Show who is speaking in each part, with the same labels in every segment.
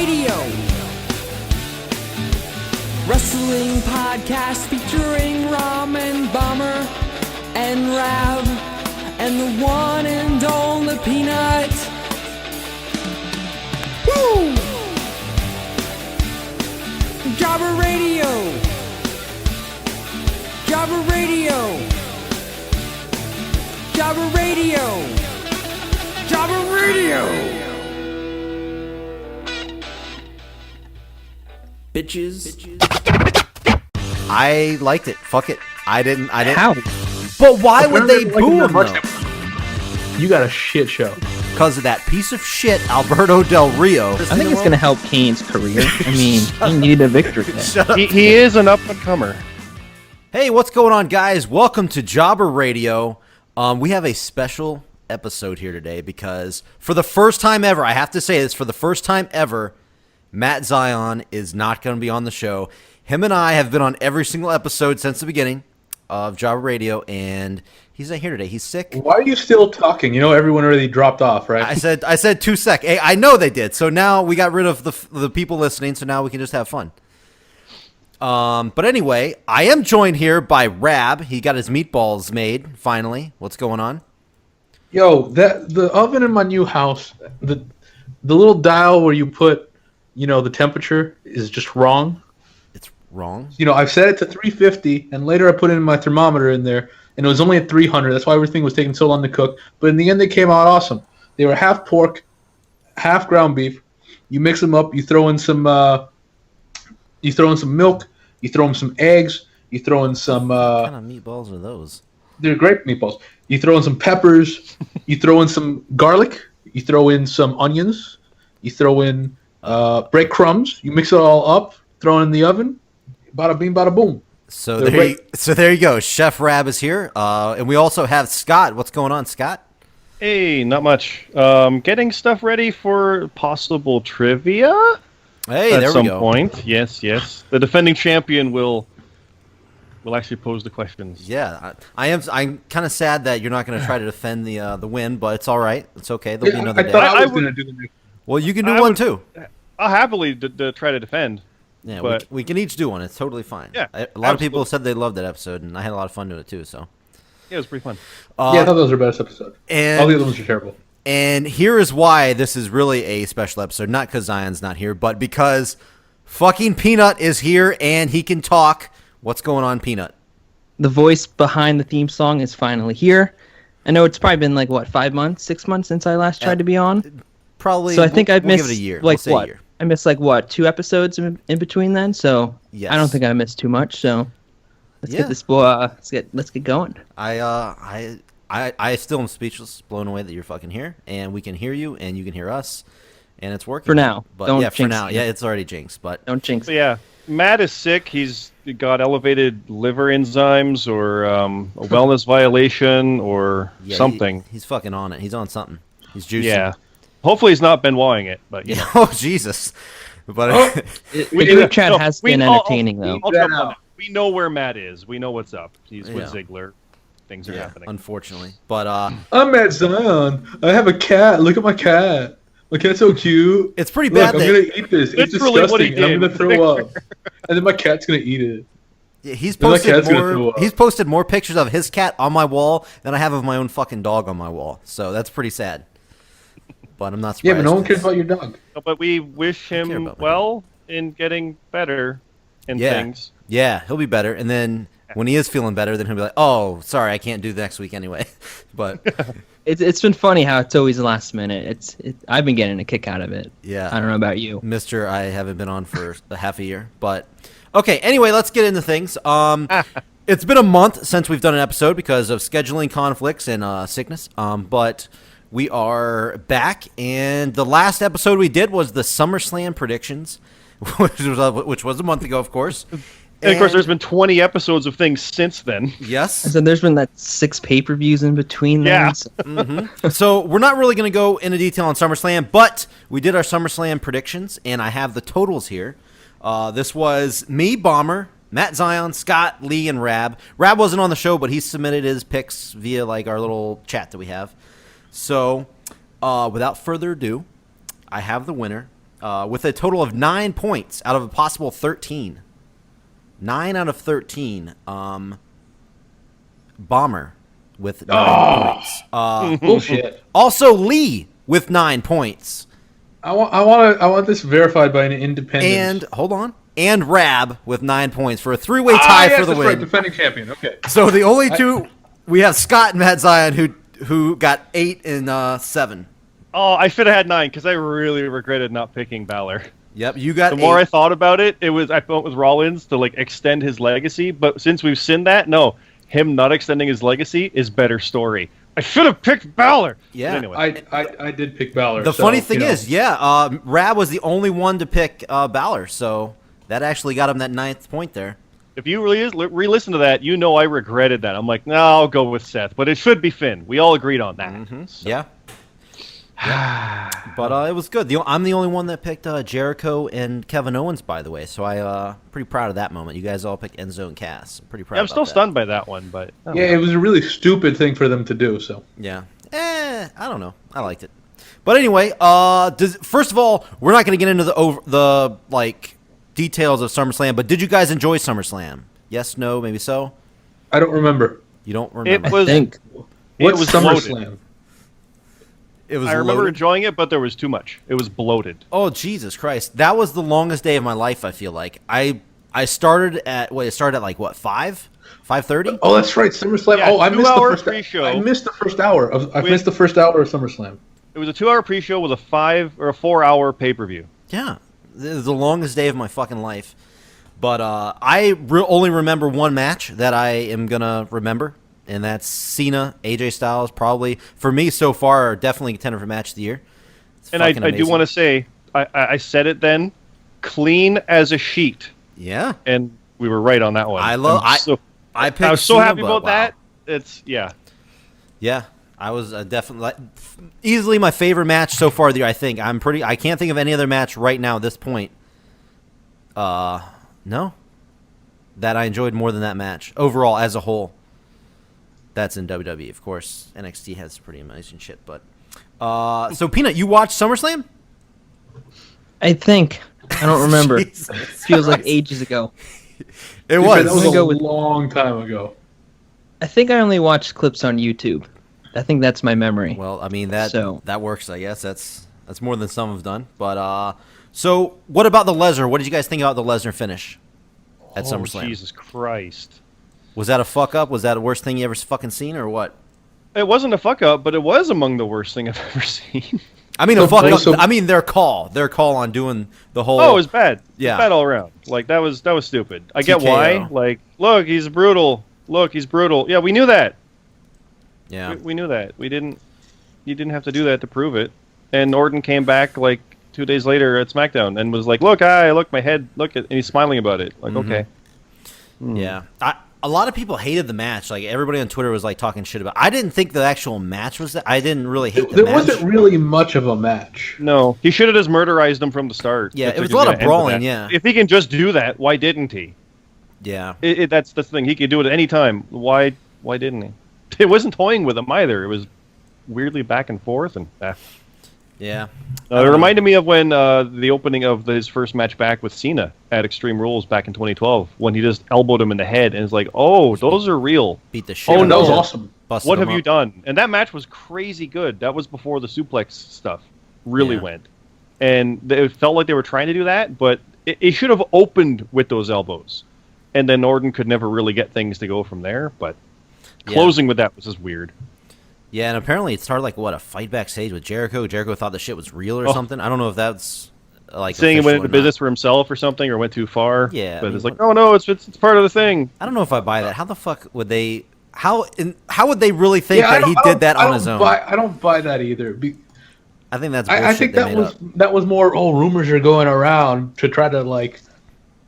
Speaker 1: Radio. Wrestling podcast featuring Ramen Bomber and Rab and the one and only Peanut. Woo! Jobber Radio. Jobber Radio. Jobber Radio. Jobber Radio. Bitches.
Speaker 2: I liked it. Fuck it. I didn't.
Speaker 3: How?
Speaker 2: But why would they boo him, though?
Speaker 4: You got a shit show.
Speaker 2: Because of that piece of shit, Alberto Del Rio.
Speaker 3: I think it's going to help Kane's career. I mean, he needed a victory there.
Speaker 4: He is an up-and-comer.
Speaker 2: Hey, what's going on, guys? Welcome to Jobber Radio. We have a special episode here today because for the first time ever, I have to say this, for the first time ever, Matt Zion is not going to be on the show. Him and I have been on every single episode since the beginning of Jobber Radio, and he's not here today. He's sick.
Speaker 4: Why are you still talking? You know everyone already dropped off, right?
Speaker 2: I said 2 sec. Hey, I know they did. So now we got rid of the people listening, so now we can just have fun. But anyway, I am joined here by Rab. He got his meatballs made, finally. What's going on?
Speaker 4: Yo, the oven in my new house, the little dial where you put, the temperature is just wrong.
Speaker 2: It's wrong?
Speaker 4: I've set it to 350, and later I put in my thermometer in there, and it was only at 300. That's why everything was taking so long to cook. But in the end, they came out awesome. They were half pork, half ground beef. You mix them up. You throw in some milk. You throw in some eggs. You throw in some.
Speaker 2: What kind of meatballs are those?
Speaker 4: They're great meatballs. You throw in some peppers. You throw in some garlic. You throw in some onions. You throw in breadcrumbs. You mix it all up. Throw it in the oven. Bada bing, bada boom.
Speaker 2: So there you go. Chef Rab is here, and we also have Scott. What's going on, Scott?
Speaker 5: Hey, not much. Getting stuff ready for possible trivia.
Speaker 2: Hey,
Speaker 5: at
Speaker 2: there we
Speaker 5: some
Speaker 2: go.
Speaker 5: point. Yes. The defending champion will actually pose the questions.
Speaker 2: Yeah, I'm kind of sad that you're not going to try to defend the win, but it's all right. It's okay. There'll be another
Speaker 4: I
Speaker 2: day.
Speaker 4: thought I was going to do the next.
Speaker 2: Well, you can do one too.
Speaker 5: I'll happily try to defend.
Speaker 2: Yeah,
Speaker 5: but
Speaker 2: we can each do one. It's totally fine.
Speaker 5: Yeah,
Speaker 2: a lot of people said they loved that episode, and I had a lot of fun doing it too. So
Speaker 5: yeah, it was pretty fun.
Speaker 4: I thought those were the best episodes.
Speaker 2: And
Speaker 4: all the other ones are terrible.
Speaker 2: And here is why this is really a special episode. Not because Zion's not here, but because fucking Peanut is here and he can talk. What's going on, Peanut?
Speaker 3: The voice behind the theme song is finally here. I know it's probably been 5 months, 6 months since I last tried to be on.
Speaker 2: Probably.
Speaker 3: So I think I've missed
Speaker 2: give it a year.
Speaker 3: what?
Speaker 2: A year.
Speaker 3: I missed 2 episodes in between then. So
Speaker 2: yes.
Speaker 3: I don't think I missed too much. So let's get this let's get going.
Speaker 2: I still am speechless, blown away that you're fucking here, and we can hear you, and you can hear us, and it's working.
Speaker 3: For now.
Speaker 2: But
Speaker 3: Don't
Speaker 2: for
Speaker 3: jinx
Speaker 2: now.
Speaker 3: it.
Speaker 2: Yeah, it's already jinxed, but
Speaker 3: Don't jinx
Speaker 5: So
Speaker 3: it.
Speaker 5: yeah, Matt is sick. He's got elevated liver enzymes or a wellness violation or something.
Speaker 2: He's fucking on it. He's on something. He's juicing.
Speaker 5: Yeah. Hopefully he's not been wawing it, but you know.
Speaker 2: Oh Jesus! But
Speaker 3: The group chat has been entertaining though.
Speaker 5: I'll jump on that. We know where Matt is. We know what's up. He's with
Speaker 2: Yeah.
Speaker 5: Ziggler. Things are happening.
Speaker 2: Unfortunately, but
Speaker 4: I'm Matt Zion. I have a cat. Look at my cat. My cat's so cute.
Speaker 2: it's pretty
Speaker 4: Look,
Speaker 2: bad.
Speaker 4: I'm gonna eat this. It's
Speaker 5: Literally what he
Speaker 4: disgusting. And I'm
Speaker 5: did.
Speaker 4: gonna throw up, and then my cat's gonna eat it.
Speaker 2: He's
Speaker 4: Then my
Speaker 2: posted
Speaker 4: cat's gonna throw
Speaker 2: more.
Speaker 4: up.
Speaker 2: He's posted more pictures of his cat on my wall than I have of my own fucking dog on my wall. So that's pretty sad. But I'm not surprised.
Speaker 4: Yeah, but no one cares about your dog.
Speaker 5: But we wish
Speaker 2: care
Speaker 5: him
Speaker 2: about my
Speaker 5: well in getting better in things.
Speaker 2: Yeah, he'll be better. And then when he is feeling better, then he'll be like, "Oh, sorry, I can't do the next week anyway." But
Speaker 3: It's been funny how it's always last minute. I've been getting a kick out of it.
Speaker 2: yeah,
Speaker 3: I don't know about you.
Speaker 2: Mister, I haven't been on for a half a year, but okay. Anyway, let's get into things. It's been a month since we've done an episode because of scheduling conflicts and sickness. But we are back, and the last episode we did was the SummerSlam predictions, which was a month ago, of course.
Speaker 5: And of course, there's been 20 episodes of things since then.
Speaker 2: Yes.
Speaker 3: So there's been 6 pay-per-views in between.
Speaker 5: Yeah.
Speaker 2: So we're not really going to go into detail on SummerSlam, but we did our SummerSlam predictions, and I have the totals here. This was me, Bomber, Matt Zion, Scott, Lee, and Rab. Rab wasn't on the show, but he submitted his picks via our little chat that we have. So without further ado, I have the winner. with a total of 9 points out of a possible 13. 9 out of 13. Bomber with 9 points.
Speaker 4: Bullshit.
Speaker 2: Also, Lee with 9 points.
Speaker 4: I want this verified by an independent.
Speaker 2: And hold on. And Rab with 9 points for a 3-way tie for the
Speaker 4: that's
Speaker 2: win.
Speaker 4: right, defending champion. Okay.
Speaker 2: So the only two we have Scott and Matt Zion who got 8 and 7.
Speaker 5: Oh, I should have had 9 because I really regretted not picking Balor.
Speaker 2: Yep, you got
Speaker 5: The more
Speaker 2: 8.
Speaker 5: I thought about it, I thought it was Rollins to like extend his legacy. But since we've seen that, no, him not extending his legacy is better story. I should have picked Balor.
Speaker 2: Yeah.
Speaker 5: But anyway,
Speaker 4: I did pick Balor.
Speaker 2: The funny thing is, Rab was the only one to pick Balor, so that actually got him that 9th point there.
Speaker 5: if you re-listen to that, you know I regretted that. I'm like, no, I'll go with Seth, but it should be Finn. We all agreed on that.
Speaker 2: Mm-hmm. So. Yeah. But it was good. I'm the only one that picked Jericho and Kevin Owens, by the way. So I'm pretty proud of that moment. You guys all picked Enzo and Cass. I'm pretty proud.
Speaker 5: I'm still stunned by that one, but
Speaker 4: it was a really stupid thing for them to do. So
Speaker 2: yeah, I don't know. I liked it. But anyway, first of all, we're not going to get into the details of SummerSlam. But did you guys enjoy SummerSlam? Yes, no, maybe so.
Speaker 4: I don't remember.
Speaker 2: You don't remember?
Speaker 3: I think.
Speaker 4: What's
Speaker 5: was
Speaker 4: SummerSlam?
Speaker 5: loaded.
Speaker 2: I
Speaker 5: remember
Speaker 2: loaded.
Speaker 5: enjoying it, but there was too much. It was bloated.
Speaker 2: Oh, Jesus Christ. That was the longest day of my life, I feel like. I started at, it started at 5? 5:30?
Speaker 4: Oh, that's right, SummerSlam.
Speaker 5: Yeah,
Speaker 4: I missed the
Speaker 5: 2-hour
Speaker 4: first
Speaker 5: pre-show.
Speaker 4: I missed the first hour of SummerSlam.
Speaker 5: It was a 2-hour pre-show with a 5 or a 4-hour pay-per-view.
Speaker 2: Yeah. It was the longest day of my fucking life. But I only remember one match that I am going to remember, and that's Cena, AJ Styles, probably, for me so far, definitely contender for match of the year.
Speaker 5: And I do want to say, I said it then, clean as a sheet.
Speaker 2: Yeah.
Speaker 5: And we were right on that one.
Speaker 2: I picked
Speaker 5: I was so
Speaker 2: Cena,
Speaker 5: happy
Speaker 2: but
Speaker 5: about that. It's, yeah.
Speaker 2: Yeah. I was definitely easily my favorite match so far of the year, I think. I can't think of any other match right now at this point. No. That I enjoyed more than that match. Overall, as a whole. That's in WWE, of course. NXT has pretty amazing shit, but so Peanut, you watched SummerSlam?
Speaker 3: I think. I don't remember.
Speaker 2: Jesus
Speaker 3: Feels like
Speaker 2: Christ.
Speaker 3: ages ago.
Speaker 2: It
Speaker 4: That
Speaker 2: was.
Speaker 4: was
Speaker 3: gonna go
Speaker 4: a
Speaker 3: with-
Speaker 4: long time ago.
Speaker 3: I think I only watched clips on YouTube. I think that's my memory.
Speaker 2: Well, I mean that
Speaker 3: So-
Speaker 2: that works, I guess. That's more than some have done. But so what about the Lesnar? What did you guys think about the Lesnar finish at SummerSlam?
Speaker 5: Jesus Christ.
Speaker 2: Was that a fuck up? Was that the worst thing you ever fucking seen, or what?
Speaker 5: It wasn't a fuck up, but it was among the worst thing I've ever seen.
Speaker 2: I mean,
Speaker 4: So-
Speaker 2: a fuck up.
Speaker 4: so-
Speaker 2: I mean, their call on doing the whole.
Speaker 5: Oh, it was bad.
Speaker 2: Yeah.
Speaker 5: It was bad all around. Like that was stupid. I get
Speaker 2: TKO.
Speaker 5: why. Like, look, he's brutal. Look, he's brutal. Yeah, we knew that.
Speaker 2: Yeah.
Speaker 5: We knew that. You didn't have to do that to prove it. And Orton came back like 2 days later at SmackDown and was like, "Look, my head. Look at," and he's smiling about it. Like, okay.
Speaker 2: Yeah. A lot of people hated the match. Like everybody on Twitter was like talking shit about. I didn't think the actual match was that. I didn't really hate the
Speaker 4: There
Speaker 2: match.
Speaker 4: wasn't really much of a match.
Speaker 5: No, he should have just murderized him from the start.
Speaker 2: Yeah,
Speaker 5: If
Speaker 2: it was
Speaker 5: he
Speaker 2: a lot
Speaker 5: gonna
Speaker 2: of
Speaker 5: end with
Speaker 2: brawling,
Speaker 5: that.
Speaker 2: yeah.
Speaker 5: If he can just do that, why didn't he?
Speaker 2: Yeah.
Speaker 5: That's the thing. He could do it at any time. Why didn't he? It wasn't toying with him either. It was weirdly back and forth and.
Speaker 2: Yeah.
Speaker 5: It reminded me of when the opening of his first match back with Cena at Extreme Rules back in 2012, when he just elbowed him in the head and it's like, "Oh, those are real.
Speaker 2: Beat the shit.
Speaker 5: Oh,
Speaker 2: out
Speaker 4: That
Speaker 2: of
Speaker 4: was
Speaker 2: him.
Speaker 4: awesome.
Speaker 2: Busted
Speaker 5: What
Speaker 2: him
Speaker 5: have you
Speaker 2: up.
Speaker 5: done?" And that match was crazy good. That was before the suplex stuff really
Speaker 2: Yeah.
Speaker 5: went, and it felt like they were trying to do that, but it should have opened with those elbows, and then Orton could never really get things to go from there. But
Speaker 2: Yeah.
Speaker 5: closing with that was just weird.
Speaker 2: Yeah, and apparently it started a fight backstage with Jericho. Jericho thought the shit was real or
Speaker 5: Oh.
Speaker 2: something. I don't know if that's
Speaker 5: Saying he
Speaker 2: official
Speaker 5: went
Speaker 2: or
Speaker 5: into
Speaker 2: not.
Speaker 5: business for himself or something, or went too far.
Speaker 2: Yeah, I
Speaker 5: but
Speaker 2: mean,
Speaker 5: it's like, oh no, it's part of the thing.
Speaker 2: I don't know if I buy that. How the fuck would they? How would they really think
Speaker 4: I
Speaker 2: that he
Speaker 4: don't-
Speaker 2: did that
Speaker 4: I
Speaker 2: on
Speaker 4: don't
Speaker 2: his own?
Speaker 4: I don't buy that either.
Speaker 2: I think that's bullshit.
Speaker 4: I think
Speaker 2: they
Speaker 4: that
Speaker 2: made
Speaker 4: was
Speaker 2: up.
Speaker 4: that was more. Oh, rumors are going around to try to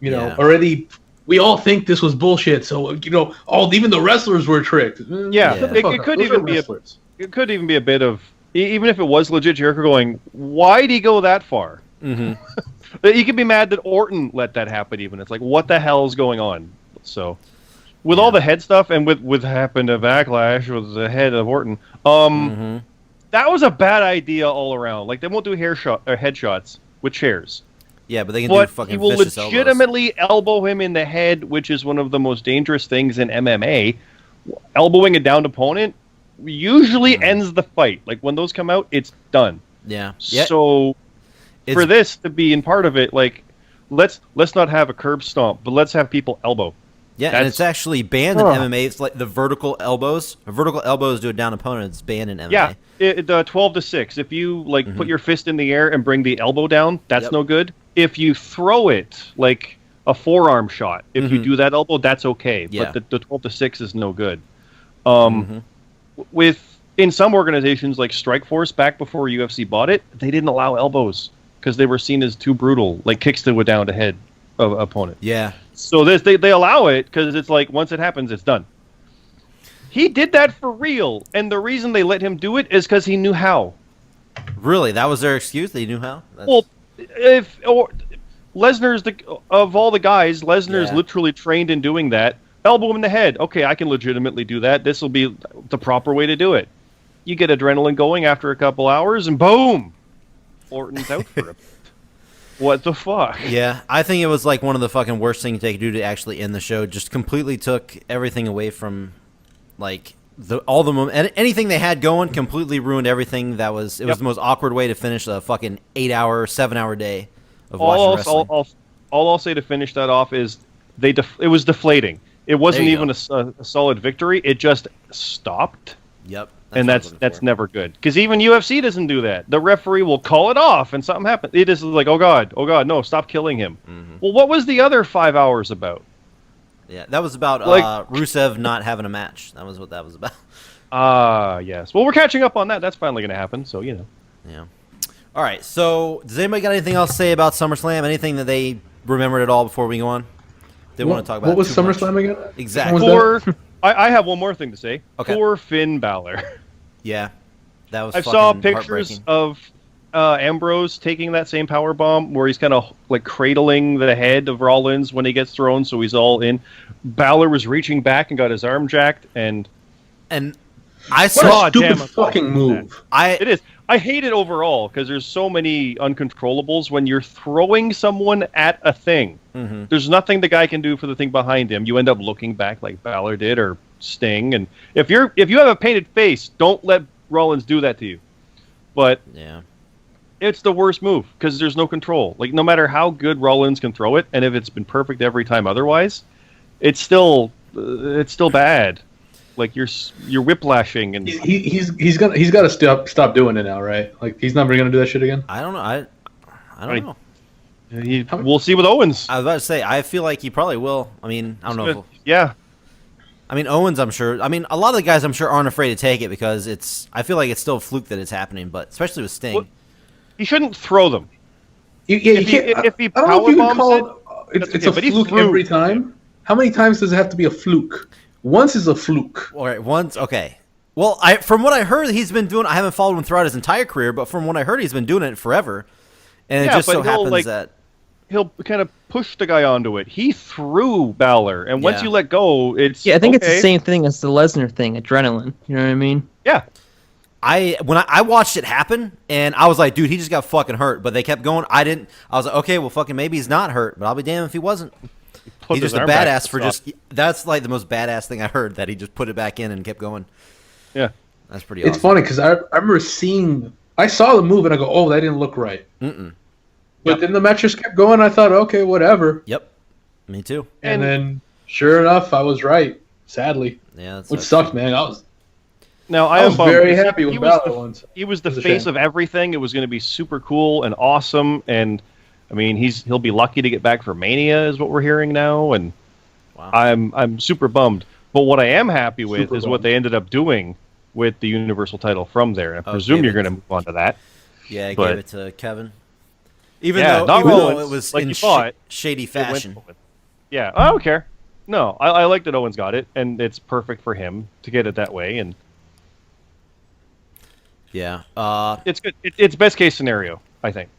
Speaker 2: Yeah.
Speaker 4: already. We all think this was bullshit. So even the wrestlers were tricked.
Speaker 5: Yeah,
Speaker 2: Yeah.
Speaker 4: Shut the fuck
Speaker 5: it
Speaker 4: up.
Speaker 5: could
Speaker 4: Those
Speaker 5: even
Speaker 4: are
Speaker 5: be a
Speaker 4: wrestlers.
Speaker 5: It could even be a bit of, even if it was legit Jericho going, why'd he go that far?
Speaker 2: Mm-hmm.
Speaker 5: You could be mad that Orton let that happen even. It's like, what the hell's going on? So, with all the head stuff and with happened to Backlash with the head of Orton,
Speaker 2: Mm-hmm.
Speaker 5: that was a bad idea all around. Like, they won't do headshots. with chairs.
Speaker 2: Yeah, but they can do
Speaker 5: But he
Speaker 2: fucking
Speaker 5: will
Speaker 2: vicious elbows.
Speaker 5: legitimately elbow him in the head, which is one of the most dangerous things in MMA. Elbowing a downed opponent usually ends the fight. Like when those come out, it's done.
Speaker 2: Yeah.
Speaker 5: So for this to be in part of it, like let's not have a curb stomp, but let's have people elbow.
Speaker 2: Yeah, and it's actually banned in MMA. It's like the vertical elbows. Vertical elbows to a down opponent. It's banned in MMA.
Speaker 5: Yeah, the 12-6. If you put your fist in the air and bring the elbow down, that's no good. If you throw it like a forearm shot, if you do that elbow, that's okay.
Speaker 2: Yeah.
Speaker 5: But the 12-6 is no good. In some organizations like Strikeforce, back before UFC bought it, they didn't allow elbows because they were seen as too brutal, like kicks to a downed head of opponent.
Speaker 2: Yeah.
Speaker 5: So they allow it because it's like once it happens, it's done. He did that for real, and the reason they let him do it is because he knew how.
Speaker 2: Really, that was their excuse. They knew how.
Speaker 5: Well, Lesnar's of all the guys, Lesnar's literally trained in doing that. Elbow him in the head. Okay, I can legitimately do that. This will be the proper way to do it. You get adrenaline going after a couple hours, and boom, Orton's out for it. What the fuck?
Speaker 2: Yeah, I think it was like one of the fucking worst things they could do to actually end the show. Just completely took everything away from, like, anything they had going. Completely ruined everything. It was the most awkward way to finish a fucking 8-hour, 7-hour day of watching wrestling.
Speaker 5: All I'll say to finish that off is it was deflating. It wasn't even a solid victory. It just stopped.
Speaker 2: Yep.
Speaker 5: And that's never good. Because even UFC doesn't do that. The referee will call it off and something happens. It is like, oh God, no, stop killing him. Mm-hmm. Well, what was the other 5 hours about?
Speaker 2: Yeah, that was about Rusev not having a match. That was what that was about.
Speaker 5: Yes. Well, we're catching up on that. That's finally going to happen, so, you know.
Speaker 2: Yeah. All right, so does anybody got anything else to say about SummerSlam? Anything that they remembered at all before we go on? They want to talk about
Speaker 4: what was SummerSlam again?
Speaker 2: Exactly.
Speaker 5: I have one more thing to say.
Speaker 2: Okay.
Speaker 5: For Finn Balor.
Speaker 2: Yeah, that was.
Speaker 5: I saw pictures of Ambrose taking that same power bomb where he's kind of like cradling the head of Rollins when he gets thrown, so he's all in. Balor was reaching back and got his arm jacked, and
Speaker 2: I saw
Speaker 4: a stupid fucking move.
Speaker 5: It is. I hate it overall because there's so many uncontrollables when you're throwing someone at a thing. Mm-hmm. There's nothing the guy can do for the thing behind him. You end up looking back like Balor did or Sting, and if you have a painted face, don't let Rollins do that to you. But it's the worst move because there's no control. Like no matter how good Rollins can throw it, and if it's been perfect every time otherwise, it's still bad. Like you're whiplashing, and
Speaker 4: he's got to stop doing it now, right? Like he's never gonna do that shit again.
Speaker 2: I don't know. I don't know.
Speaker 5: We'll see with Owens.
Speaker 2: I was about to say I feel like he probably will. I mean, I don't know.
Speaker 5: Yeah.
Speaker 2: I mean, Owens, I'm sure. I mean, a lot of the guys, I'm sure, aren't afraid to take it because I feel like it's still a fluke that it's happening, but especially with Sting.
Speaker 5: Well, he shouldn't throw them.
Speaker 4: If he powerbombs it's a fluke every time. How many times does it have to be a fluke? Once is a fluke.
Speaker 2: All right, once, okay. Well, from what I heard, he's been doing. I haven't followed him throughout his entire career, but from what I heard, he's been doing it forever. And it just so happens that
Speaker 5: he'll kind of push the guy onto it. He threw Balor, and once you let go, it's
Speaker 3: I think it's the same thing as the Lesnar thing, adrenaline. You know what I mean?
Speaker 5: Yeah.
Speaker 2: When I watched it happen, and I was like, dude, he just got fucking hurt. But they kept going. I was like, okay, well, fucking maybe he's not hurt, but I'll be damned if he wasn't. He's just a badass for just. That's like the most badass thing I heard, that he just put it back in and kept going.
Speaker 5: Yeah,
Speaker 2: that's pretty awesome.
Speaker 4: It's funny because I remember I saw the move and I go, oh, that didn't look right. But then the match just kept going. I thought, okay, whatever.
Speaker 2: Yep, me too.
Speaker 4: And then, sure enough, I was right. Sadly, which sucked, man. I was very happy with Balor once.
Speaker 5: He was the face of everything. It was going to be super cool and awesome, and I mean, he'll be lucky to get back for Mania, is what we're hearing now, and wow. I'm super bummed. But what I am happy with is what they ended up doing with the Universal title from there. And I presume you're going to move on to that.
Speaker 2: Yeah, I gave it to Kevin. Even though it was
Speaker 5: like
Speaker 2: in shady fashion.
Speaker 5: Yeah, I don't care. No, I like that Owens got it, and it's perfect for him to get it that way. And
Speaker 2: yeah,
Speaker 5: it's good. It's best case scenario, I think.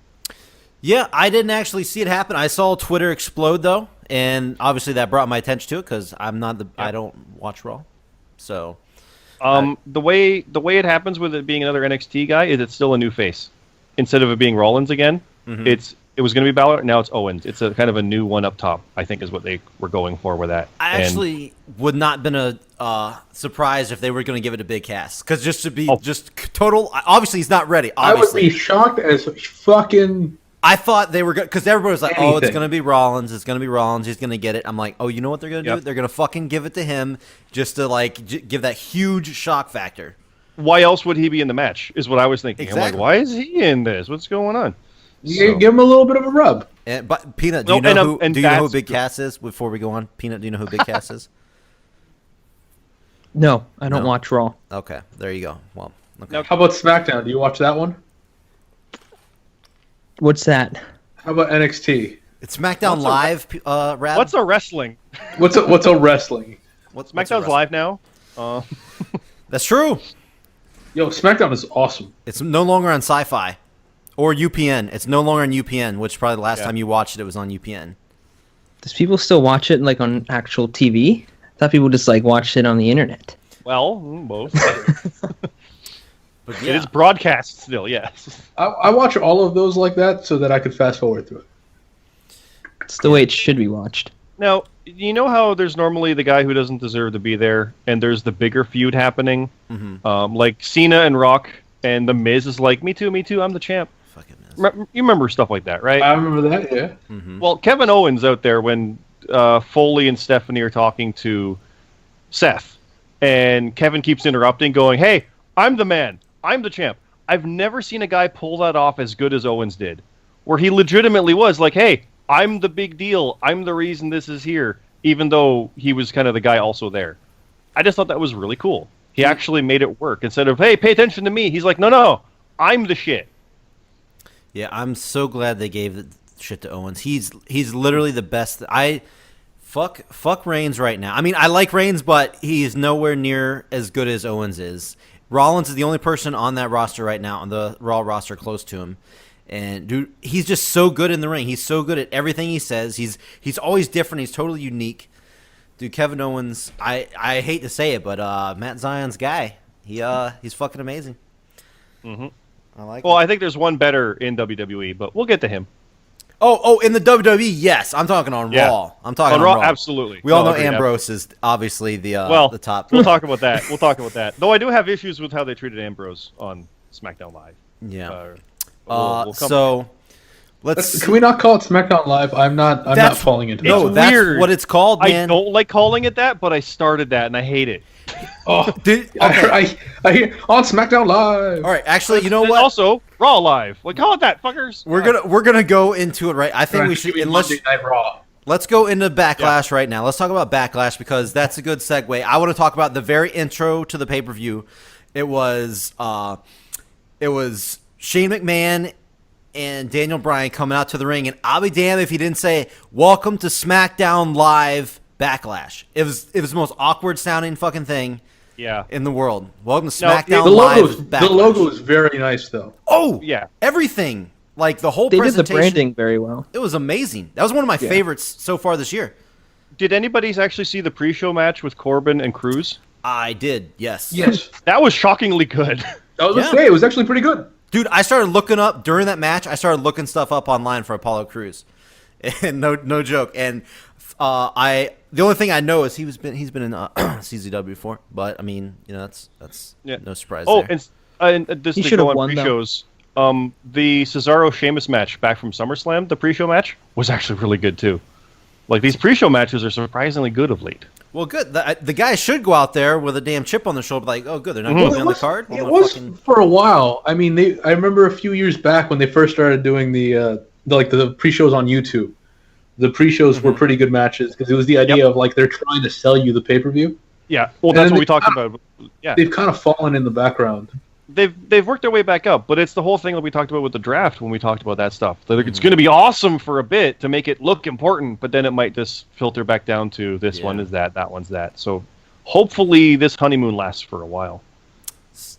Speaker 2: Yeah, I didn't actually see it happen. I saw Twitter explode though, and obviously that brought my attention to it because I don't watch Raw. So,
Speaker 5: the way it happens with it being another NXT guy is it's still a new face instead of it being Rollins again. It was going to be Balor. Now it's Owens. It's a kind of a new one up top. I think is what they were going for with that.
Speaker 2: I actually would not been surprised if they were going to give it a big cast, because just to be just total. Obviously, he's not ready. Obviously.
Speaker 4: I would be shocked as fucking.
Speaker 2: I thought they were good because everybody was like, "Oh, it's
Speaker 4: Anything.
Speaker 2: going to be Rollins. It's going to be Rollins. He's going to get it." I'm like, "Oh, you know what they're going to do?
Speaker 5: Yep.
Speaker 2: They're going to fucking give it to him just to like give that huge shock factor."
Speaker 5: Why else would he be in the match? Is what I was thinking. I'm
Speaker 2: Exactly.
Speaker 5: like, why is he in this? What's going on?
Speaker 4: You give him a little bit of a rub.
Speaker 2: But Peanut, do
Speaker 5: No,
Speaker 2: you know
Speaker 5: and,
Speaker 2: who?
Speaker 5: and
Speaker 2: Do you know who
Speaker 5: that's
Speaker 2: Big
Speaker 5: good.
Speaker 2: Cass is? Before we go on, Peanut, do you know who Big Cass is?
Speaker 3: No, I don't
Speaker 2: No.
Speaker 3: watch Raw.
Speaker 2: Okay, there you go. Well, okay.
Speaker 5: Now,
Speaker 4: How about SmackDown? Do you watch that one?
Speaker 3: What's that?
Speaker 4: How about NXT?
Speaker 2: It's SmackDown
Speaker 5: What's a-
Speaker 2: Live. Rab?
Speaker 5: what's a wrestling?
Speaker 4: What's a wrestling?
Speaker 2: what's a
Speaker 5: SmackDown's
Speaker 2: wrestling?
Speaker 5: live now.
Speaker 2: That's true.
Speaker 4: Yo, SmackDown is awesome.
Speaker 2: It's no longer on Sci-Fi or UPN. It's no longer on UPN, which probably the last
Speaker 5: Yeah.
Speaker 2: time you watched it was on UPN.
Speaker 3: Does people still watch it like on actual TV? I thought people just like watched it on the internet.
Speaker 5: Well, both.
Speaker 2: But
Speaker 5: It
Speaker 2: yeah,
Speaker 5: is broadcast still. Yes.
Speaker 4: I watch all of those like that so that I could fast forward through it.
Speaker 3: It's the way it should be watched.
Speaker 5: Now, you know how there's normally the guy who doesn't deserve to be there, and there's the bigger feud happening, like Cena and Rock, and the Miz is like, "Me too, I'm the champ."
Speaker 2: fucking is.
Speaker 5: You remember stuff like that, right?
Speaker 4: I remember that, yeah.
Speaker 5: Well, Kevin Owens out there when Foley and Stephanie are talking to Seth, and Kevin keeps interrupting, going, "Hey, I'm the man. I'm the champ." I've never seen a guy pull that off as good as Owens did, where he legitimately was like, "Hey, I'm the big deal. I'm the reason this is here," even though he was kind of the guy also there. I just thought that was really cool. He actually made it work. Instead of, "Hey, pay attention to me," he's like, "No, I'm the shit."
Speaker 2: Yeah, I'm so glad they gave the shit to Owens. He's literally the best. Fuck Reigns right now. I mean, I like Reigns, but he's nowhere near as good as Owens is. Rollins is the only person on that roster right now, on the Raw roster, close to him. And dude, he's just so good in the ring. He's so good at everything he says. He's always different. He's totally unique. Dude, Kevin Owens, I hate to say it, but Matt Zion's guy. He's fucking amazing.
Speaker 5: Mhm.
Speaker 2: I like.
Speaker 5: Well,
Speaker 2: him.
Speaker 5: I think there's one better in WWE, but we'll get to him.
Speaker 2: Oh, in the WWE, yes. I'm talking on
Speaker 5: Yeah.
Speaker 2: Raw. I'm talking
Speaker 5: On
Speaker 2: on
Speaker 5: Raw,
Speaker 2: Raw.
Speaker 5: absolutely.
Speaker 2: We all
Speaker 5: No,
Speaker 2: know
Speaker 5: agreed,
Speaker 2: Ambrose is obviously the
Speaker 5: Well,
Speaker 2: top.
Speaker 5: We'll talk about that. Though I do have issues with how they treated Ambrose on SmackDown Live.
Speaker 2: Yeah.
Speaker 5: We'll come
Speaker 2: So let's.
Speaker 4: Can we not call it SmackDown Live? I'm not
Speaker 2: That's-
Speaker 4: falling into
Speaker 2: No,
Speaker 5: It's
Speaker 2: that's
Speaker 5: weird.
Speaker 2: what it's called,
Speaker 5: I
Speaker 2: man.
Speaker 5: don't like calling it that, but I started that and I hate it.
Speaker 4: Oh,
Speaker 2: Did-
Speaker 4: I hear on SmackDown Live.
Speaker 2: All right, actually, you know
Speaker 5: And
Speaker 2: what?
Speaker 5: Also, Raw Live. Like, call it that, fuckers.
Speaker 2: We're gonna go into it right. I think we should. Unless
Speaker 4: Monday Night Raw.
Speaker 2: let's go into Backlash right now. Let's talk about Backlash because that's a good segue. I want to talk about the very intro to the pay per view. It was Shane McMahon and Daniel Bryan coming out to the ring, and I'll be damned if he didn't say "Welcome to SmackDown Live Backlash." It was the most awkward sounding fucking thing
Speaker 5: Yeah.
Speaker 2: in the world. Welcome to
Speaker 5: No,
Speaker 2: SmackDown
Speaker 4: The
Speaker 2: Live Backlash.
Speaker 4: the logo is very nice though.
Speaker 2: Oh
Speaker 5: Yeah.
Speaker 2: everything like the whole
Speaker 3: They did the
Speaker 2: presentation.
Speaker 3: branding very well.
Speaker 2: It was amazing. That was one of my favorites so far this year.
Speaker 5: Did anybody actually see the pre-show match with Corbin and Cruz?
Speaker 2: I did, yes.
Speaker 4: Yes,
Speaker 5: That was shockingly good.
Speaker 4: I was
Speaker 2: Yeah.
Speaker 4: gonna say it was actually pretty good.
Speaker 2: Dude, I started looking up during that match. I started looking stuff up online for Apollo Crews, and no joke. And the only thing I know is he's been in CZW before. But I mean, you know, that's
Speaker 5: Yeah.
Speaker 2: no surprise.
Speaker 5: Oh,
Speaker 2: there.
Speaker 5: and this
Speaker 3: He
Speaker 5: to
Speaker 3: should
Speaker 5: go
Speaker 3: have
Speaker 5: on
Speaker 3: won, though.
Speaker 5: pre-shows. The Cesaro-Sheamus match back from SummerSlam, the pre-show match, was actually really good too. Like, these pre-show matches are surprisingly good of late.
Speaker 2: Well, good. The guy should go out there with a damn chip on their shoulder, like, oh, good, they're not going to be on the card. I'm
Speaker 4: It
Speaker 2: gonna
Speaker 4: was
Speaker 2: fucking-
Speaker 4: for a while. I mean, I remember a few years back when they first started doing the pre-shows on YouTube. The pre-shows were pretty good matches because it was the idea of like they're trying to sell you the pay-per-view.
Speaker 5: Yeah, well,
Speaker 4: And
Speaker 5: that's
Speaker 4: then
Speaker 5: what
Speaker 4: they
Speaker 5: we talked
Speaker 4: kinda-
Speaker 5: about. Yeah,
Speaker 4: They've kind of fallen in the background.
Speaker 5: they've worked their way back up, but it's the whole thing that we talked about with the draft when we talked about that stuff. That it's going to be awesome for a bit to make it look important, but then it might just filter back down to this one is that one's that. So hopefully this honeymoon lasts for a while.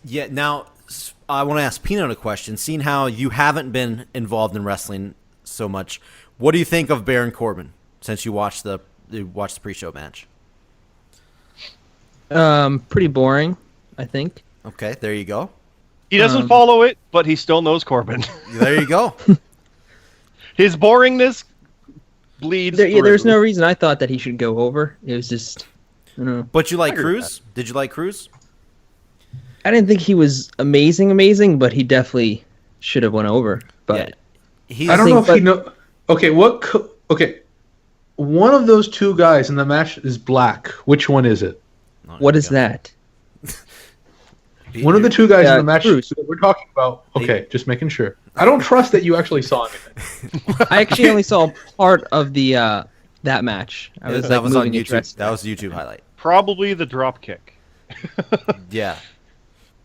Speaker 2: Yeah, now I want to ask Peanut a question. Seeing how you haven't been involved in wrestling so much, what do you think of Baron Corbin since you watched the pre-show match?
Speaker 3: Pretty boring, I think.
Speaker 2: Okay, there you go.
Speaker 5: He doesn't follow it, but he still knows Corbin.
Speaker 2: There you go.
Speaker 5: His boringness bleeds.
Speaker 3: There's no
Speaker 5: through.
Speaker 3: reason I thought that he should go over. It was just, I don't know.
Speaker 2: But you like
Speaker 5: I agree with
Speaker 2: Cruz? Did you like Cruz?
Speaker 3: I didn't think he was amazing, but he definitely should have went over. But
Speaker 2: He's,
Speaker 4: I don't know if
Speaker 3: but-
Speaker 4: he know. Okay, okay, one of those two guys in the match is black. Which one is it?
Speaker 3: what is that?
Speaker 4: One of the two guys in
Speaker 3: Yeah,
Speaker 4: the match
Speaker 3: Cruz.
Speaker 4: that we're talking about. Okay, just making sure. I don't trust that you actually saw anything.
Speaker 3: I actually only saw part of the that match. I was
Speaker 2: that
Speaker 3: like
Speaker 2: was on
Speaker 3: moving
Speaker 2: YouTube.
Speaker 3: interest.
Speaker 2: That was a YouTube highlight.
Speaker 5: Probably the drop kick.
Speaker 2: Yeah,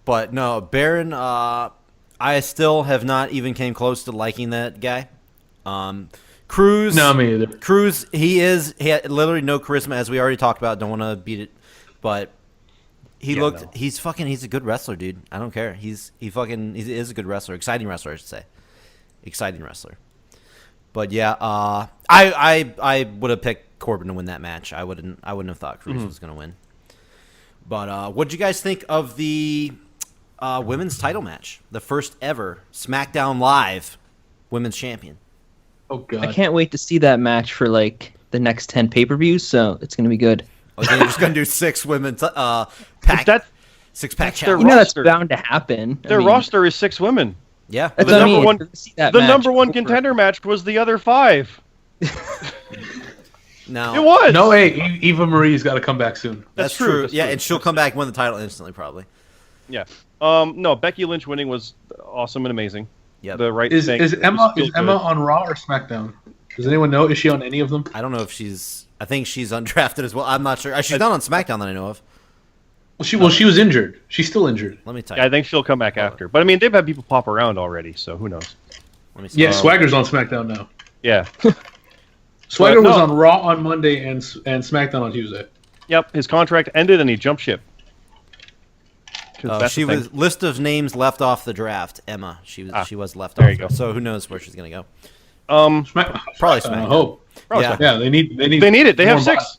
Speaker 2: but no, Baron. I still have not even came close to liking that guy. Cruz.
Speaker 4: No, me either.
Speaker 2: Cruz. He had literally no charisma, as we already talked about. Don't want to beat it, but he
Speaker 5: Yeah,
Speaker 2: looked.
Speaker 5: no.
Speaker 2: He's a good wrestler, dude. I don't care. He is a good wrestler. Exciting wrestler, I should say. Exciting wrestler. But yeah, I would have picked Corbin to win that match. I wouldn't have thought Cruz was going to win. But what did you guys think of the women's title match? The first ever SmackDown Live women's champion.
Speaker 4: Oh god.
Speaker 3: I can't wait to see that match for like the next 10 pay-per-views. So it's gonna be good.
Speaker 2: Oh, they're just going to do six women pack.
Speaker 5: That
Speaker 2: Six-pack
Speaker 5: their
Speaker 2: challenge.
Speaker 3: You know that's
Speaker 5: roster.
Speaker 3: bound to happen. I
Speaker 5: their
Speaker 3: mean,
Speaker 5: roster is 6 women.
Speaker 2: Yeah.
Speaker 3: That's
Speaker 5: The
Speaker 3: what I
Speaker 5: number
Speaker 3: mean.
Speaker 5: one-
Speaker 3: To see that
Speaker 5: The
Speaker 3: match
Speaker 5: number one
Speaker 3: over.
Speaker 5: contender match was the other 5.
Speaker 2: No.
Speaker 5: It was.
Speaker 4: No, hey, Eva Marie's got to come back soon.
Speaker 2: That's
Speaker 5: true,
Speaker 2: true.
Speaker 5: that's
Speaker 2: Yeah,
Speaker 5: true.
Speaker 2: and she'll come back and win the title instantly, probably.
Speaker 5: Yeah. No, Becky Lynch winning was awesome and amazing.
Speaker 2: Yep.
Speaker 5: The right
Speaker 4: Is
Speaker 5: thing.
Speaker 4: is
Speaker 5: It
Speaker 4: Emma
Speaker 5: was feel
Speaker 4: is Emma
Speaker 5: good.
Speaker 4: on Raw or SmackDown? Does anyone know? Is she on any of them?
Speaker 2: I don't know if she's. I think she's undrafted as well. I'm not sure. She's not on SmackDown that I know of.
Speaker 4: Well, she was injured. She's still injured.
Speaker 2: Let me tell
Speaker 5: Yeah,
Speaker 2: you.
Speaker 5: I think she'll come back after. But I mean, they've had people pop around already, so who knows?
Speaker 2: Let me see.
Speaker 4: Yeah, Swagger's on SmackDown now.
Speaker 5: Yeah.
Speaker 4: Swagger was
Speaker 5: no.
Speaker 4: on Raw on Monday and SmackDown on Tuesday.
Speaker 5: Yep. His contract ended and he jumped ship. 'Cause that's
Speaker 2: She
Speaker 5: the thing.
Speaker 2: was list of names left off the draft. Emma. She was left
Speaker 5: there
Speaker 2: off.
Speaker 5: you go.
Speaker 2: So who knows where she's gonna go?
Speaker 4: Probably
Speaker 2: SmackDown.
Speaker 4: I hope.
Speaker 5: Probably
Speaker 2: Yeah.
Speaker 5: so.
Speaker 4: Yeah, they need
Speaker 5: They need it. They have
Speaker 4: more
Speaker 5: 6.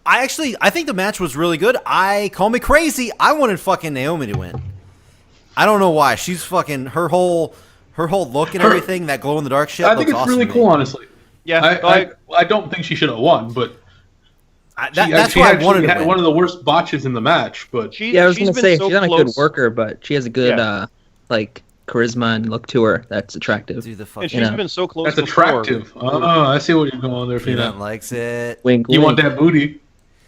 Speaker 2: I think the match was really good. Call me crazy. I wanted fucking Naomi to win. I don't know why. She's fucking her whole look and everything. That glow in the dark shit.
Speaker 4: I think
Speaker 2: looks
Speaker 4: it's
Speaker 2: awesome
Speaker 4: really
Speaker 2: to
Speaker 4: cool,
Speaker 2: me.
Speaker 4: honestly.
Speaker 5: Yeah.
Speaker 4: I don't think she should have won, but
Speaker 2: That's
Speaker 4: she
Speaker 2: why I
Speaker 4: actually
Speaker 2: wanted to
Speaker 4: had
Speaker 2: win.
Speaker 4: one of the worst botches in the match. But
Speaker 3: Yeah, I was
Speaker 5: she's
Speaker 3: gonna
Speaker 5: been
Speaker 3: say
Speaker 5: so
Speaker 3: she's not a
Speaker 5: close.
Speaker 3: good worker, but she has a good
Speaker 5: Yeah.
Speaker 3: like charisma and look to her. That's attractive.
Speaker 2: Do the
Speaker 5: And
Speaker 2: fucking.
Speaker 5: she's
Speaker 3: know.
Speaker 5: been so close
Speaker 4: that's
Speaker 5: before.
Speaker 4: attractive. Oh, I see what you're going there,
Speaker 2: Peanut
Speaker 4: Fina.
Speaker 2: likes it.
Speaker 3: Wink,
Speaker 4: You want
Speaker 3: wink.
Speaker 4: that booty?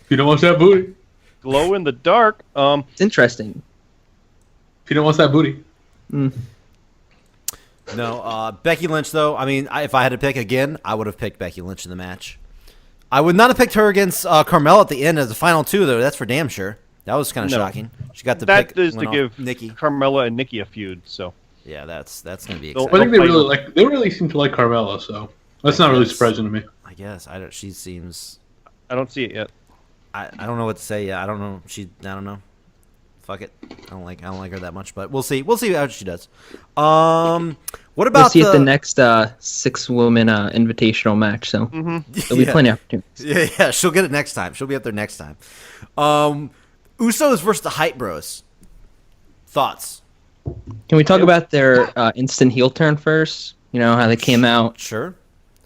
Speaker 4: If you don't want that booty,
Speaker 5: Glow in the dark.
Speaker 3: It's interesting.
Speaker 4: if you don't want that booty,
Speaker 2: No, Becky Lynch though. I mean, if I had to pick again, I would have picked Becky Lynch in the match. I would not have picked her against Carmella at the end as the final 2 though. That's for damn sure. That was kind of
Speaker 5: No.
Speaker 2: shocking. She got the
Speaker 5: That
Speaker 2: pick.
Speaker 5: is to
Speaker 2: went off
Speaker 5: give
Speaker 2: Nikki.
Speaker 5: Carmella and Nikki a feud. So
Speaker 2: Yeah, that's gonna be
Speaker 5: They'll-
Speaker 4: I
Speaker 2: exciting.
Speaker 4: think
Speaker 5: Don't fight
Speaker 4: they really seem to like Carmella, so that's not really
Speaker 2: guess.
Speaker 4: surprising to me.
Speaker 2: I guess I don't. She seems.
Speaker 5: I don't see it yet.
Speaker 2: I don't know what to say. Yeah, I don't know. I don't know. Fuck it. I don't like her that much, but we'll see. We'll see how she does. What about
Speaker 3: We'll see at the next 6-woman invitational match. So there'll be
Speaker 2: Yeah.
Speaker 3: plenty of opportunities.
Speaker 2: Yeah, she'll get it next time. She'll be up there next time. Usos versus the Hype Bros. Thoughts?
Speaker 3: Can we talk about their instant heel turn first? You know how they came out
Speaker 2: Sure.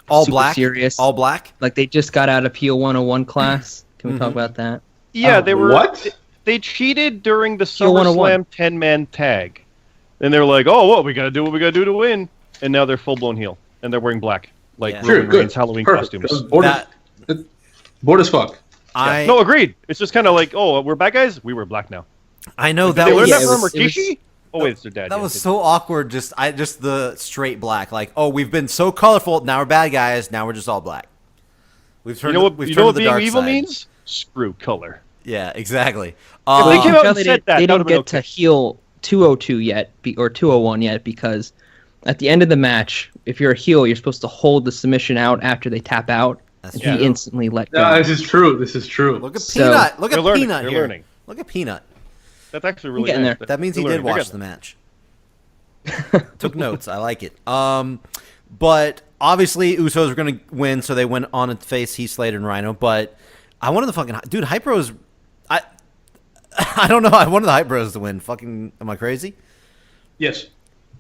Speaker 2: All
Speaker 3: super
Speaker 2: black.
Speaker 3: serious.
Speaker 2: All black.
Speaker 3: like they just got out of PO 101 class. Can we talk
Speaker 2: Mm-hmm.
Speaker 3: about that?
Speaker 5: Yeah, they were.
Speaker 4: What?
Speaker 5: They cheated during the
Speaker 3: Heel 101.
Speaker 5: SummerSlam 10-man tag. And they were like, "Oh, what we gotta do? What we gotta do to win?" And now they're full blown heel, and they're wearing black, like
Speaker 2: Yeah.
Speaker 4: Sure,
Speaker 5: Roman
Speaker 4: good.
Speaker 5: Reigns Halloween
Speaker 4: Perfect.
Speaker 5: costumes.
Speaker 4: That was bored, bored as fuck.
Speaker 5: No, agreed. It's just kind of like, "Oh, we're bad guys. We wear black now."
Speaker 2: I know
Speaker 5: Did
Speaker 2: that
Speaker 5: they learn
Speaker 2: was.
Speaker 5: that
Speaker 3: it
Speaker 5: from
Speaker 3: was- it was-
Speaker 5: Rikishi? Oh wait, it's their dad.
Speaker 2: That
Speaker 5: yeah,
Speaker 2: was
Speaker 5: good.
Speaker 2: so awkward. Just the straight black. Like, oh, we've been so colorful. Now we're bad guys. Now we're just all black. We've turned.
Speaker 5: You know what?
Speaker 2: We've
Speaker 5: You
Speaker 2: turned
Speaker 5: know
Speaker 2: to
Speaker 5: what
Speaker 2: the
Speaker 5: being
Speaker 2: dark
Speaker 5: evil
Speaker 2: side.
Speaker 5: means? Screw color.
Speaker 2: Yeah, exactly.
Speaker 5: If they
Speaker 3: Well,
Speaker 5: came out and
Speaker 3: they
Speaker 5: said
Speaker 3: didn't,
Speaker 5: that,
Speaker 3: they
Speaker 5: that
Speaker 3: didn't
Speaker 5: would've been
Speaker 3: get to heel 202 yet, or 201 yet, because at the end of the match, if you're a heel, you're supposed to hold the submission out after they tap out,
Speaker 2: That's
Speaker 3: and
Speaker 2: true.
Speaker 3: he instantly let go.
Speaker 4: No, this is true. This is true.
Speaker 2: Look at
Speaker 3: So-
Speaker 2: Peanut. Look
Speaker 5: They're
Speaker 2: at
Speaker 5: learning.
Speaker 2: Peanut
Speaker 5: They're
Speaker 2: here.
Speaker 5: learning.
Speaker 2: Look at Peanut.
Speaker 5: That's actually really
Speaker 3: getting
Speaker 5: nice.
Speaker 3: there.
Speaker 2: That means he
Speaker 5: They're
Speaker 2: did
Speaker 5: learning. They're
Speaker 2: watch
Speaker 5: getting
Speaker 2: the match. Took notes. I like it. But obviously Usos were gonna win, so they went on to face Heath Slater and Rhino. But I wanted the fucking dude. Hype Bros. I don't know. I wanted the Hype Bros to win. Fucking, am I crazy?
Speaker 4: Yes.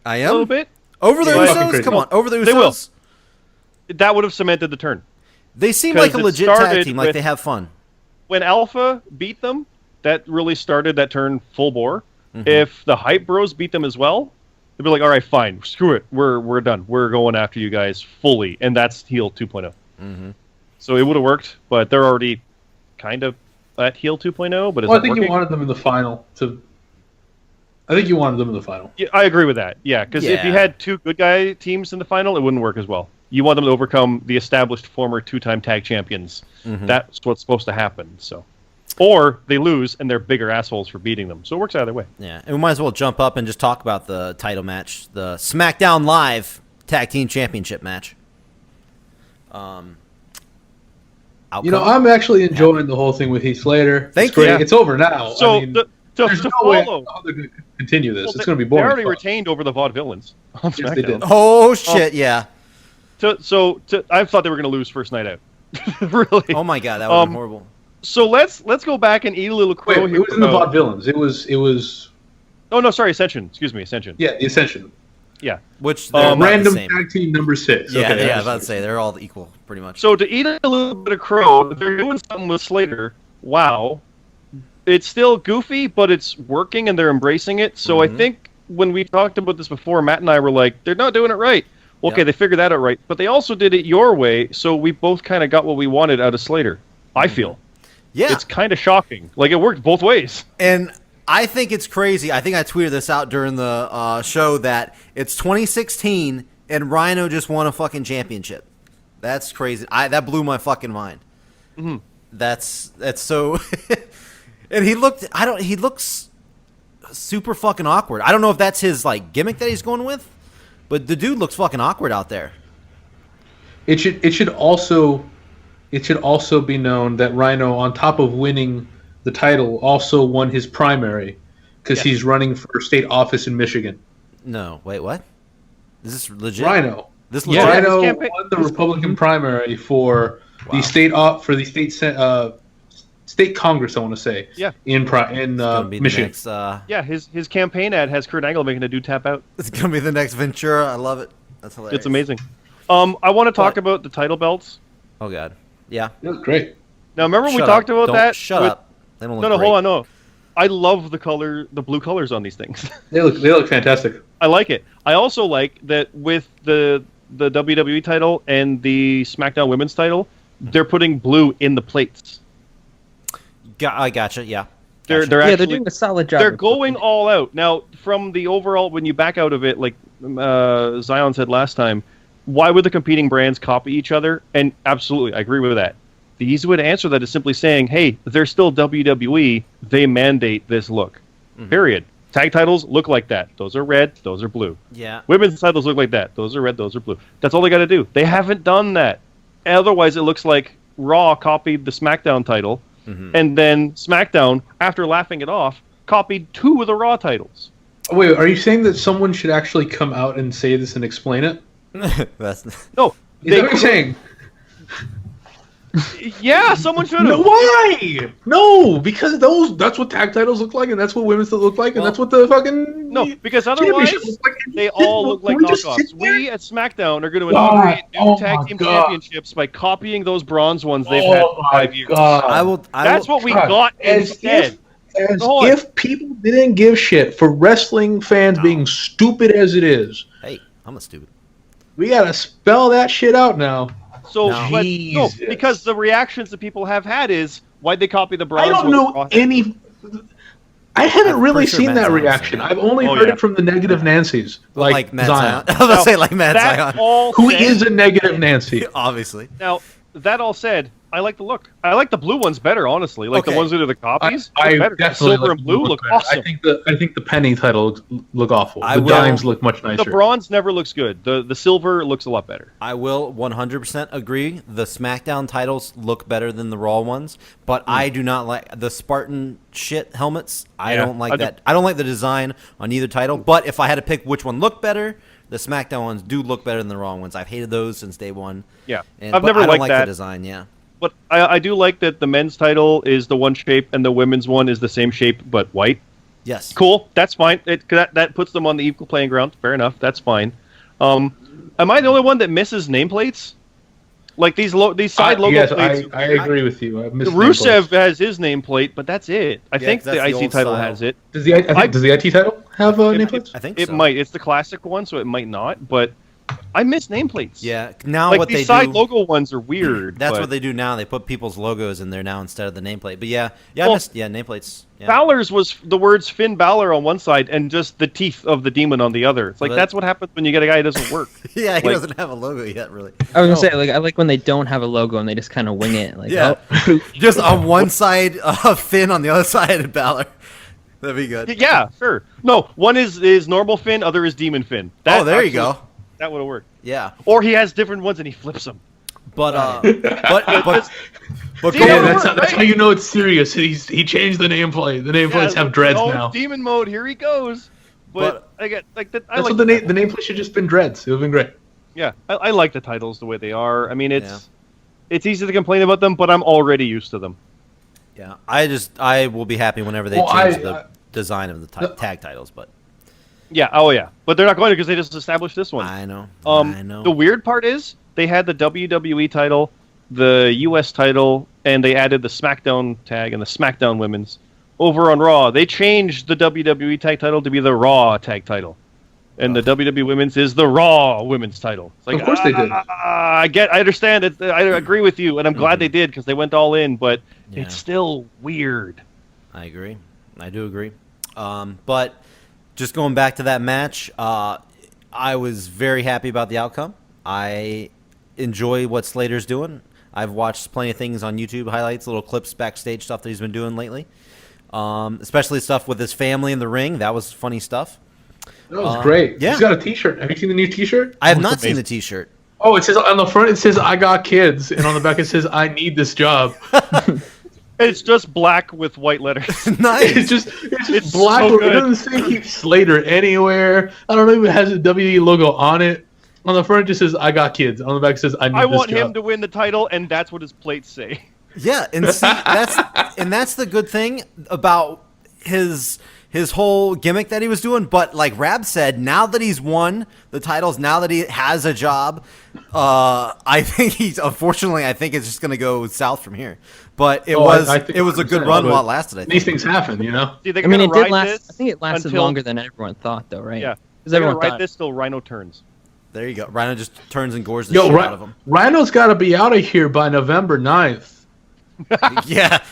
Speaker 2: I
Speaker 5: A
Speaker 2: am.
Speaker 5: little bit.
Speaker 2: Over the
Speaker 5: But-
Speaker 2: Usos? Come on, over the Usos.
Speaker 5: They will. That would have cemented the turn.
Speaker 2: They seem like a
Speaker 5: 'Cause it
Speaker 2: legit tag
Speaker 5: started
Speaker 2: team, like
Speaker 5: with-
Speaker 2: they have fun.
Speaker 5: When Alpha beat them, that really started that turn full bore. If the Hype Bros beat them as well, they'd be like, all right, fine, screw it. We're done. We're going after you guys fully. And that's heel 2.0. So it would have worked, but they're already kind of at heel 2.0, but it's
Speaker 4: Well, I
Speaker 5: not
Speaker 4: think
Speaker 5: working.
Speaker 4: you wanted them in the final. I think you wanted them in the final.
Speaker 5: Yeah, I agree with that. Yeah, because if you
Speaker 2: Yeah.
Speaker 5: had two good guy teams in the final, it wouldn't work as well. You want them to overcome the established former 2-time tag champions. That's what's supposed to happen. So, or they lose and they're bigger assholes for beating them. So it works either way.
Speaker 2: Yeah, and we might as well jump up and just talk about the title match, the SmackDown Live Tag Team Championship match.
Speaker 4: You know, I'm actually enjoying the whole thing with Heath Slater.
Speaker 2: Thank
Speaker 4: It's great.
Speaker 2: you.
Speaker 4: It's over now.
Speaker 5: So
Speaker 4: I mean,
Speaker 5: to
Speaker 4: there's no
Speaker 5: follow,
Speaker 4: way how they're going to continue this.
Speaker 5: well,
Speaker 4: It's going to be boring.
Speaker 5: They already
Speaker 4: as fuck.
Speaker 5: retained over the Vaudevillains on
Speaker 4: Yes, they
Speaker 5: SmackDown.
Speaker 4: did.
Speaker 2: Oh shit! Yeah.
Speaker 5: I thought they were going to lose first night out. Really.
Speaker 2: Oh my god, that would have been horrible.
Speaker 5: So let's go back and eat a little crow
Speaker 4: Wait,
Speaker 5: here.
Speaker 4: it was in the
Speaker 5: about-
Speaker 4: Vaudevillains. It was.
Speaker 5: Oh no, sorry, Ascension. Excuse me, Ascension.
Speaker 4: Yeah, the Ascension.
Speaker 5: Yeah.
Speaker 2: Which they're about
Speaker 4: Random
Speaker 2: the same.
Speaker 4: tag team number 6.
Speaker 2: Yeah,
Speaker 4: Okay,
Speaker 2: yeah. I
Speaker 4: I
Speaker 2: was about to say they're all equal, pretty much.
Speaker 5: So to eat a little bit of crow, they're doing something with Slater. Wow. It's still goofy, but it's working and they're embracing it. So I think when we talked about this before, Matt and I were like, they're not doing it right. Well, okay,
Speaker 2: Yep.
Speaker 5: they figured that out right. But they also did it your way, so we both kind of got what we wanted out of Slater. I feel.
Speaker 2: Yeah,
Speaker 5: It's kind of shocking. Like, it worked both ways.
Speaker 2: and I think it's crazy. I think I tweeted this out during the show that it's 2016 and Rhino just won a fucking championship. That's crazy. That blew my fucking mind. That's so. And he looks super fucking awkward. I don't know if that's his like gimmick that he's going with, but the dude looks fucking awkward out there.
Speaker 4: It should also be known that Rhino, on top of winning the title, also won his primary because he's running for state office in Michigan.
Speaker 2: No, wait, what? Is this legit?
Speaker 4: Rhino.
Speaker 2: This
Speaker 5: Yeah.
Speaker 2: legit?
Speaker 4: Rhino
Speaker 5: his campaign-
Speaker 4: won the Republican primary for
Speaker 2: Wow.
Speaker 4: state Congress. I want to say.
Speaker 5: Yeah.
Speaker 4: In
Speaker 2: Gonna be the
Speaker 4: Michigan.
Speaker 2: next,
Speaker 5: Yeah, his campaign ad has Kurt Angle making a dude tap out.
Speaker 2: it's gonna be the next Ventura. I love it. That's hilarious.
Speaker 5: It's amazing. I want to talk
Speaker 2: But-
Speaker 5: about the title belts.
Speaker 2: Oh god. Yeah.
Speaker 4: That was great.
Speaker 5: Now, remember we
Speaker 2: Shut
Speaker 5: talked
Speaker 2: up.
Speaker 5: about
Speaker 2: Don't-
Speaker 5: that?
Speaker 2: Shut
Speaker 5: with-
Speaker 2: up. They don't look
Speaker 5: No, no,
Speaker 2: great.
Speaker 5: hold on, no. I love the blue colors on these things.
Speaker 4: They look fantastic.
Speaker 5: I like it. I also like that with the WWE title and the SmackDown Women's title, they're putting blue in the plates.
Speaker 2: I gotcha. Yeah.
Speaker 5: They're
Speaker 2: Gotcha.
Speaker 3: Yeah,
Speaker 5: actually
Speaker 3: they're doing a solid job.
Speaker 5: they're
Speaker 3: of
Speaker 5: going
Speaker 3: putting-
Speaker 5: all out. Now, from the overall, when you back out of it, like Zion said last time, why would the competing brands copy each other? And absolutely, I agree with that. The easy way to answer that is simply saying, hey, they're still WWE. They mandate this look. Period. Tag titles look like that. Those are red. Those are blue.
Speaker 2: Yeah.
Speaker 5: Women's titles look like that. Those are red. Those are blue. That's all they got to do. They haven't done that. Otherwise, it looks like Raw copied the SmackDown title, and then SmackDown, after laughing it off, copied 2 of the Raw titles.
Speaker 4: Wait, are you saying that someone should actually come out and say this and explain it?
Speaker 2: That's
Speaker 5: No,
Speaker 4: Is that what you're saying?
Speaker 5: Yeah, someone should have.
Speaker 4: No, why? No, because that's what tag titles look like, and that's what women's look like, and that's what the fucking
Speaker 5: No, because otherwise
Speaker 4: championship looks like.
Speaker 5: they all look like
Speaker 4: Can we just
Speaker 5: knockoffs.
Speaker 4: sit there?
Speaker 5: We at SmackDown are going to
Speaker 4: God,
Speaker 5: inaugurate new
Speaker 4: oh
Speaker 5: tag
Speaker 4: my
Speaker 5: team
Speaker 4: God.
Speaker 5: championships by copying those bronze ones they've
Speaker 4: Oh
Speaker 5: had for
Speaker 4: my
Speaker 5: 5 years.
Speaker 4: God.
Speaker 2: I will.
Speaker 5: That's what we
Speaker 4: God,
Speaker 5: got
Speaker 4: as
Speaker 5: instead.
Speaker 4: As
Speaker 5: Hold on.
Speaker 4: if people didn't give shit for wrestling fans being stupid as it is.
Speaker 2: Hey, I'm a stupid.
Speaker 4: We gotta spell that shit out now.
Speaker 5: So,
Speaker 2: No.
Speaker 5: but, no,
Speaker 4: Jesus.
Speaker 5: because the reactions that people have had is why'd they copy the bronze?
Speaker 4: I don't
Speaker 5: ones
Speaker 4: know
Speaker 5: Raw had?
Speaker 4: any. I haven't
Speaker 2: I'm
Speaker 4: really
Speaker 2: pretty sure
Speaker 4: seen
Speaker 2: Matt
Speaker 4: that
Speaker 2: Zion
Speaker 4: reaction.
Speaker 2: said
Speaker 4: I've only
Speaker 5: Oh,
Speaker 4: heard
Speaker 5: yeah.
Speaker 4: it from the negative Nancy's, like
Speaker 2: Matt
Speaker 4: Zion,
Speaker 2: Zion. I was gonna say like Matt
Speaker 5: That
Speaker 2: Zion.
Speaker 5: all
Speaker 4: who
Speaker 5: said,
Speaker 4: is a negative Nancy.
Speaker 2: Obviously.
Speaker 5: now that all said, I like the look. I like the blue ones better, honestly. Like
Speaker 2: Okay.
Speaker 5: the ones that are the copies.
Speaker 4: I
Speaker 5: look better.
Speaker 4: definitely
Speaker 5: Silver
Speaker 4: like
Speaker 5: and blue
Speaker 4: the
Speaker 5: look
Speaker 4: better.
Speaker 5: awesome.
Speaker 4: I think the penny title look awful.
Speaker 2: I
Speaker 4: The
Speaker 2: will-
Speaker 4: dimes look much
Speaker 5: The
Speaker 4: nicer.
Speaker 5: bronze never looks good. The silver looks a lot better.
Speaker 2: I will 100% agree. The SmackDown titles look better than the Raw ones, but I do not like the Spartan shit helmets. I
Speaker 5: Yeah,
Speaker 2: don't like
Speaker 5: I do-
Speaker 2: that. I don't like the design on either title. But if I had to pick which one looked better, the SmackDown ones do look better than the Raw ones. I've hated those since day one.
Speaker 5: Yeah,
Speaker 2: And,
Speaker 5: I've
Speaker 2: but
Speaker 5: never
Speaker 2: I don't
Speaker 5: liked
Speaker 2: like
Speaker 5: that.
Speaker 2: the design. Yeah.
Speaker 5: But I do like that the men's title is the one shape and the women's one is the same shape but white.
Speaker 2: Yes.
Speaker 5: Cool, that's fine. That puts them on the equal playing ground. Fair enough, that's fine. Am I the only one that misses nameplates? Like these side logo
Speaker 4: yes,
Speaker 5: plates.
Speaker 4: I agree with you. I missed
Speaker 5: Rusev
Speaker 4: nameplates.
Speaker 5: has his nameplate, but that's it. I think
Speaker 2: that's
Speaker 5: the
Speaker 2: the
Speaker 5: IC
Speaker 2: old
Speaker 5: title
Speaker 2: style.
Speaker 5: has it.
Speaker 4: Does the IT title have nameplates?
Speaker 2: I think
Speaker 5: It
Speaker 2: so.
Speaker 5: might. It's the classic one, so it might not. But I miss nameplates.
Speaker 2: Yeah. Now
Speaker 5: Like
Speaker 2: what
Speaker 5: these
Speaker 2: they
Speaker 5: side
Speaker 2: do.
Speaker 5: logo ones are weird.
Speaker 2: That's
Speaker 5: but
Speaker 2: what they do now. They put people's logos in there now instead of the nameplate. But I
Speaker 5: Well,
Speaker 2: missed nameplates. Yeah.
Speaker 5: Balor's was the words Finn Balor on one side and just the teeth of the demon on the other. It's like
Speaker 2: But-
Speaker 5: that's what happens when you get a guy who doesn't work.
Speaker 2: Yeah, he
Speaker 5: Like-
Speaker 2: doesn't have a logo yet, really.
Speaker 3: I was gonna say, like, I like when they don't have a logo and they just kind of wing it. Like,
Speaker 2: Yeah.
Speaker 3: oh,
Speaker 2: Just on one side, Finn, on the other side, Balor. That'd be good.
Speaker 5: Yeah, sure. No, one is normal Finn, other is demon Finn.
Speaker 2: Oh, there you
Speaker 5: actually-
Speaker 2: go.
Speaker 5: That would have worked.
Speaker 2: Yeah.
Speaker 5: Or he has different ones and he flips them.
Speaker 2: But but
Speaker 5: See,
Speaker 2: go-
Speaker 4: Yeah,
Speaker 5: that
Speaker 4: that's
Speaker 5: worked,
Speaker 4: how
Speaker 5: right?
Speaker 4: you know it's serious. He changed the nameplate. The nameplates have dreads now.
Speaker 5: Demon mode, here he goes. But I get like that. I
Speaker 4: That's
Speaker 5: like
Speaker 4: what the nameplate should just been dreads. It would have been great.
Speaker 5: Yeah, I like the titles the way they are. I mean, it's easy to complain about them, but I'm already used to them.
Speaker 2: yeah, I will be happy whenever they
Speaker 4: Well,
Speaker 2: change the design of the tag titles. But
Speaker 5: Yeah, oh yeah, but they're not going to because they just established this one.
Speaker 2: I know.
Speaker 5: The weird part is they had the WWE title, the US title, and they added the SmackDown tag and the SmackDown Women's over on Raw. They changed the WWE tag title to be the Raw tag title, and the WWE Women's is the Raw Women's title. It's like,
Speaker 4: Of course they did.
Speaker 5: I understand it. I agree with you, and I'm glad they did because they went all in. But
Speaker 2: Yeah.
Speaker 5: it's still weird.
Speaker 2: I agree. I do agree. But just going back to that match, I was very happy about the outcome. I enjoy what Slater's doing. I've watched plenty of things on YouTube, highlights, little clips, backstage stuff that he's been doing lately. Especially stuff with his family in the ring. That was funny stuff.
Speaker 4: That was great.
Speaker 2: yeah.
Speaker 4: He's got a T-shirt. Have you seen the new T-shirt?
Speaker 2: I have not seen the T-shirt.
Speaker 4: Oh, it says on the front it says "I got kids," and on the back it says "I need this job."
Speaker 5: It's just black with white letters.
Speaker 2: Nice.
Speaker 4: It's just
Speaker 5: It's
Speaker 4: black.
Speaker 5: so
Speaker 4: It
Speaker 5: good.
Speaker 4: doesn't say Heath Slater anywhere. I don't know if it has a WWE logo on it. On the front it just says "I got kids." On the back it says "I need
Speaker 5: I
Speaker 4: this
Speaker 5: want
Speaker 4: job."
Speaker 5: him to win the title, and that's what his plates say.
Speaker 2: Yeah, and see, that's the good thing about his whole gimmick that he was doing. But like Rab said, now that he's won the titles, now that he has a job, I think I think it's just gonna go south from here. But it
Speaker 4: I think
Speaker 2: it was a good
Speaker 4: 100%,
Speaker 2: run
Speaker 4: but
Speaker 2: while it lasted. I think.
Speaker 4: These things happen, you know.
Speaker 5: See, they're
Speaker 3: I mean,
Speaker 5: gonna
Speaker 3: it did
Speaker 5: ride
Speaker 3: last.
Speaker 5: this
Speaker 3: I think it lasted
Speaker 5: until-
Speaker 3: longer than everyone thought, though, right?
Speaker 5: Yeah,
Speaker 3: because
Speaker 5: they're gonna
Speaker 3: everyone
Speaker 5: ride
Speaker 3: thought.
Speaker 5: this till Rhino turns.
Speaker 2: There you go. Rhino just turns and gores the
Speaker 4: Yo,
Speaker 2: shit out of him.
Speaker 4: Rhino's got to be out of here by November 9th.
Speaker 2: Yeah,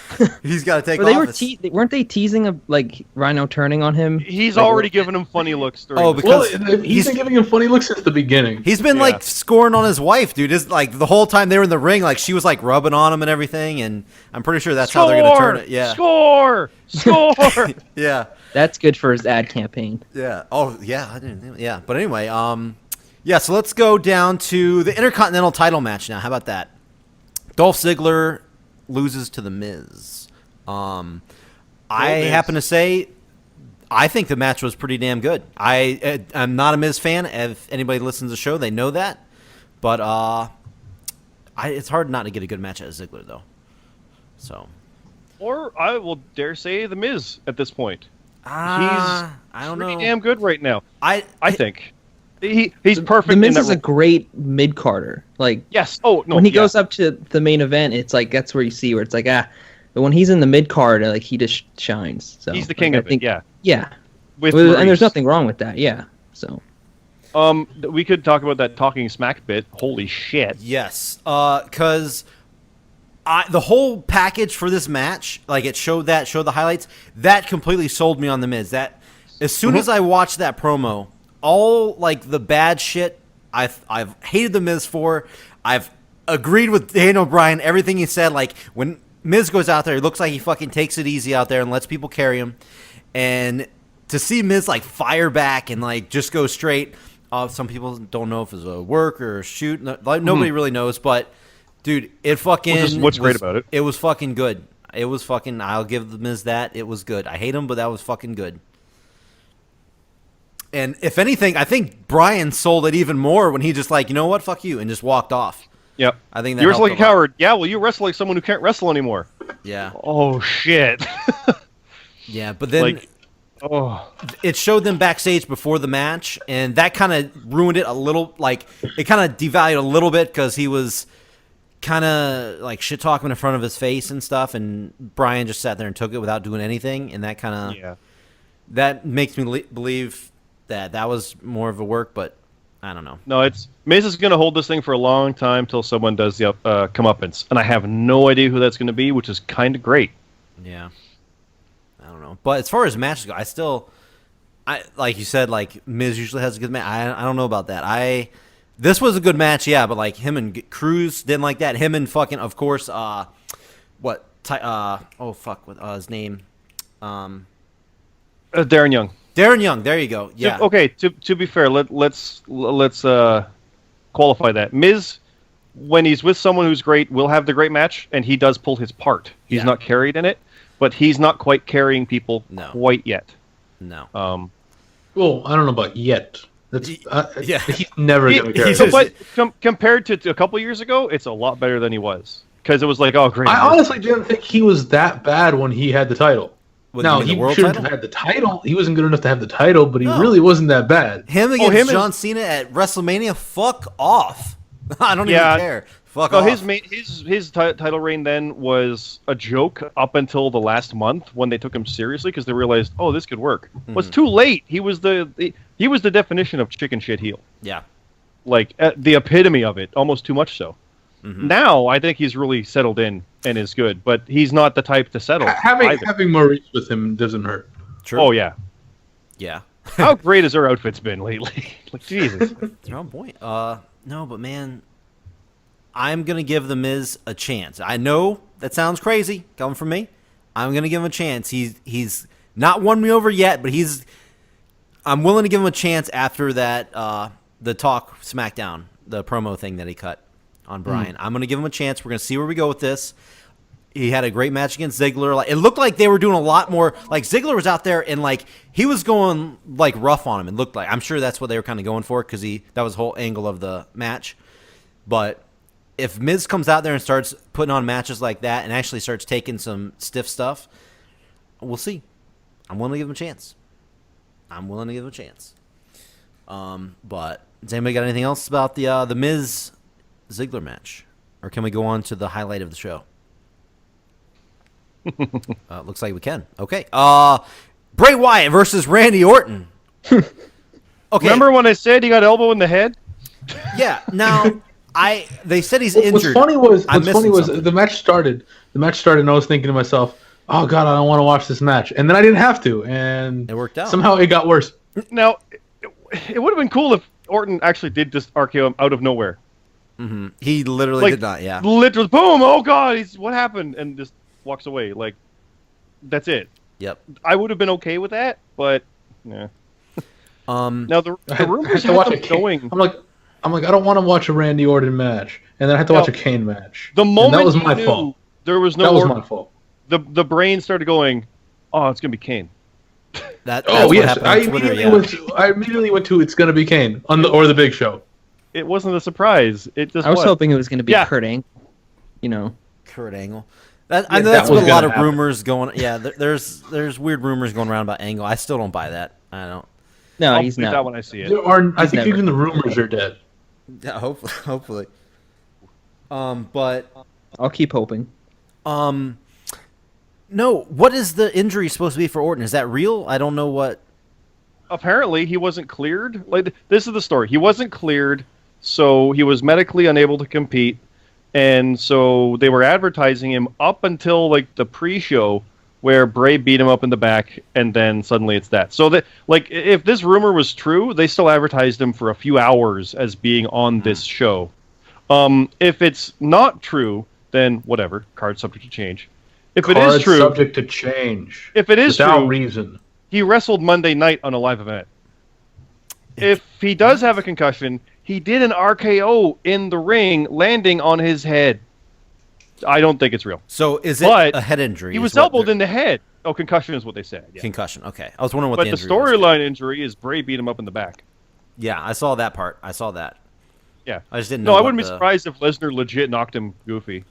Speaker 2: he's got to take
Speaker 3: But they
Speaker 2: office.
Speaker 3: weren't they teasing of like Rhino turning on him?
Speaker 5: He's
Speaker 3: Like,
Speaker 5: already given him funny looks. During
Speaker 2: Oh,
Speaker 5: this.
Speaker 2: because
Speaker 4: Well, he's been giving him funny looks since the beginning.
Speaker 2: He's been
Speaker 5: Yeah.
Speaker 2: like scoring on his wife, dude. Is like the whole time they were in the ring, like she was like rubbing on him and everything. And I'm pretty sure that's how they're gonna turn it. Yeah,
Speaker 5: Score!
Speaker 2: yeah,
Speaker 3: That's good for his ad campaign.
Speaker 2: yeah. Oh, yeah. I didn't. Yeah, but anyway, yeah. So let's go down to the Intercontinental title match now. How about that? Dolph Ziggler loses to the Miz. I
Speaker 5: Miz.
Speaker 2: happen to say, I think the match was pretty damn good. I'm not a Miz fan. If anybody listens to the show, they know that. But it's hard not to get a good match at Ziggler, though. So
Speaker 5: Or I will dare say the Miz at this point.
Speaker 2: I don't
Speaker 5: Pretty
Speaker 2: know.
Speaker 5: damn good right now. I
Speaker 2: I
Speaker 5: think he's perfect.
Speaker 3: The Miz
Speaker 5: in
Speaker 3: is
Speaker 5: that
Speaker 3: a great mid carder. Like
Speaker 5: yes. Oh no.
Speaker 3: when he
Speaker 5: yeah.
Speaker 3: goes up to the main event, it's like that's where you see where it's like But when he's in the mid card, like he just shines. So
Speaker 5: he's the king
Speaker 3: like,
Speaker 5: of
Speaker 3: I think,
Speaker 5: it. Yeah.
Speaker 3: Yeah.
Speaker 5: With
Speaker 3: And there's
Speaker 5: Maurice.
Speaker 3: nothing wrong with that. Yeah. So
Speaker 5: We could talk about that talking smack bit. Holy shit.
Speaker 2: Yes, because the whole package for this match, like it showed the highlights, that completely sold me on the Miz. That as soon as I watched that promo, all like the bad shit I've hated the Miz for, I've agreed with Daniel Bryan everything he said. Like when Miz goes out there, it looks like he fucking takes it easy out there and lets people carry him, and to see Miz like fire back and like just go straight. Some people don't know if it's a work or a shoot. Nobody really knows, but dude, it fucking.
Speaker 5: Which is what's great about it.
Speaker 2: It was fucking good. It was fucking. I'll give the Miz that. It was good. I hate him, but that was fucking good. And if anything, I think Brian sold it even more when he just like, you know what, fuck you, and just walked off.
Speaker 5: Yep.
Speaker 2: I think that
Speaker 5: You wrestle like a
Speaker 2: helped lot.
Speaker 5: coward. Yeah. Well, you wrestle like someone who can't wrestle anymore.
Speaker 2: Yeah,
Speaker 5: Oh shit.
Speaker 2: yeah. But then,
Speaker 5: Like- Oh,
Speaker 2: it showed them backstage before the match, and that kind of ruined it a little. Like, it kind of devalued a little bit because he was kind of like shit talking in front of his face and stuff, and Brian just sat there and took it without doing anything, and that kind of that makes me believe that was more of a work, but I don't know.
Speaker 5: No, Miz is going to hold this thing for a long time till someone does the comeuppance, and I have no idea who that's going to be, which is kind of great.
Speaker 2: Yeah. I don't know. But as far as matches go, I like you said, like Miz usually has a good match. I don't know about that. This was a good match, yeah, but like him and Cruz didn't like that. Him and fucking, of course, what his name?
Speaker 5: Darren Young.
Speaker 2: Darren Young, there you go. Yeah.
Speaker 5: Okay, to be fair, let's qualify that. Miz, when he's with someone who's great, will have the great match, and he does pull his part. He's not carried in it, but he's not quite carrying people quite yet.
Speaker 2: No.
Speaker 4: Well, I don't know about yet. That's
Speaker 2: yeah.
Speaker 4: He's never going to carry.
Speaker 5: But compared to a couple years ago, it's a lot better than he was. Because it was like, oh, great.
Speaker 4: I honestly didn't think he was that bad when he had the title. Now, he shouldn't have had the title. He wasn't good enough to have the title, but he really wasn't that bad.
Speaker 2: Him against John Cena at WrestleMania? Fuck off. I don't even care. Fuck off.
Speaker 5: His title reign then was a joke up until the last month when they took him seriously because they realized, oh, this could work. Well, it's too late. He was the definition of chicken shit heel.
Speaker 2: Yeah.
Speaker 5: Like, the epitome of it, almost too much so. Mm-hmm. Now, I think he's really settled in and is good, but he's not the type to settle.
Speaker 4: Having Maurice with him doesn't hurt.
Speaker 2: True.
Speaker 5: Oh, yeah.
Speaker 2: Yeah.
Speaker 5: How great has her outfits been lately? Like, Jesus.
Speaker 2: They're on point. No, but man, I'm going to give The Miz a chance. I know that sounds crazy coming from me. I'm going to give him a chance. He's not won me over yet, but I'm willing to give him a chance after that, the Talk SmackDown, the promo thing that he cut on Brian. I'm going to give him a chance. We're going to see where we go with this. He had a great match against Ziggler. Like, it looked like they were doing a lot more. Like, Ziggler was out there and like he was going like rough on him. It looked like. I'm sure that's what they were kind of going for because that was the whole angle of the match. But if Miz comes out there and starts putting on matches like that and actually starts taking some stiff stuff, we'll see. I'm willing to give him a chance. But has anybody got anything else about the Miz Ziggler match, or can we go on to the highlight of the show? Looks like we can. Okay. Bray Wyatt versus Randy Orton. Okay.
Speaker 5: Remember when I said he got elbow in the head?
Speaker 2: Yeah. Now they said he's injured.
Speaker 4: What's funny was the match started. The match started, and I was thinking to myself, "Oh God, I don't want to watch this match." And then I didn't have to, and
Speaker 2: it worked out.
Speaker 4: Somehow it got worse.
Speaker 5: Now, it would have been cool if Orton actually did just RKO him out of nowhere.
Speaker 2: Mm-hmm. He literally did not. Yeah.
Speaker 5: Literally, boom! Oh God, what happened? And just walks away. Like, that's it.
Speaker 2: Yep.
Speaker 5: I would have been okay with that, but yeah. Now the rumors
Speaker 4: have them going. I'm like, I don't want to watch a Randy Orton match, and then I had to watch a Kane match.
Speaker 5: The moment
Speaker 4: that was my fault.
Speaker 5: There was no.
Speaker 4: That was my fault.
Speaker 5: The brain started going, oh, it's gonna be Kane.
Speaker 2: That's what happened on Twitter,
Speaker 4: I immediately went to it's gonna be Kane or the Big Show.
Speaker 5: It wasn't a surprise. It just.
Speaker 3: I was hoping it was gonna be Kurt Angle.
Speaker 2: Kurt Angle. That's what a lot of rumors going. Yeah, there's weird rumors going around about Angle. I still don't buy that. I don't.
Speaker 3: No, he's not.
Speaker 5: That when I see it.
Speaker 4: I think even the rumors are dead.
Speaker 2: Yeah, hopefully. But
Speaker 3: I'll keep hoping.
Speaker 2: No, what is the injury supposed to be for Orton? Is that real? I don't know what.
Speaker 5: Apparently, he wasn't cleared. Like, this is the story. He wasn't cleared, so he was medically unable to compete, and so they were advertising him up until like the pre-show, where Bray beat him up in the back, and then suddenly it's that. So that, like, if this rumor was true, they still advertised him for a few hours as being on this show. If it's not true, then whatever. Card subject to change. If it is true,
Speaker 4: subject to change.
Speaker 5: If it is
Speaker 4: without
Speaker 5: true,
Speaker 4: reason.
Speaker 5: He wrestled Monday night on a live event. If he does have a concussion, he did an RKO in the ring, landing on his head. I don't think it's real.
Speaker 2: So is it a head injury?
Speaker 5: He was elbowed in the head. Oh, concussion is what they said. Yeah.
Speaker 2: Concussion. Okay, I was wondering what the injury
Speaker 5: was. But the storyline injury is Bray beat him up in the back.
Speaker 2: Yeah, I saw that part. I saw that.
Speaker 5: Yeah,
Speaker 2: I just didn't know.
Speaker 5: No, I wouldn't be surprised if Lesnar legit knocked him goofy.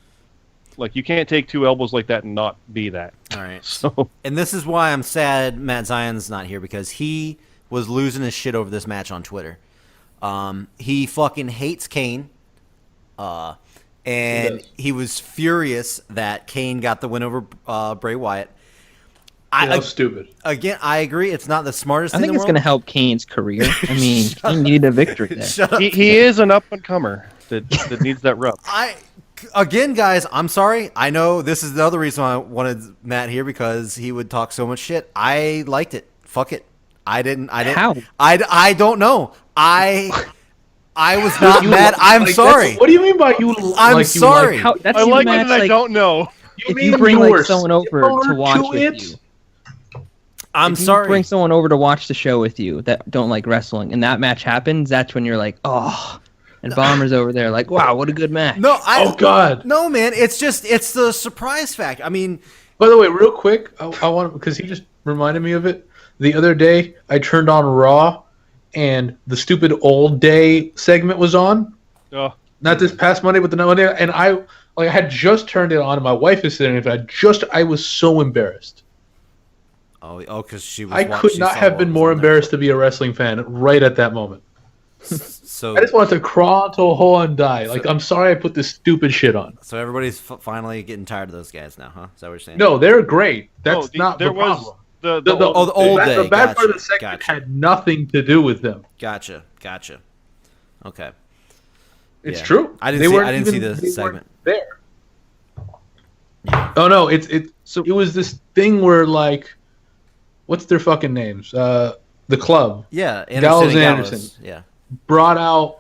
Speaker 5: Like, you can't take two elbows like that and not be that.
Speaker 2: All right.
Speaker 5: So
Speaker 2: And this is why I'm sad Matt Zion's not here, because he was losing his shit over this match on Twitter. He fucking hates Kane. And he was furious that Kane got the win over Bray Wyatt.
Speaker 4: That was stupid.
Speaker 2: Again, I agree. It's not the smartest
Speaker 3: I
Speaker 2: thing
Speaker 3: think
Speaker 2: in
Speaker 3: it's
Speaker 2: the
Speaker 3: going to
Speaker 2: world.
Speaker 3: help Kane's career. I mean, he needed a victory there.
Speaker 2: Shut up.
Speaker 5: he is an up and comer that needs that rub.
Speaker 2: Again, guys, I'm sorry. I know this is the other reason why I wanted Matt here, because he would talk so much shit. I liked it. Fuck it. I didn't.
Speaker 3: How?
Speaker 2: I don't know. I was not mad. I'm sorry.
Speaker 4: What do you mean by you?
Speaker 2: I'm
Speaker 4: like,
Speaker 2: sorry.
Speaker 3: How, that's
Speaker 5: I
Speaker 3: even
Speaker 5: like it,
Speaker 3: match,
Speaker 5: and I
Speaker 3: like,
Speaker 5: don't know.
Speaker 3: if you bring like someone over to watch with
Speaker 4: it?
Speaker 3: you.
Speaker 2: I'm
Speaker 3: If you
Speaker 2: sorry.
Speaker 3: bring someone over to watch the show with you that don't like wrestling, and that match happens, that's when you're like, oh. And Bomber's over there like, wow, what a good match.
Speaker 2: No,
Speaker 4: Oh God.
Speaker 2: No, man. It's the surprise factor. I mean,
Speaker 4: By the way, real quick, I want, because he just reminded me of it. The other day, I turned on Raw, and the stupid old day segment was on.
Speaker 5: Oh,
Speaker 4: Not this past Monday, but the Monday, and I had just turned it on, and my wife is sitting there. I was so embarrassed.
Speaker 2: because she was.
Speaker 4: I could not have been more embarrassed to be a wrestling fan right at that moment.
Speaker 2: So
Speaker 4: I just wanted to crawl into a hole and die. Like, I'm sorry I put this stupid shit on.
Speaker 2: So everybody's finally getting tired of those guys now, huh? Is that what you're saying?
Speaker 4: No, they're great. That's
Speaker 5: no,
Speaker 4: not the
Speaker 5: there was
Speaker 4: problem.
Speaker 5: the
Speaker 2: old day.
Speaker 4: The bad part of
Speaker 2: Gotcha,
Speaker 4: the segment
Speaker 2: gotcha.
Speaker 4: had nothing to do with them.
Speaker 2: Gotcha. Okay.
Speaker 4: It's
Speaker 2: Yeah.
Speaker 4: true.
Speaker 2: I didn't
Speaker 4: They
Speaker 2: see-
Speaker 4: weren't
Speaker 2: I didn't see
Speaker 4: even-
Speaker 2: the
Speaker 4: they
Speaker 2: segment.
Speaker 4: weren't there. Oh no, it was this thing where, like, what's their fucking names? The club
Speaker 2: Yeah,
Speaker 4: Gallows
Speaker 2: and
Speaker 4: and
Speaker 2: Gallows.
Speaker 4: Anderson.
Speaker 2: Yeah.
Speaker 4: brought out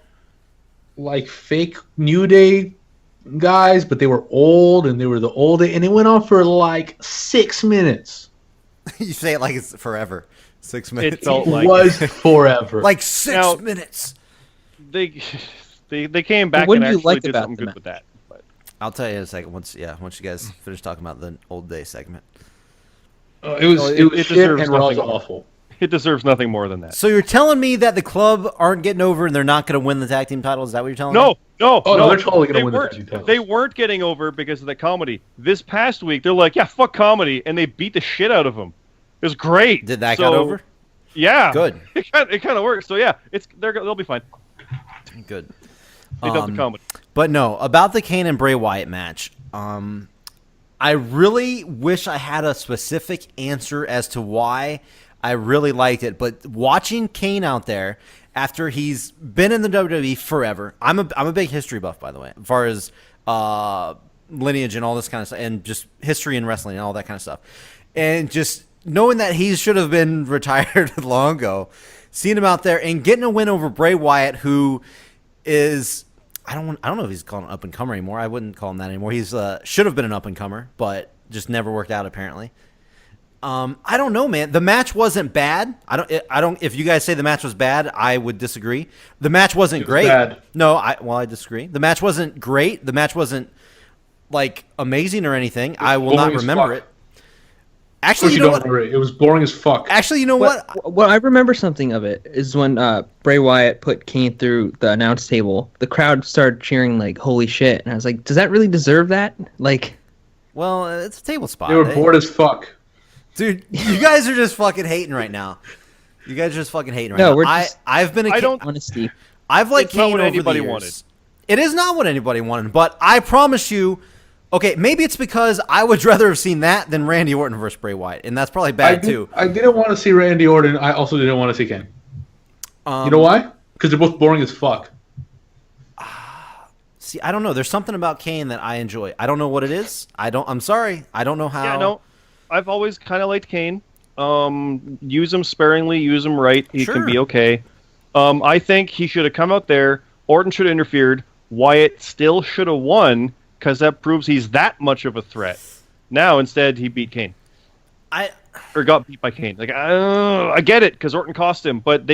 Speaker 4: like fake New Day guys, but they were old and they were the old day, and it went on for like 6 minutes.
Speaker 2: You say it like it's forever. 6 minutes.
Speaker 5: It felt
Speaker 4: It
Speaker 5: like
Speaker 4: was forever.
Speaker 2: like 6
Speaker 5: Now-
Speaker 2: minutes.
Speaker 5: they came back
Speaker 3: what
Speaker 5: and
Speaker 3: did you
Speaker 5: actually
Speaker 3: like
Speaker 5: did
Speaker 3: about
Speaker 5: something
Speaker 3: the
Speaker 5: good with that. But
Speaker 2: I'll tell you in a second. Once you guys finish talking about the old day segment.
Speaker 4: it was
Speaker 5: it
Speaker 4: shit,
Speaker 5: deserves
Speaker 4: and Raw was
Speaker 5: nothing.
Speaker 4: awful.
Speaker 5: it deserves nothing more than that.
Speaker 2: So you're telling me that the club aren't getting over and they're not going to win the tag team titles? Is that what you're telling me?
Speaker 5: No,
Speaker 4: Oh, no,
Speaker 5: no,
Speaker 4: they're totally gonna
Speaker 5: they
Speaker 4: win the
Speaker 5: weren't-
Speaker 4: tag team titles.
Speaker 5: They weren't getting over because of the comedy. This past week, they're like, yeah, fuck comedy, and they beat the shit out of them. It was great.
Speaker 2: Did that
Speaker 5: So,
Speaker 2: got over?
Speaker 5: Yeah.
Speaker 2: Good.
Speaker 5: It kind of works. So yeah, they'll be fine.
Speaker 2: Good.
Speaker 5: They done the comedy.
Speaker 2: But no, about the Kane and Bray Wyatt match, I really wish I had a specific answer as to why I really liked it. But watching Kane out there after he's been in the WWE forever, I'm a big history buff, by the way, as far as lineage and all this kind of stuff, and just history and wrestling and all that kind of stuff. And just knowing that he should have been retired long ago, seeing him out there and getting a win over Bray Wyatt, who is I don't know if he's called an up and comer anymore. I wouldn't call him that anymore. He's should have been an up and comer, but just never worked out apparently. I don't know, man. The match wasn't bad. I don't. If you guys say the match was bad, I would disagree. The match wasn't great.
Speaker 4: bad.
Speaker 2: No, I disagree. The match wasn't great. The match wasn't like amazing or anything. I will not
Speaker 4: boring as
Speaker 2: remember
Speaker 4: fuck.
Speaker 2: it.
Speaker 4: Of
Speaker 2: Actually,
Speaker 4: course
Speaker 2: you
Speaker 4: you
Speaker 2: know
Speaker 4: don't
Speaker 2: what?
Speaker 4: remember it. It was boring as fuck.
Speaker 2: Actually, you know what?
Speaker 3: Well, I remember something of it is when Bray Wyatt put Kane through the announce table. The crowd started cheering like "Holy shit!" and I was like, "Does that really deserve that?" Like,
Speaker 2: Well, it's a table spot.
Speaker 4: They were
Speaker 2: eh?
Speaker 4: bored as fuck.
Speaker 2: Dude, you guys are just fucking hating right now. You guys are just fucking hating right now.
Speaker 3: No, we're just-
Speaker 2: I've been.
Speaker 5: I don't-
Speaker 3: honesty.
Speaker 2: I've liked
Speaker 5: It's not
Speaker 2: Kane
Speaker 5: what
Speaker 2: over
Speaker 5: anybody
Speaker 2: the years.
Speaker 5: wanted.
Speaker 2: It is not what anybody wanted, but I promise you. Okay, maybe it's because I would rather have seen that than Randy Orton versus Bray Wyatt, and that's probably bad too.
Speaker 4: I didn't want to see Randy Orton. I also didn't want to see Kane. You know why? Because they're both boring as fuck.
Speaker 2: See, I don't know. There's something about Kane that I enjoy. I don't know what it is. I'm sorry. I don't know how.
Speaker 5: Yeah, no, I've always kind of liked Kane. Use him sparingly, use him right. He
Speaker 2: Sure.
Speaker 5: can be okay. I think he should have come out there. Orton should have interfered. Wyatt still should have won because that proves he's that much of a threat. Now, instead, he beat Kane. Or got beat by Kane. Like, I get it because Orton cost him, but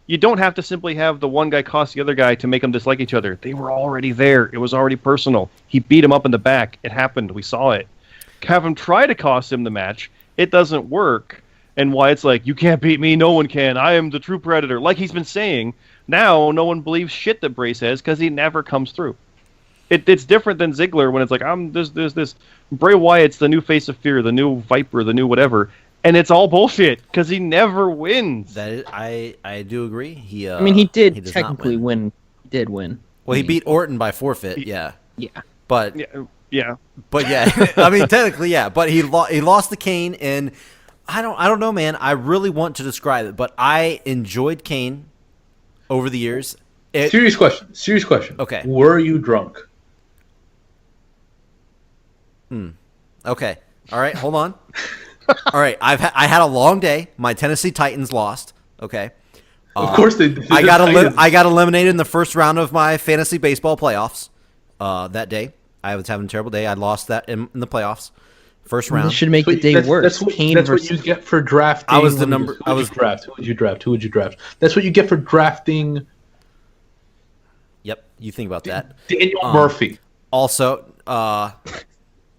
Speaker 5: you don't have to simply have the one guy cost the other guy to make them dislike each other. They were already there. It was already personal. He beat him up in the back. It happened. We saw it. Have him try to cost him the match. It doesn't work. And Wyatt's like, you can't beat me. No one can. I am the true predator. Like he's been saying. Now, no one believes shit that Bray says because he never comes through. It's different than Ziggler when it's like there's Bray Wyatt's the new face of fear, the new Viper, the new whatever, and it's all bullshit because he never wins.
Speaker 2: That is, I do agree. He
Speaker 3: he did
Speaker 2: does not
Speaker 3: technically win. He did win.
Speaker 2: Well, he beat Orton by forfeit. Yeah, but
Speaker 5: Yeah.
Speaker 2: But yeah, I mean technically yeah, but he lost to Kane, and I don't know, man. I really want to describe it, but I enjoyed Kane over the years.
Speaker 4: Serious question.
Speaker 2: Okay.
Speaker 4: Were you drunk?
Speaker 2: Okay. All right, hold on. All right, I had a long day. My Tennessee Titans lost. Okay.
Speaker 4: Of course they did.
Speaker 2: I got eliminated in the first round of my fantasy baseball playoffs that day. I was having a terrible day. I lost that in the playoffs. First round.
Speaker 3: This should make the day worse.
Speaker 4: That's what you get for drafting.
Speaker 2: I was the number.
Speaker 4: Who would you draft? That's what you get for drafting.
Speaker 2: Yep, you think about that.
Speaker 4: Daniel Murphy.
Speaker 2: Also,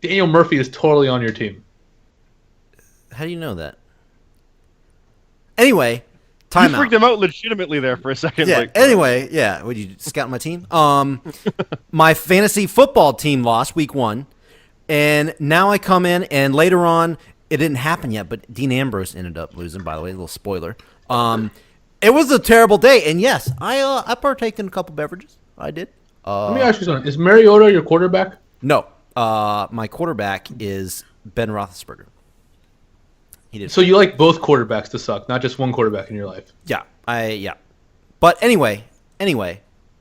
Speaker 4: Daniel Murphy is totally on your team.
Speaker 2: how do you know that? Anyway,
Speaker 5: You
Speaker 2: time out.
Speaker 5: freaked him out legitimately there for a second.
Speaker 2: Yeah.
Speaker 5: Like,
Speaker 2: Anyway, yeah. Would you scout my team? My fantasy football team lost week 1, and now I come in, and later on, it didn't happen yet, but Dean Ambrose ended up losing. By the way, a little spoiler. It was a terrible day, and yes, I partake in a couple beverages. I did.
Speaker 4: Let me ask you something. Is Mariota your quarterback?
Speaker 2: No, my quarterback is Ben Roethlisberger. He did.
Speaker 4: So you like both quarterbacks to suck, not just one quarterback in your life.
Speaker 2: Yeah, But anyway.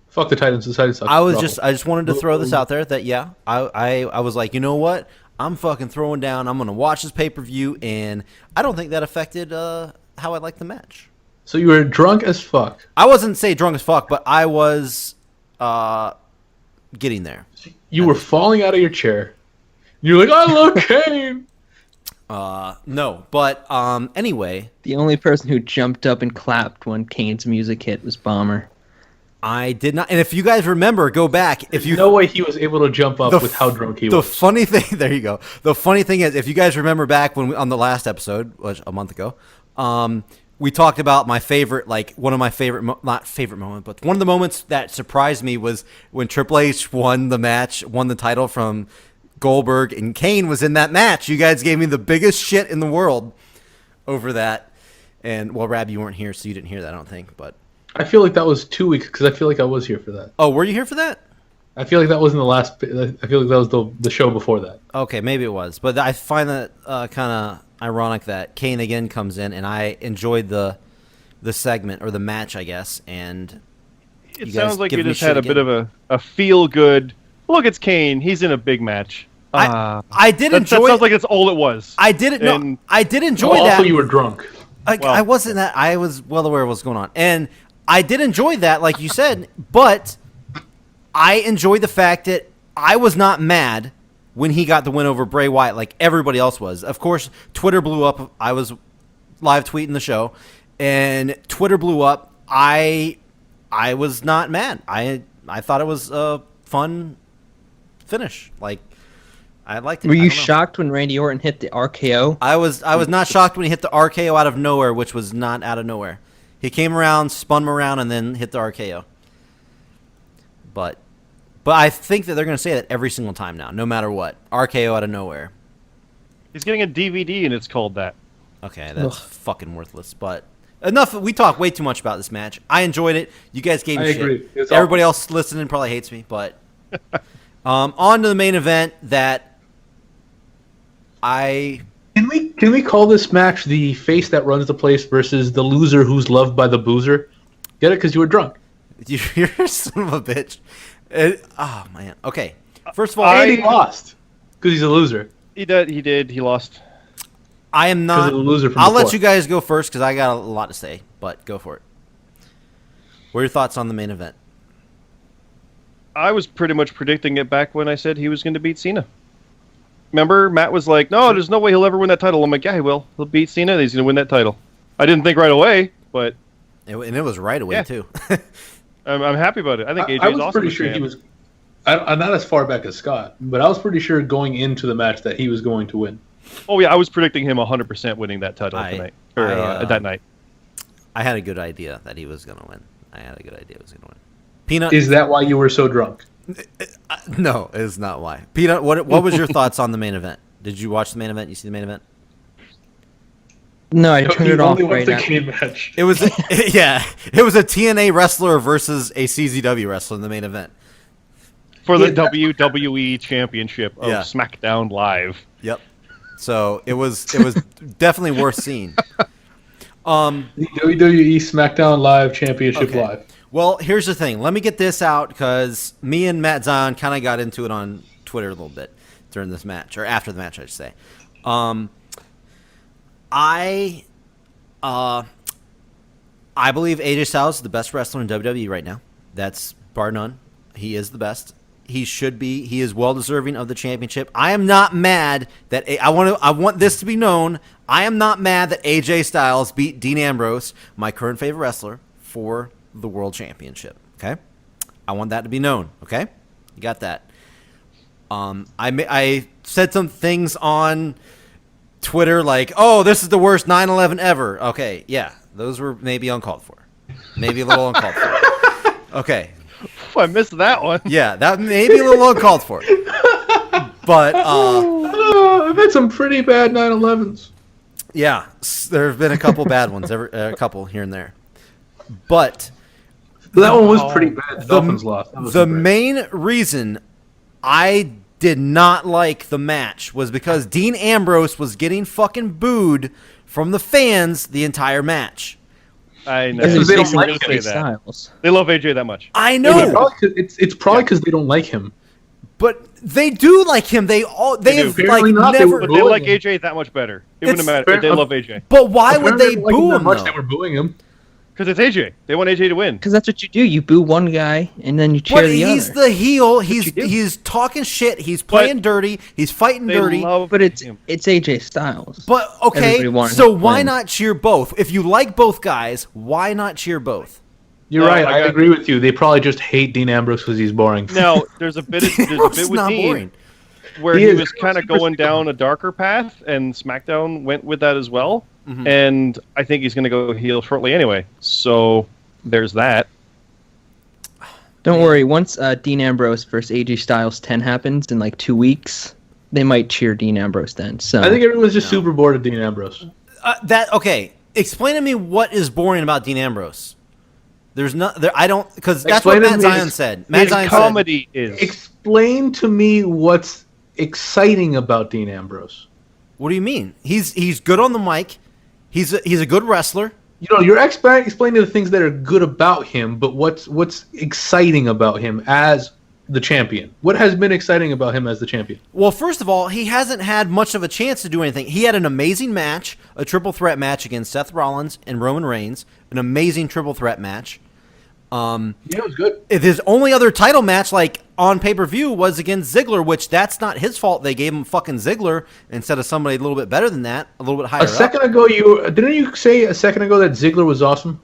Speaker 4: Fuck the Titans. The Titans suck.
Speaker 2: I just wanted to throw this out there that I was like, you know what? I'm fucking throwing down. I'm gonna watch this pay-per-view, and I don't think that affected how I liked the match.
Speaker 4: So you were drunk as fuck.
Speaker 2: I wasn't say drunk as fuck, but I was getting there.
Speaker 4: You were falling out of your chair. You're like, I love Kane.
Speaker 2: No, but anyway,
Speaker 3: The only person who jumped up and clapped when Kane's music hit was Bomber.
Speaker 2: I did not. And if you guys remember, go back. If you
Speaker 4: No way he was able to jump up with how drunk he
Speaker 2: The
Speaker 4: was.
Speaker 2: funny thing, there you go. The funny thing is, if you guys remember back when on the last episode, which a month ago, we talked about my favorite, like one of my favorite, not favorite moment, but one of the moments that surprised me was when Triple H won the title from Goldberg, and Kane was in that match. You guys gave me the biggest shit in the world over that. And well, Rab, you weren't here, so you didn't hear that, I don't think. But
Speaker 4: I feel like that was 2 weeks because I feel like I was here for that.
Speaker 2: oh, were you here for that?
Speaker 4: I feel like that wasn't the last. I feel like that was the show before that.
Speaker 2: Okay, maybe it was, but I find that kind of ironic that Kane again comes in, and I enjoyed the segment or the match, I guess. And
Speaker 5: it
Speaker 2: you guys
Speaker 5: sounds like
Speaker 2: give
Speaker 5: you
Speaker 2: me
Speaker 5: just
Speaker 2: shit
Speaker 5: had a
Speaker 2: again.
Speaker 5: bit of a feel good. Look, it's Kane. He's in a big match.
Speaker 2: I did
Speaker 5: That
Speaker 2: enjoy.
Speaker 5: sounds like it's all it was.
Speaker 2: I did no,
Speaker 5: and-
Speaker 2: I did enjoy
Speaker 4: Also,
Speaker 2: that.
Speaker 4: you were drunk.
Speaker 2: I wasn't that. I was well aware of what's going on, and I did enjoy that, like you said. But I enjoyed the fact that I was not mad when he got the win over Bray Wyatt, like everybody else was. Of course, Twitter blew up. I was live tweeting the show, and Twitter blew up. I was not mad. I thought it was a fun finish. Like I liked it.
Speaker 3: Were
Speaker 2: I
Speaker 3: you
Speaker 2: don't know.
Speaker 3: shocked when Randy Orton hit the RKO?
Speaker 2: I was not shocked when he hit the RKO out of nowhere, which was not out of nowhere. He came around, spun him around, and then hit the RKO. But I think that they're going to say that every single time now, no matter what. RKO out of nowhere.
Speaker 5: He's getting a DVD, and it's called that.
Speaker 2: Okay, that's fucking worthless. But enough. We talked way too much about this match. I enjoyed it. You guys gave me
Speaker 4: I
Speaker 2: shit.
Speaker 4: agree. It was
Speaker 2: Everybody else listening probably hates me. But on to the main event that I...
Speaker 4: Can we call this match the face that runs the place versus the loser who's loved by the boozer? Get it? Because you were drunk.
Speaker 2: You're a son of a bitch. Oh, man. Okay. First of all,
Speaker 4: And he lost because he's a loser.
Speaker 5: He did. He lost.
Speaker 2: I am
Speaker 4: 'Cause
Speaker 2: not.
Speaker 4: of the loser from
Speaker 2: I'll let
Speaker 4: before.
Speaker 2: you guys go first because I got a lot to say, but go for it. What are your thoughts on the main event?
Speaker 5: I was pretty much predicting it back when I said he was going to beat Cena. Remember, Matt was like, "No, there's no way he'll ever win that title." I'm like, "Yeah, he will. He'll beat Cena. He's going to win that title." I didn't think right away, but
Speaker 2: And it was right away,
Speaker 5: Yeah.
Speaker 2: too.
Speaker 5: I'm happy about it. I think AJ's
Speaker 4: I was
Speaker 5: awesome.
Speaker 4: pretty
Speaker 5: as
Speaker 4: sure
Speaker 5: champ.
Speaker 4: he was. I'm not as far back as Scott, but I was pretty sure going into the match that he was going to win.
Speaker 5: Oh yeah, I was predicting him 100% winning that title tonight or that night.
Speaker 2: I had a good idea that he was going to win. I had a good idea he was going to win. Peanut?
Speaker 4: Is that why you were so drunk?
Speaker 2: No, it is not why. Peanut, what was your thoughts on the main event? Did you watch the main event? You see the main event?
Speaker 3: No, I turned
Speaker 4: He
Speaker 3: it off
Speaker 4: only
Speaker 3: right
Speaker 4: went to
Speaker 3: now.
Speaker 4: game match.
Speaker 2: It was it was a TNA wrestler versus a CZW wrestler in the main event.
Speaker 5: For the WWE Championship of
Speaker 2: Yeah.
Speaker 5: SmackDown Live.
Speaker 2: Yep. So it was definitely worth seeing.
Speaker 4: The WWE SmackDown Live Championship
Speaker 2: Okay.
Speaker 4: Live.
Speaker 2: Well, here's the thing. Let me get this out because me and Matt Zahn kind of got into it on Twitter a little bit during this match, or after the match, I should say. I believe AJ Styles is the best wrestler in WWE right now. That's bar none. He is the best. He should be. He is well deserving of the championship. I am not mad that I want this to be known. I am not mad that AJ Styles beat Dean Ambrose, my current favorite wrestler, for the world championship. Okay, I want that to be known. Okay, you got that. I said some things on Twitter like, "Oh, this is the worst 9/11 ever." Okay, yeah, those were maybe uncalled for, maybe a little uncalled for. Okay.
Speaker 5: I missed that one.
Speaker 2: Yeah, that may be a little uncalled for. But,
Speaker 4: I've had some pretty bad 9/11s.
Speaker 2: yeah, there have been a couple bad ones, a couple here and there. But
Speaker 4: That one was pretty bad. Dolphins lost. That was
Speaker 2: the
Speaker 4: great.
Speaker 2: main reason I did not like the match was because Dean Ambrose was getting fucking booed from the fans the entire match.
Speaker 5: I know.
Speaker 3: Because
Speaker 4: Because they don't
Speaker 3: facing
Speaker 4: like
Speaker 3: AJ
Speaker 5: say that.
Speaker 3: Styles.
Speaker 5: They love AJ that much.
Speaker 2: I
Speaker 4: Yeah,
Speaker 2: know,
Speaker 4: it's probably because they don't like him.
Speaker 2: but they do like him. They
Speaker 5: do.
Speaker 2: have like
Speaker 4: Apparently not. They
Speaker 2: never.
Speaker 4: were
Speaker 5: But they like
Speaker 4: Booing him.
Speaker 5: AJ that much better. It
Speaker 2: It's
Speaker 5: wouldn't matter. They
Speaker 4: fair-
Speaker 5: love AJ.
Speaker 2: But why would
Speaker 4: Apparently
Speaker 2: they
Speaker 4: didn't like him
Speaker 2: boo
Speaker 4: that
Speaker 2: him
Speaker 4: much.
Speaker 2: though?
Speaker 4: They were booing him.
Speaker 5: Because it's AJ. They want AJ to win.
Speaker 3: Because that's what you do. You boo one guy and then you cheer
Speaker 2: But
Speaker 3: the
Speaker 2: he's
Speaker 3: other.
Speaker 2: the heel.
Speaker 3: you do.
Speaker 2: He's talking shit. He's playing dirty. He's fighting
Speaker 5: They
Speaker 2: dirty.
Speaker 5: love
Speaker 3: But it's
Speaker 5: him.
Speaker 3: AJ Styles.
Speaker 2: But okay,
Speaker 3: Everybody wanted
Speaker 2: so
Speaker 3: him to
Speaker 2: why
Speaker 3: win.
Speaker 2: not cheer both? If you like both guys, why not cheer both?
Speaker 4: You're
Speaker 5: No,
Speaker 4: right.
Speaker 5: I
Speaker 4: I
Speaker 5: got-
Speaker 4: agree with you. They probably just hate Dean Ambrose because he's boring.
Speaker 5: Now, there's a bit
Speaker 2: It's
Speaker 5: with
Speaker 2: not
Speaker 5: Dean
Speaker 2: boring.
Speaker 5: where
Speaker 4: He
Speaker 5: he
Speaker 4: is.
Speaker 5: was kind of going down a darker path, and SmackDown went with that as well.
Speaker 2: Mhm.
Speaker 5: And I think he's going to go heel shortly anyway. So there's that.
Speaker 3: Don't worry. Once Dean Ambrose versus AJ Styles 10 happens in like 2 weeks, they might cheer Dean Ambrose then. So
Speaker 4: I think everyone's just super bored of Dean Ambrose.
Speaker 2: Okay. Explain to me what is boring about Dean Ambrose. There's not there. I don't because that's
Speaker 4: Explain
Speaker 2: what
Speaker 4: to
Speaker 2: Matt
Speaker 4: me
Speaker 2: Zion
Speaker 4: his-
Speaker 2: said. Matt
Speaker 5: His
Speaker 2: Zion said.
Speaker 5: comedy is.
Speaker 4: Explain to me what's exciting about Dean Ambrose.
Speaker 2: What do you mean? He's good on the mic. He's a good wrestler.
Speaker 4: You know, you're explaining the things that are good about him, but what's exciting about him as the champion? What has been exciting about him as the champion?
Speaker 2: Well, first of all, he hasn't had much of a chance to do anything. He had an amazing match, a triple threat match against Seth Rollins and Roman Reigns, an amazing triple threat match.
Speaker 4: Yeah, it was good.
Speaker 2: His only other title match, like on pay-per-view, was against Ziggler, which that's not his fault. They gave him fucking Ziggler instead of somebody a little bit better than that, a little bit higher
Speaker 4: A second
Speaker 2: up.
Speaker 4: ago, didn't you say a second ago that Ziggler was awesome?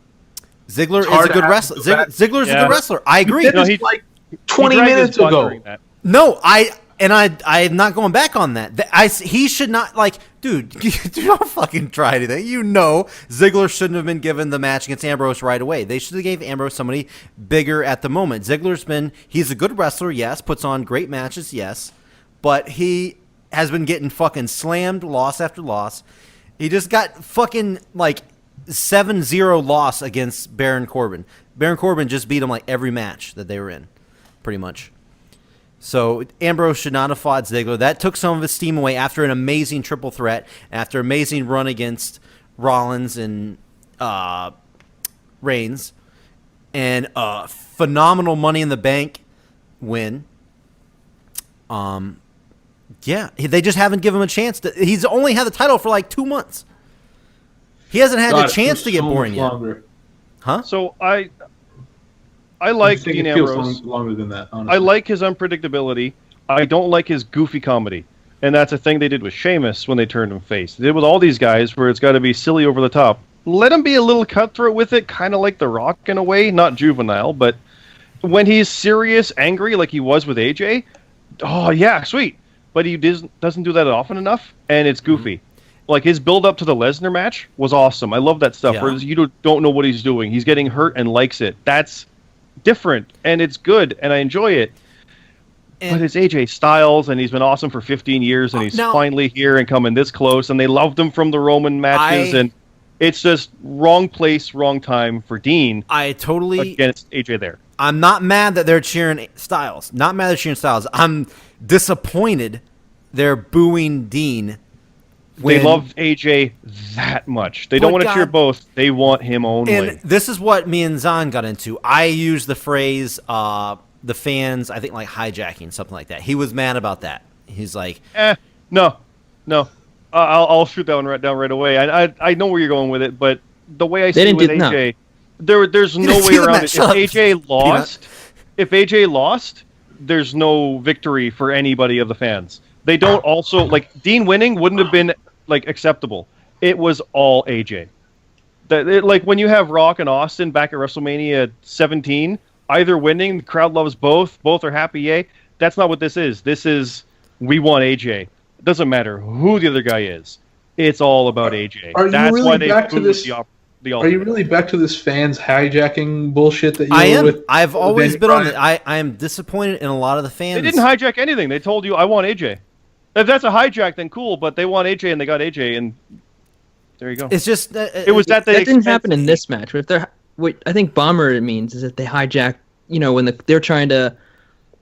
Speaker 2: Ziggler is
Speaker 4: hard
Speaker 2: a good
Speaker 4: to have
Speaker 2: wrestler.
Speaker 4: to go back.
Speaker 2: Ziggler's a
Speaker 5: Yeah.
Speaker 2: good wrestler. I agree.
Speaker 4: Did
Speaker 5: No,
Speaker 4: this
Speaker 5: he-
Speaker 4: like
Speaker 5: He
Speaker 4: 20
Speaker 5: dragged his
Speaker 4: minutes
Speaker 5: butt
Speaker 4: ago.
Speaker 5: during that.
Speaker 2: No, I'm not going back on that. He should not, like, dude, do not fucking try anything. You know Ziggler shouldn't have been given the match against Ambrose right away. They should have gave Ambrose somebody bigger at the moment. He's a good wrestler, yes, puts on great matches, yes, but he has been getting fucking slammed loss after loss. He just got fucking, like, 7-0 loss against Baron Corbin. Baron Corbin just beat him, like, every match that they were in, pretty much. So Ambrose should not have fought Ziggler. That took some of his steam away after an amazing triple threat, after an amazing run against Rollins and Reigns, and a phenomenal Money in the Bank win. Yeah, they just haven't given him a chance. He's only had the title for like 2 months. He hasn't had
Speaker 4: God,
Speaker 2: a chance to get
Speaker 4: so
Speaker 2: boring
Speaker 4: much
Speaker 2: yet.
Speaker 4: longer.
Speaker 2: Huh?
Speaker 5: So I like
Speaker 4: I think
Speaker 5: Dean
Speaker 4: it feels
Speaker 5: Ambrose.
Speaker 4: longer than that. Honestly.
Speaker 5: I like his unpredictability. I don't like his goofy comedy. And that's a thing they did with Sheamus when they turned him face. They did with all these guys where it's got to be silly over the top. Let him be a little cutthroat with it, kind of like The Rock in a way, not juvenile, but when he's serious, angry like he was with AJ, oh yeah, sweet. But he doesn't do that often enough, and it's goofy. Like his build up to the Lesnar match was awesome. I love that stuff.
Speaker 2: Yeah.
Speaker 5: Where you don't know what he's doing. He's getting hurt and likes it. That's different, and it's good, and I enjoy it. But it's AJ Styles, and he's been awesome for 15 years, and he's finally here and coming this close, and they loved him from the Roman matches, and it's just wrong place, wrong time for Dean.
Speaker 2: I totally
Speaker 5: against AJ there.
Speaker 2: I'm not mad that they're cheering Styles. Not mad they're cheering Styles. I'm disappointed they're booing Dean.
Speaker 5: They love AJ that much. They don't want to cheer both. They want him only.
Speaker 2: And this is what me and Zahn got into. I used the phrase, the fans, I think, like hijacking, something like that. He was mad about that. He's like,
Speaker 5: no. I'll shoot that one down right away. I know where you're going with it, but the way I see it with AJ, there's no way around it. If AJ lost, there's no victory for anybody of the fans. They don't also like Dean winning wouldn't have been like acceptable. It was all AJ. Like when you have Rock and Austin back at WrestleMania 17, either winning, the crowd loves both are happy, yay. That's not what this is. This is we want AJ. It doesn't matter who the other guy is. It's all about AJ.
Speaker 4: Are you really back to this fans hijacking bullshit that you were with?
Speaker 2: I've always been on it. I am disappointed in a lot of the fans.
Speaker 5: They didn't hijack anything. They told you, I want AJ. If that's a hijack, then cool, but they want AJ and they got AJ, and there you go.
Speaker 2: It's just...
Speaker 5: it was that
Speaker 3: didn't happen in this match. But if they're, what I think Bomber it means is that they hijack, when they're trying to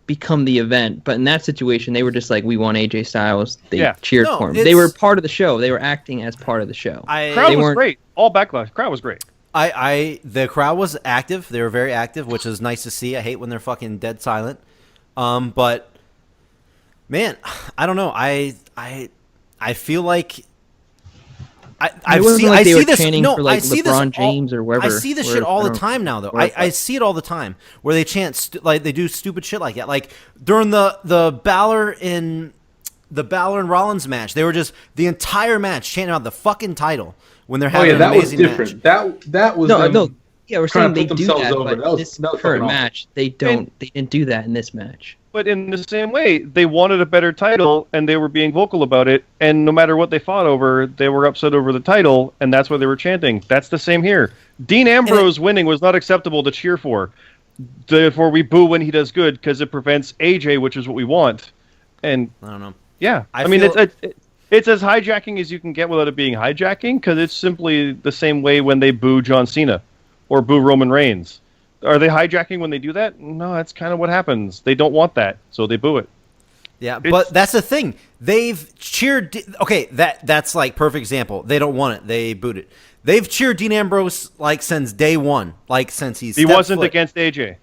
Speaker 3: become the event. But in that situation, they were just like, we want AJ Styles. They cheered for him. They were part of the show. They were acting as part of the show.
Speaker 5: Crowd was great. All backlash. Crowd was great.
Speaker 2: The crowd was active. They were very active, which is nice to see. I hate when they're fucking dead silent. But man, I don't know. I feel like I see this. No, I see
Speaker 3: LeBron James or wherever.
Speaker 2: I see this shit all the time now, though. I see it all the time where they chant like they do stupid shit like that. Like during the Balor and Rollins match, they were just the entire match chanting out the fucking title when they're having an amazing match.
Speaker 4: That was
Speaker 3: no. Yeah, we're saying they do that,
Speaker 4: over.
Speaker 3: But this current match, they didn't do that in this match.
Speaker 5: But in the same way, they wanted a better title, and they were being vocal about it, and no matter what they fought over, they were upset over the title, and that's why they were chanting. That's the same here. Dean Ambrose winning was not acceptable to cheer for. Therefore, we boo when he does good, because it prevents AJ, which is what we want. And
Speaker 2: I don't know.
Speaker 5: Yeah. I mean, it's as hijacking as you can get without it being hijacking, because it's simply the same way when they boo John Cena or boo Roman Reigns. Are they hijacking when they do that? No, that's kind of what happens. They don't want that, so they boo it.
Speaker 2: Yeah, but that's the thing. They've cheered... Okay, that's like perfect example. They don't want it. They booed it. They've cheered Dean Ambrose like since day one, like since he
Speaker 5: wasn't against AJ.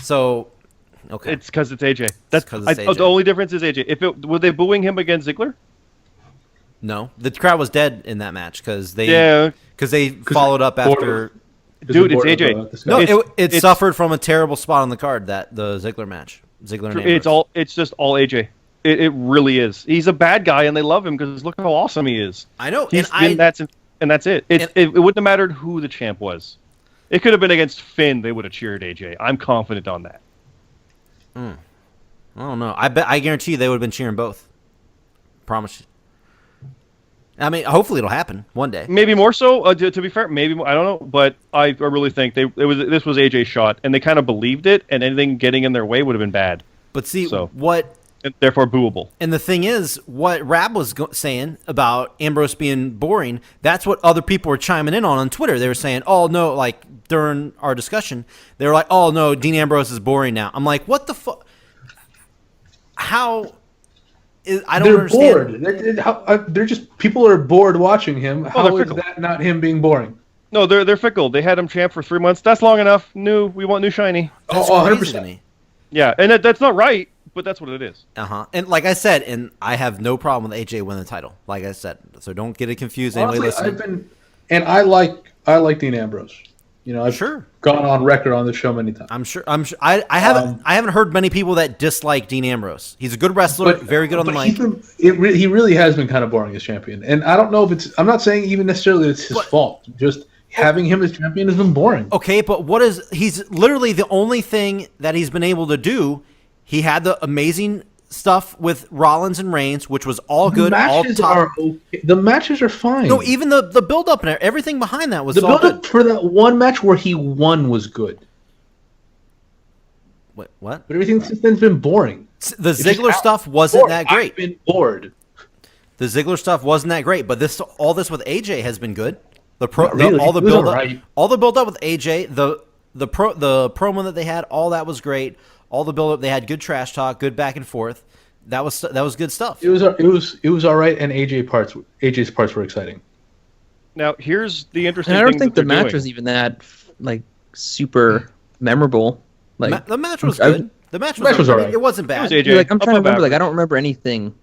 Speaker 2: So, okay.
Speaker 5: It's because it's AJ. That's because AJ. The only difference is AJ. Were they booing him against Ziggler?
Speaker 2: No, the crowd was dead in that match because they followed up after...
Speaker 5: Dude, it's AJ.
Speaker 2: No, it suffered from a terrible spot on the card, the Ziggler match. Ziggler and Ambrose.
Speaker 5: It's just all AJ. It really is. He's a bad guy, and they love him because look how awesome he is.
Speaker 2: I know.
Speaker 5: And that's it. It wouldn't have mattered who the champ was. It could have been against Finn. They would have cheered AJ. I'm confident on that.
Speaker 2: I don't know. I guarantee you they would have been cheering both. Promise you. I mean, hopefully it'll happen one day.
Speaker 5: Maybe more so. To be fair, maybe I don't know, but I really think this was AJ's shot, and they kind of believed it, and anything getting in their way would have been bad.
Speaker 2: But see
Speaker 5: and therefore booable.
Speaker 2: And the thing is, what Rab was saying about Ambrose being boring, that's what other people were chiming in on Twitter. They were saying, "Oh no!" Like during our discussion, they were like, "Oh no, Dean Ambrose is boring now." I'm like, "What the fuck? How?" I don't understand.
Speaker 4: Bored. They're just people are bored watching him. How is that not him being boring?
Speaker 5: No, they're fickle. They had him champ for 3 months. That's long enough. We want new shiny.
Speaker 2: That's 100%.
Speaker 5: Yeah, and that's not right, but that's what it is.
Speaker 2: And like I said, and I have no problem with AJ winning the title. Like I said, so don't get it confused.
Speaker 4: Honestly, I like Dean Ambrose. I've gone on record on the show many times.
Speaker 2: I'm sure. I haven't heard many people that dislike Dean Ambrose. He's a good wrestler, very good on the mic.
Speaker 4: He really has been kind of boring as champion, and I don't know if I'm not saying even necessarily it's his fault. Just having him as champion has been boring.
Speaker 2: Okay, but he's literally the only thing that he's been able to do. He had the amazing stuff with Rollins and Reigns, which was all good.
Speaker 4: The matches are fine.
Speaker 2: No, even the build up and everything behind that was
Speaker 4: the build up for that one match where he won was good.
Speaker 2: What?
Speaker 4: But everything since then's been boring.
Speaker 2: The Ziggler stuff wasn't that great.
Speaker 4: I've been bored.
Speaker 2: The Ziggler stuff wasn't that great, but all this with AJ has been good.
Speaker 4: Really.
Speaker 2: All the
Speaker 4: It was
Speaker 2: build up,
Speaker 4: alright.
Speaker 2: all the build up with AJ, the promo that they had, all that was great. All the build up, they had good trash talk, good back and forth. That was good stuff.
Speaker 4: It was all right, and AJ's parts were exciting.
Speaker 5: Now here's the interesting.
Speaker 3: And I
Speaker 5: thing
Speaker 3: don't think
Speaker 5: that
Speaker 3: the
Speaker 5: they're
Speaker 3: match
Speaker 5: doing.
Speaker 3: was even that like super memorable. Like
Speaker 2: The match was good. The match was
Speaker 4: all right.
Speaker 2: It wasn't bad.
Speaker 5: It was AJ.
Speaker 3: like I'm trying to
Speaker 5: above
Speaker 3: remember. Like
Speaker 5: average.
Speaker 3: I don't remember anything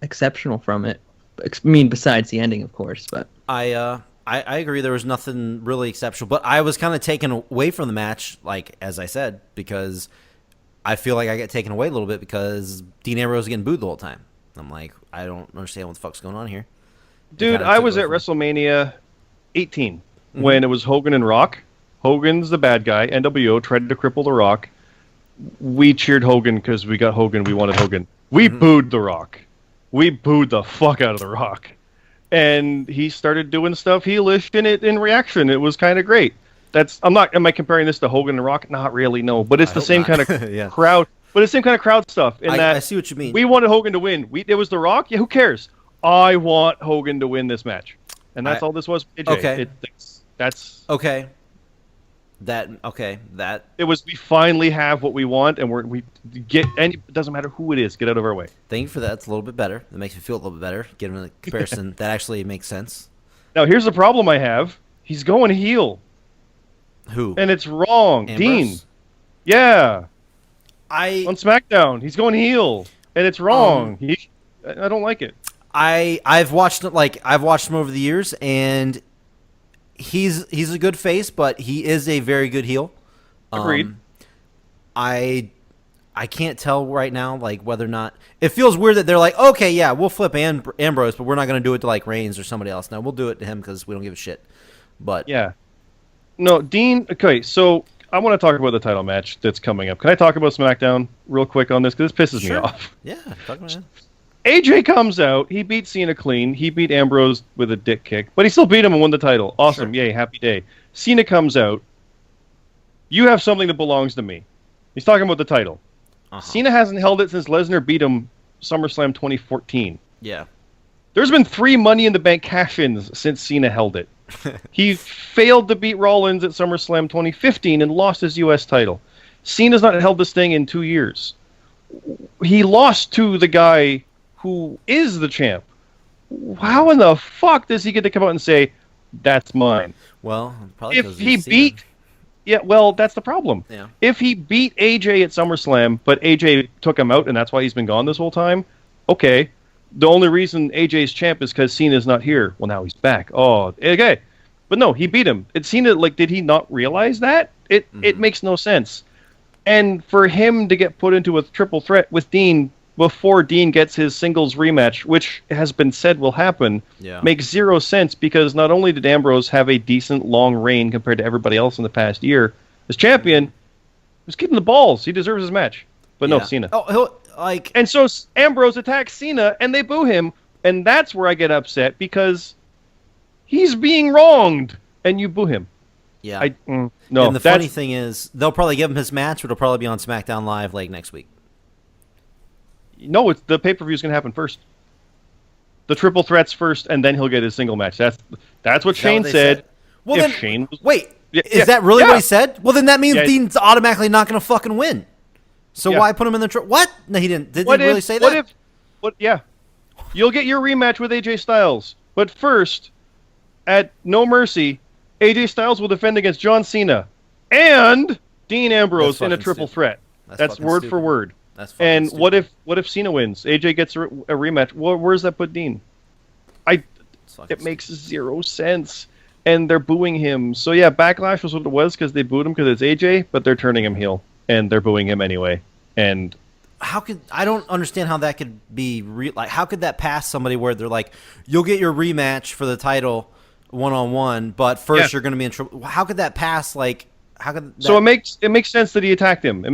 Speaker 3: exceptional from it. I mean, besides the ending, of course. But
Speaker 2: I agree. There was nothing really exceptional, but I was kind of taken away from the match, like as I said, because I feel like I get taken away a little bit because Dean Ambrose was getting booed the whole time. I'm like, I don't understand what the fuck's going on here.
Speaker 5: Dude, I was at WrestleMania 18 when it was Hogan and Rock. Hogan's the bad guy. NWO tried to cripple The Rock. We cheered Hogan because we got Hogan. We wanted Hogan. We booed The Rock. We booed the fuck out of The Rock. And he started doing stuff heelish in reaction. It was kind of great. Am I comparing this to Hogan and Rock? Not really, no. But it's the same kind of
Speaker 2: Yeah.
Speaker 5: crowd. But it's the same kind of crowd stuff.
Speaker 2: I see what you mean.
Speaker 5: We wanted Hogan to win. It was The Rock. Yeah, who cares? I want Hogan to win this match, and that's all this was. AJ.
Speaker 2: Okay.
Speaker 5: That's
Speaker 2: okay. That
Speaker 5: it was. We finally have what we want, and we get. And it doesn't matter who it is. Get out of our way.
Speaker 2: Thank you for that. It's a little bit better. It makes me feel a little bit better. Given the comparison, that actually makes sense.
Speaker 5: Now here's the problem I have. He's going heel,
Speaker 2: Who?
Speaker 5: and it's wrong.
Speaker 2: Ambrose?
Speaker 5: Dean. Yeah.
Speaker 2: I
Speaker 5: On SmackDown, he's going heel, and it's wrong. I don't like it.
Speaker 2: I've watched him over the years, and he's a good face, but he is a very good heel.
Speaker 5: Agreed.
Speaker 2: I can't tell right now, like whether or not it feels weird that they're like, okay, yeah, we'll flip Ambrose, but we're not going to do it to like Reigns or somebody else. No, we'll do it to him because we don't give a shit. But
Speaker 5: Yeah. No, Dean. Okay, so I want to talk about the title match that's coming up. Can I talk about SmackDown real quick on this? Because this pisses me
Speaker 2: Sure.
Speaker 5: off.
Speaker 2: yeah, talk about it.
Speaker 5: AJ comes out. He beat Cena clean. He beat Ambrose with a dick kick. But he still beat him and won the title. Awesome.
Speaker 2: Sure.
Speaker 5: Yay, happy day. Cena comes out. You have something that belongs to me. He's talking about the title. Cena hasn't held it since Lesnar beat him SummerSlam 2014.
Speaker 2: Yeah.
Speaker 5: There's been 3 Money in the Bank cash-ins since Cena held it. He failed to beat Rollins at SummerSlam 2015 and lost his U.S. title. Cena's not held this thing in 2 years. He lost to the guy who is the champ. How in the fuck does he get to come out and say, that's mine?
Speaker 2: Well, probably
Speaker 5: If
Speaker 2: 'cause
Speaker 5: he
Speaker 2: he's Cena.
Speaker 5: beat... Yeah, well, that's the problem.
Speaker 2: Yeah.
Speaker 5: If he beat AJ at SummerSlam, but AJ took him out and that's why he's been gone this whole time, okay. The only reason AJ's champ is because Cena's not here. Well, now he's back. Oh, okay. But no, he beat him. It Cena, like, did he not realize that? It makes no sense. And for him to get put into a triple threat with Dean before Dean gets his singles rematch, which has been said will happen, makes zero sense because not only did Ambrose have a decent long reign compared to everybody else in the past year, as champion, he was keeping the balls. He deserves his match. But no, Cena.
Speaker 2: Oh, he'll like.
Speaker 5: And so Ambrose attacks Cena, and they boo him, and that's where I get upset because he's being wronged, and you boo him.
Speaker 2: Yeah.
Speaker 5: No.
Speaker 2: And the funny thing is, they'll probably give him his match, but it'll probably be on SmackDown Live like next week.
Speaker 5: No, it's the pay-per-view is going to happen first. The triple threats first, and then he'll get his single match. That's what Shane said.
Speaker 2: Well,
Speaker 5: If
Speaker 2: then
Speaker 5: Shane was-
Speaker 2: wait, is that really what he said? Well, then that means
Speaker 5: Yeah.
Speaker 2: Dean's automatically not going to fucking win. So
Speaker 5: Yeah.
Speaker 2: why put him in the what? No, he didn't. Did he really say that?
Speaker 5: Yeah. You'll get your rematch with AJ Styles, but first, at No Mercy, AJ Styles will defend against John Cena and Dean Ambrose in a
Speaker 2: fucking
Speaker 5: triple
Speaker 2: stupid.
Speaker 5: threat. That's
Speaker 2: fucking
Speaker 5: word
Speaker 2: stupid.
Speaker 5: for word.
Speaker 2: That's fucking
Speaker 5: And
Speaker 2: stupid.
Speaker 5: what if Cena wins? AJ gets a rematch. Where's that put Dean?
Speaker 2: It's fucking
Speaker 5: It makes zero sense. And they're booing him. So yeah, Backlash was what it was because they booed him because it's AJ, but they're turning him heel and they're booing him anyway. And
Speaker 2: I don't understand how that could be like how could that pass somebody where they're like, you'll get your rematch for the title 1-on-1, but first you're going to be in trouble. How could that pass? Like, how could that...
Speaker 5: So it makes sense that he attacked him.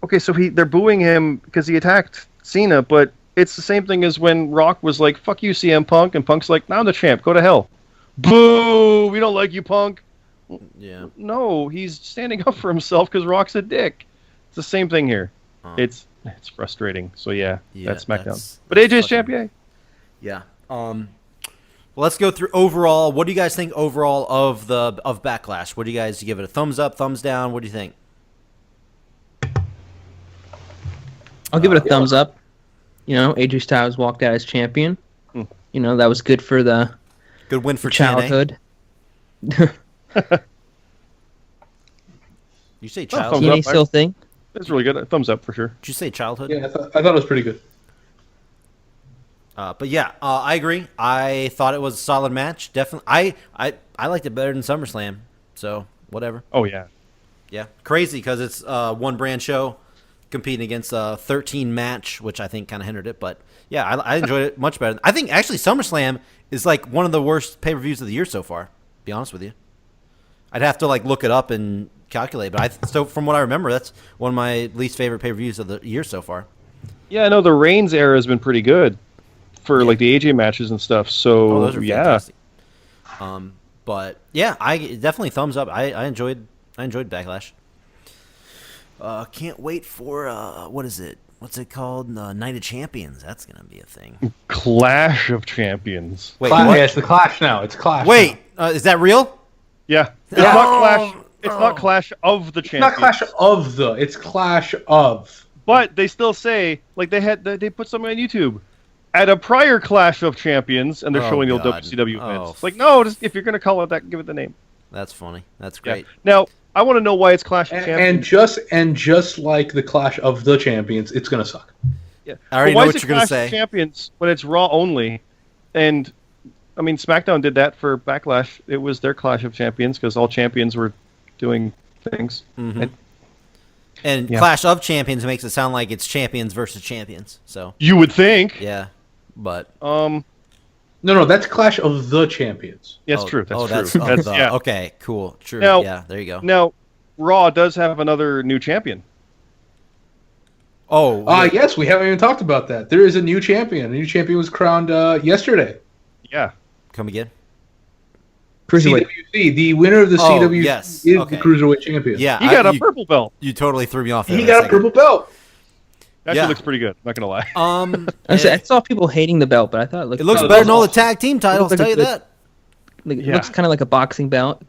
Speaker 5: Okay, so they're booing him because he attacked Cena, but it's the same thing as when Rock was like, "Fuck you, CM Punk," and Punk's like, "Now I'm the champ. Go to hell." Boo! We don't like you, Punk.
Speaker 2: Yeah.
Speaker 5: No, he's standing up for himself because Rock's a dick. It's the same thing here. It's frustrating. So yeah, that's SmackDown. But AJ's champion.
Speaker 2: Yeah. Well, let's go through overall. What do you guys think overall of Backlash? What do you guys give it? A thumbs up, thumbs down? What do you think?
Speaker 3: I'll give it a thumbs up. AJ Styles walked out as champion. That was good for the
Speaker 2: good win for
Speaker 3: childhood.
Speaker 2: You say childhood?
Speaker 3: TNA still thing.
Speaker 5: It's really good. Thumbs up for sure.
Speaker 2: Did you say childhood?
Speaker 4: Yeah, I thought it was pretty good.
Speaker 2: But yeah, I agree. I thought it was a solid match. Definitely, I liked it better than SummerSlam. So whatever.
Speaker 5: Oh yeah,
Speaker 2: yeah. Crazy because it's one brand show competing against a 13 match, which I think kind of hindered it. But yeah, I enjoyed it much better. I think actually SummerSlam is like one of the worst pay-per-views of the year so far. To be honest with you, I'd have to like look it up and calculate. But so from what I remember, that's one of my least favorite pay-per-views of the year so far.
Speaker 5: Yeah, I know the Reigns era has been pretty good for like the AJ matches and stuff. So
Speaker 2: those are fantastic. But yeah, I definitely thumbs up. I enjoyed Backlash. Can't wait for what is it? What's it called? Night of Champions. That's gonna be a thing.
Speaker 5: Clash of Champions.
Speaker 2: Wait,
Speaker 4: yeah, it's the Clash now. It's Clash.
Speaker 2: Wait, is that real?
Speaker 5: Yeah, it's not Clash. It's not Clash of the Champions.
Speaker 4: It's not Clash of the. It's Clash of.
Speaker 5: But they still say like they put something on YouTube at a prior Clash of Champions, and they're showing the old WCW events. It's like, no, just, if you're gonna call it that, give it the name.
Speaker 2: That's funny. That's great.
Speaker 5: Yeah. Now, I want to know why it's Clash of Champions.
Speaker 4: And just like the Clash of the Champions, it's gonna suck.
Speaker 5: Yeah,
Speaker 2: I already know what you're gonna say.
Speaker 5: Clash of Champions when it's Raw only, and I mean SmackDown did that for Backlash. It was their Clash of Champions because all champions were doing things.
Speaker 2: Mm-hmm. And Clash of Champions makes it sound like it's champions versus champions. So
Speaker 5: you would think.
Speaker 2: Yeah, but
Speaker 4: No, that's Clash of the Champions.
Speaker 5: Yes, true. That's
Speaker 2: true.
Speaker 5: That's yeah.
Speaker 2: Okay, cool. True.
Speaker 5: Now,
Speaker 2: yeah, there you go.
Speaker 5: Now, Raw does have another new champion.
Speaker 2: Oh.
Speaker 4: Yes, we haven't even talked about that. There is a new champion. A new champion was crowned yesterday.
Speaker 5: Yeah.
Speaker 2: Come again?
Speaker 3: Cruiserweight.
Speaker 4: CWC. The winner of the CWC is the Cruiserweight champion.
Speaker 2: Yeah.
Speaker 5: He got a purple belt.
Speaker 2: You totally threw me off there.
Speaker 4: He got a purple belt.
Speaker 5: Actually looks pretty good. I'm not going to lie.
Speaker 3: I saw people hating the belt, but I thought it
Speaker 2: looks better than all the tag team titles, I'll tell you that.
Speaker 3: It looks kind of like a boxing belt.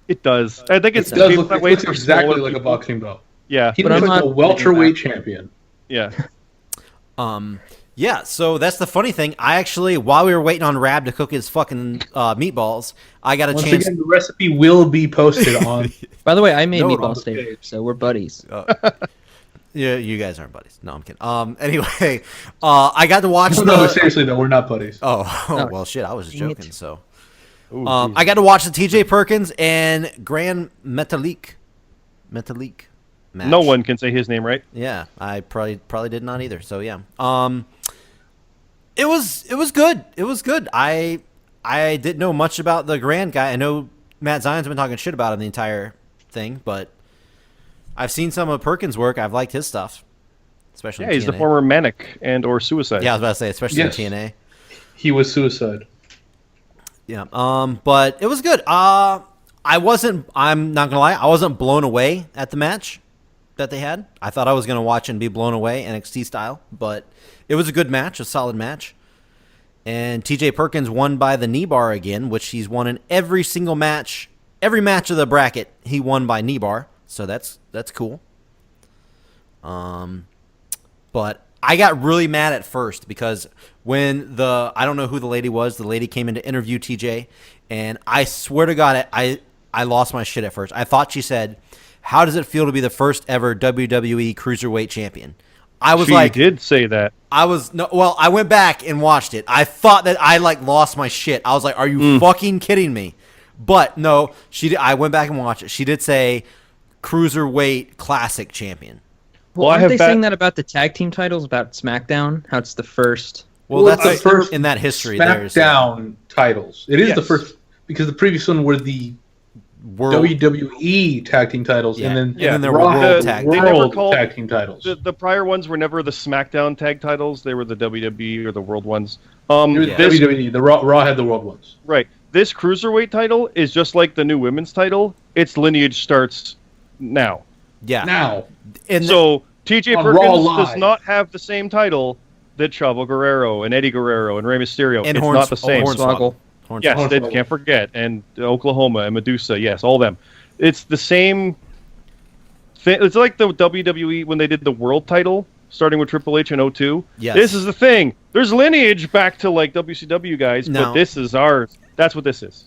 Speaker 5: It does. I think it
Speaker 4: looks exactly like a boxing belt.
Speaker 5: Yeah.
Speaker 4: He looks like a welterweight champion.
Speaker 5: Yeah.
Speaker 2: Yeah, so that's the funny thing. I actually, while we were waiting on Rab to cook his fucking meatballs, I got a chance.
Speaker 4: Once again, the recipe will be posted on.
Speaker 3: By the way, I made meatballs today, so we're buddies.
Speaker 2: Yeah, you guys aren't buddies. No, I'm kidding. Anyway, I got to watch
Speaker 4: No, seriously though, we're not buddies.
Speaker 2: Oh, well, shit, I was just joking. So, I got to watch the TJ Perkins and Grand Metalik match.
Speaker 5: No one can say his name right.
Speaker 2: Yeah, I probably did not either. So yeah, it was good. It was good. I didn't know much about the Grand guy. I know Matt Zion's been talking shit about him the entire thing, but I've seen some of Perkins' work. I've liked his stuff, especially.
Speaker 5: Yeah, he's the former Manic and or Suicide.
Speaker 2: Yeah, I was about to say, especially in TNA.
Speaker 4: He was Suicide.
Speaker 2: Yeah. But it was good. I'm not gonna lie, I wasn't blown away at the match that they had. I thought I was gonna watch and be blown away NXT style, but it was a good match, a solid match. And TJ Perkins won by the knee bar again, which he's won in every single match. Every match of the bracket, he won by knee bar. So that's cool. But I got really mad at first because when I don't know who the lady was, the lady came in to interview TJ, and I swear to God, I lost my shit at first. I thought she said, "How does it feel to be the first ever WWE Cruiserweight Champion?" I was
Speaker 5: she did say that.
Speaker 2: I went back and watched it. I thought that I lost my shit. I was like, "Are you fucking kidding me?" But no, I went back and watched it. She did say Cruiserweight Classic Champion.
Speaker 3: Well, aren't they saying that about the tag team titles, about SmackDown? How it's the first?
Speaker 2: Well, that's the first in that history.
Speaker 4: SmackDown titles. It is the first because the previous one were the WWE tag team titles, and then
Speaker 2: there were World
Speaker 4: tag team titles.
Speaker 5: The prior ones were never the SmackDown tag titles; they were the WWE or the World ones.
Speaker 4: WWE, the Raw had the World ones.
Speaker 5: Right. this cruiserweight title is just like the new women's title. Its lineage starts now.
Speaker 2: Yeah.
Speaker 4: Now.
Speaker 2: And
Speaker 5: So TJ
Speaker 4: On Raw
Speaker 5: Perkins
Speaker 4: Live.
Speaker 5: does not have the same title that Chavo Guerrero and Eddie Guerrero and Rey Mysterio.
Speaker 2: and
Speaker 5: It's not the same.
Speaker 3: Hornswoggle.
Speaker 5: Yes,
Speaker 4: Hornswoggle.
Speaker 5: they can't forget. And Oklahoma and Medusa, yes, all them. It's the same thing. It's like the WWE when they did the world title, starting with Triple H in 02.
Speaker 2: Yes.
Speaker 5: This is the thing. There's lineage back to like WCW guys,
Speaker 2: No.
Speaker 5: but this is ours. That's what this is.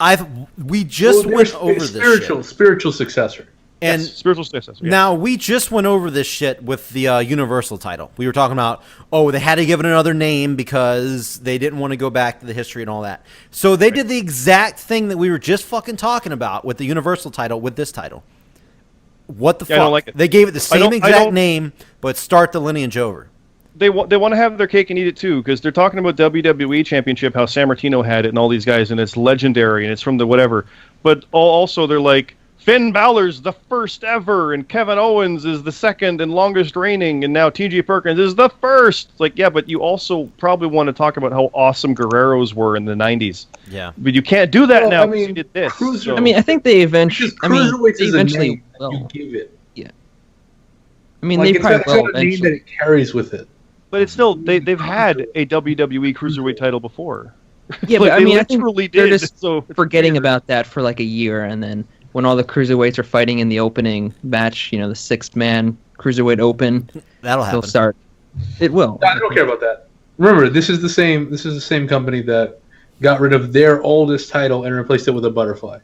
Speaker 2: We just
Speaker 4: Well,
Speaker 2: went
Speaker 4: they're
Speaker 2: over this
Speaker 4: spiritual,
Speaker 2: shit.
Speaker 4: spiritual successor.
Speaker 2: And
Speaker 5: Yes, spiritual successor. Yeah.
Speaker 2: now we just went over this shit with the Universal title. We were talking about, they had to give it another name because they didn't want to go back to the history and all that. So they did the exact thing that we were just fucking talking about with the Universal title with this title. What the
Speaker 5: Yeah, I
Speaker 2: fuck?
Speaker 5: don't like it.
Speaker 2: They gave it the same
Speaker 5: don't- I
Speaker 2: exact
Speaker 5: don't-
Speaker 2: name, but start the lineage over.
Speaker 5: They want to have their cake and eat it too, because they're talking about WWE Championship, how San Martino had it, and all these guys, and it's legendary, and it's from the whatever. But also they're like, Finn Balor's the first ever, and Kevin Owens is the second and longest reigning, and now T.J. Perkins is the first. It's like, yeah, but you also probably want to talk about how awesome Guerreros were in the 90s.
Speaker 2: Yeah.
Speaker 5: But you can't do that
Speaker 4: Well,
Speaker 5: now
Speaker 4: I
Speaker 5: because you
Speaker 4: mean,
Speaker 5: did this.
Speaker 4: Cruiser-
Speaker 5: so-
Speaker 3: I mean, I think they eventually.
Speaker 4: Because cruiserweights
Speaker 3: they
Speaker 4: is a
Speaker 3: eventually
Speaker 4: name that you
Speaker 3: will.
Speaker 4: give it.
Speaker 3: I mean,
Speaker 4: Like,
Speaker 3: they
Speaker 4: it's
Speaker 3: probably
Speaker 4: got
Speaker 3: will
Speaker 4: a name that
Speaker 3: eventually.
Speaker 4: it carries with it.
Speaker 5: but it's still, they've had a WWE Cruiserweight title before.
Speaker 3: Yeah,
Speaker 5: Like,
Speaker 3: but I
Speaker 5: they
Speaker 3: mean, I think
Speaker 5: literally
Speaker 3: they're
Speaker 5: did,
Speaker 3: just
Speaker 5: so it's
Speaker 3: forgetting
Speaker 5: weird.
Speaker 3: about that for like a year, and then when all the cruiserweights are fighting in the opening match, the 6-man cruiserweight open,
Speaker 2: That'll
Speaker 3: they'll
Speaker 2: happen.
Speaker 3: start. It will.
Speaker 4: I don't care about that. Remember, this is the same company that got rid of their oldest title and replaced it with a butterfly.